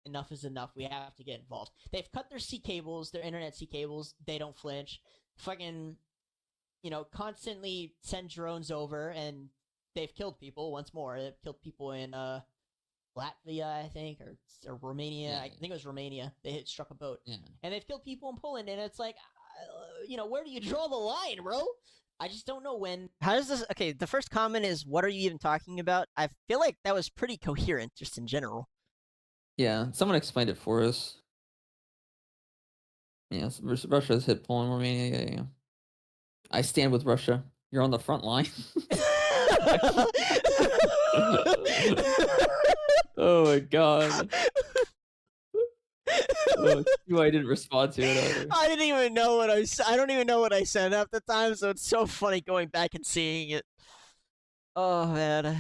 Enough is enough. We have to get involved. They've cut their C cables, their internet C cables. They don't flinch. Fucking, constantly send drones over, and they've killed people once more. They've killed people in Latvia, I think, or Romania. Yeah. I think it was Romania. They struck a boat. Yeah. And they've killed people in Poland, and it's like, where do you draw the line, bro? I just don't know when. How does this... Okay, the first comment is, what are you even talking about? I feel like that was pretty coherent, just in general. Yeah, someone explained it for us. Yes, Russia's hit Poland, Romania. Yeah. I stand with Russia. You're on the front line. Oh my god. Oh, I didn't respond to it either. I didn't even know what I don't even know what I said at the time, so it's so funny going back and seeing it. Oh man.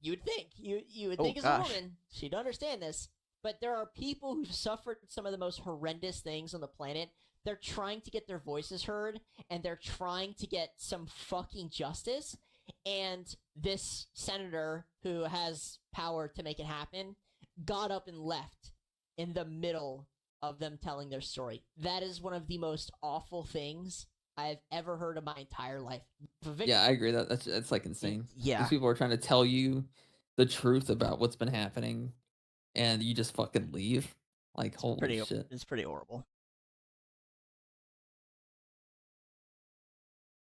You would think you would think as a gosh. woman she'd understand this, but there are people who've suffered some of the most horrendous things on the planet. They're trying to get their voices heard, and they're trying to get some fucking justice. And this senator who has power to make it happen got up and left in the middle of them telling their story. That is one of the most awful things I've ever heard in my entire life. Yeah, I agree. That's like insane. Yeah. These people are trying to tell you the truth about what's been happening, and you just fucking leave. Like, holy shit. It's pretty horrible.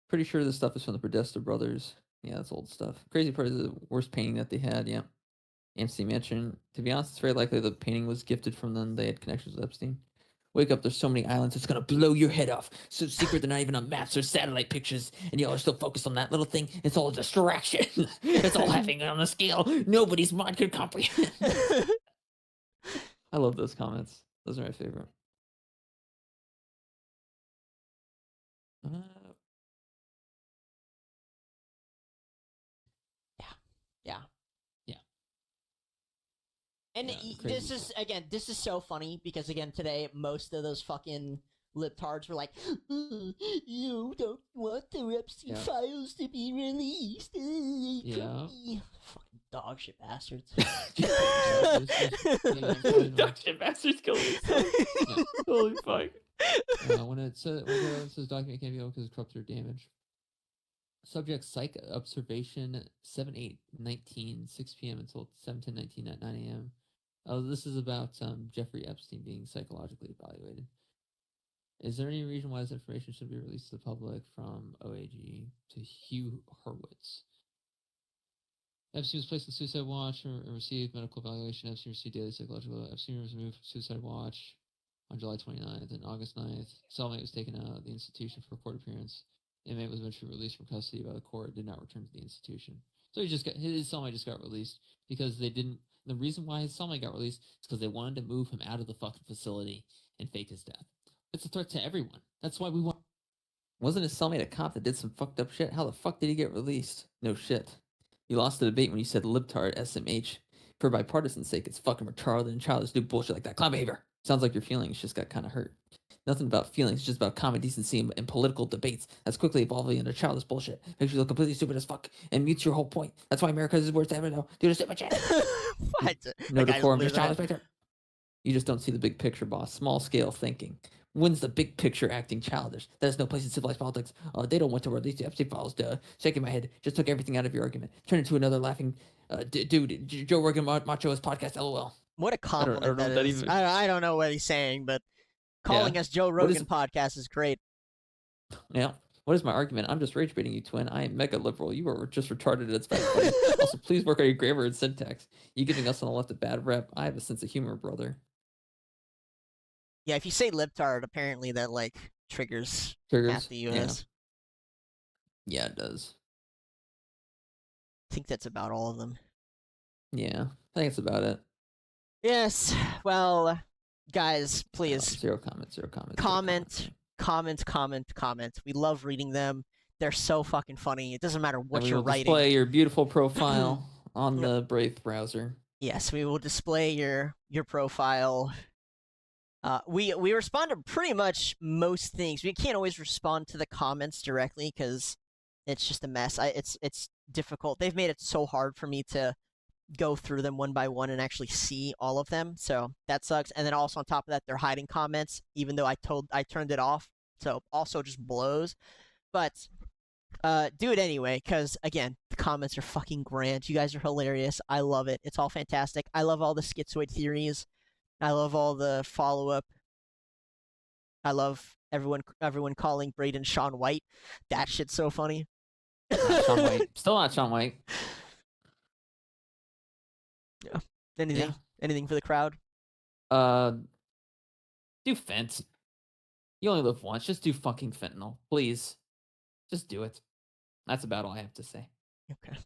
Pretty sure this stuff is from the Podesta brothers. Yeah, that's old stuff. Crazy part is the worst painting that they had. Yeah. Amnesty mentioned. To be honest, it's very likely the painting was gifted from them. They had connections with Epstein. Wake up, there's so many islands, it's gonna blow your head off. So secret they're not even on maps or satellite pictures, and y'all are still focused on that little thing. It's all a distraction. It's all happening on a scale nobody's mind could comprehend. I love those comments. Those are my favorite. Yeah. Yeah. And this is so funny because again today most of those fucking libtards were like, you don't want the Epstein files to be released. Yeah. Fucking dog shit bastards. Dog shit bastards killing themselves. Holy fuck. When it says document can't be opened because of corrupted or damaged. Subject psych observation 7/8/19, 6 p.m. until 7/10/19 at 9 a.m. This is about Jeffrey Epstein being psychologically evaluated. Is there any reason why this information should be released to the public? From OAG to Hugh Hurwitz. Epstein was placed on suicide watch and received medical evaluation. Epstein received daily psychological. Epstein was removed from suicide watch on July 29th and August 9th. Cellmate was taken out of the institution for a court appearance. Inmate was eventually released from custody by the court. Did not return to the institution. So his cellmate just got released because they didn't. The reason why his cellmate got released is because they wanted to move him out of the fucking facility and fake his death. It's a threat to everyone. That's why we want. Wasn't his cellmate a cop that did some fucked up shit? How the fuck did he get released? No shit. You lost the debate when you said libtard, SMH. For bipartisan sake, it's fucking retarded and childish do bullshit like that. Clown behavior. Sounds like your feelings just got kind of hurt. Nothing about feelings, just about common decency and political debates that's quickly evolving into childish bullshit. Makes you look completely stupid as fuck and mutes your whole point. That's why America is worst ever now. Dude, sit my chat. What? No decorum, just childish picture. You just don't see the big picture, boss. Small scale thinking. When's the big picture acting childish? That has no place in civilized politics. They don't want to release the Epstein files, duh. Shaking my head. Just took everything out of your argument. Turned into another laughing, dude, Joe Rogan Macho's podcast, LOL. What a compliment I don't know that is. even... I don't know what he's saying, but calling us Joe Rogan podcast is great. Yeah. What is my argument? I'm just rage baiting you, twin. I am mega liberal. You are just retarded at funny. Also, please work on your grammar and syntax. You giving us on the left a bad rep. I have a sense of humor, brother. Yeah, if you say libtard, apparently that like triggers half the US. Yeah, it does. I think that's about all of them. Yeah, I think that's about it. Yes. Well, guys, please. Zero comments. Comment. We love reading them. They're so fucking funny. It doesn't matter what you're writing. Display your beautiful profile on the Brave browser. Yes, we will display your profile. We respond to pretty much most things. We can't always respond to the comments directly because it's just a mess. It's difficult. They've made it so hard for me to go through them one by one and actually see all of them. So that sucks. And then also on top of that, they're hiding comments, even though I turned it off. So also just blows. But do it anyway, because again, the comments are fucking grand. You guys are hilarious. I love it. It's all fantastic. I love all the schizoid theories. I love all the follow-up. I love everyone calling Braden Sean White. That shit's so funny. Sean White. Still not Sean White. Yeah. Anything for the crowd? Do fent. You only live once. Just do fucking fentanyl, please. Just do it. That's about all I have to say. Okay.